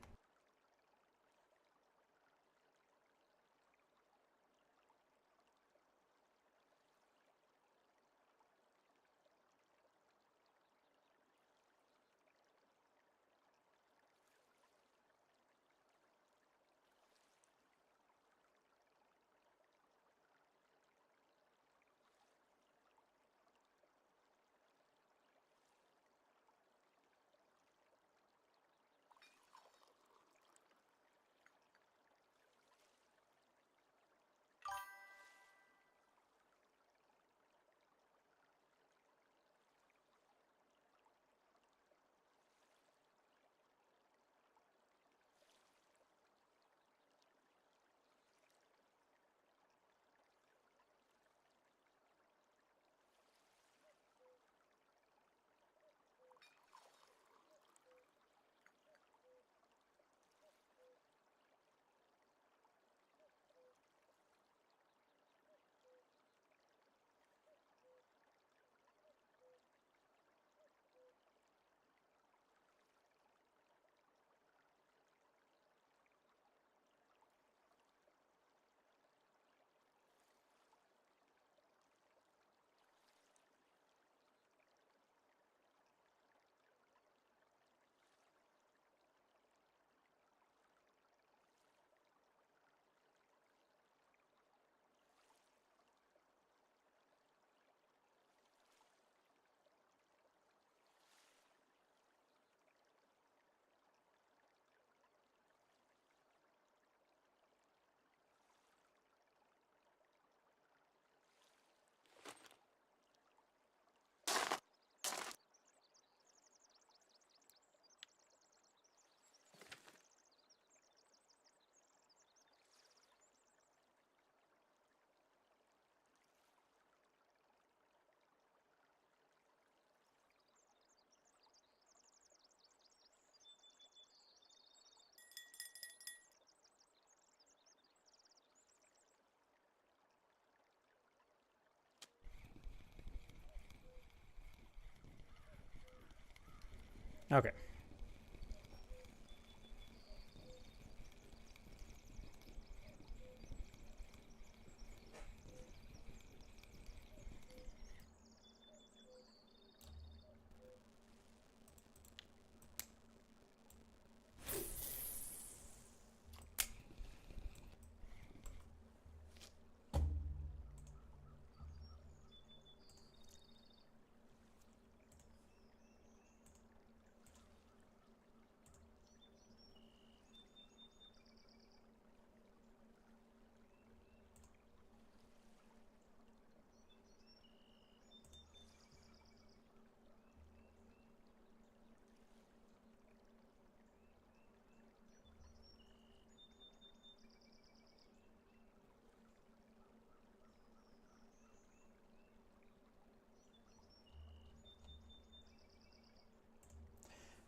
Okay.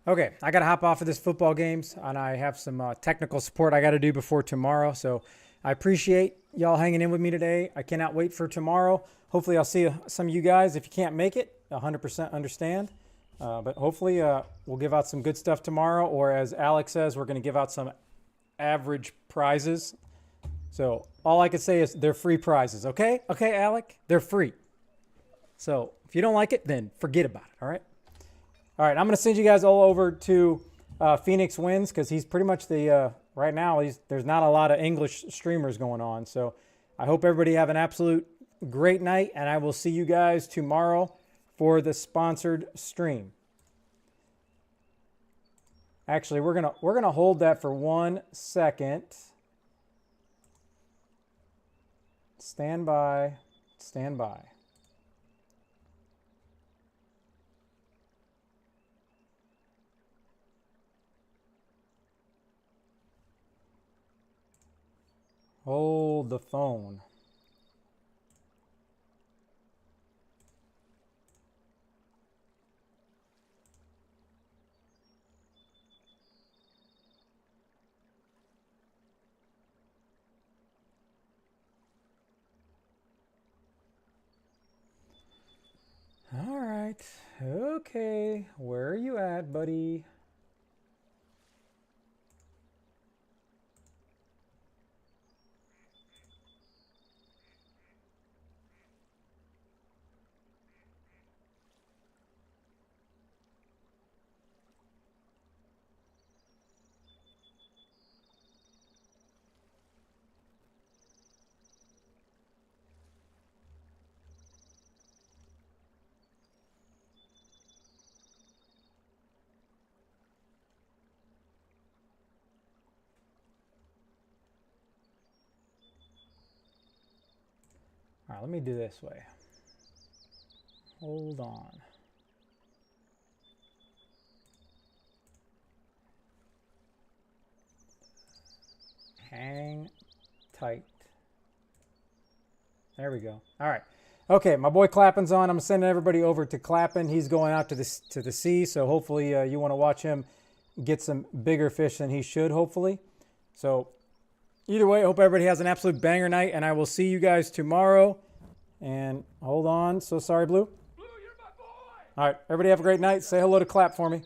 Okay, I got to hop off of this football games, and I have some technical support I got to do before tomorrow. So I appreciate y'all hanging in with me today. I cannot wait for tomorrow. Hopefully, I'll see some of you guys. If you can't make it, 100% understand. But hopefully, we'll give out some good stuff tomorrow. Or as Alex says, we're going to give out some average prizes. So all I can say is they're free prizes. Okay? Okay, Alec? They're free. So if you don't like it, then forget about it. All right? All right, I'm going to send you guys all over to Phoenix Wins because he's pretty much the, right now, there's not a lot of English streamers going on. So I hope everybody have an absolute great night, and I will see you guys tomorrow for the sponsored stream. Actually, we're gonna hold that for 1 second. Stand by. Stand by. Hold the phone. All right. Okay. Where are you at, buddy? All right, let me do this way. Hold on. Hang tight. There we go. All right. Okay, my boy Clappin's on. I'm sending everybody over to Clappin. He's going out to the sea, so hopefully you want to watch him get some bigger fish than he should, hopefully. So either way, I hope everybody has an absolute banger night, and I will see you guys tomorrow. And hold on. So sorry, Blue. Blue, you're my boy! All right, everybody have a great night. Say hello to Clap for me.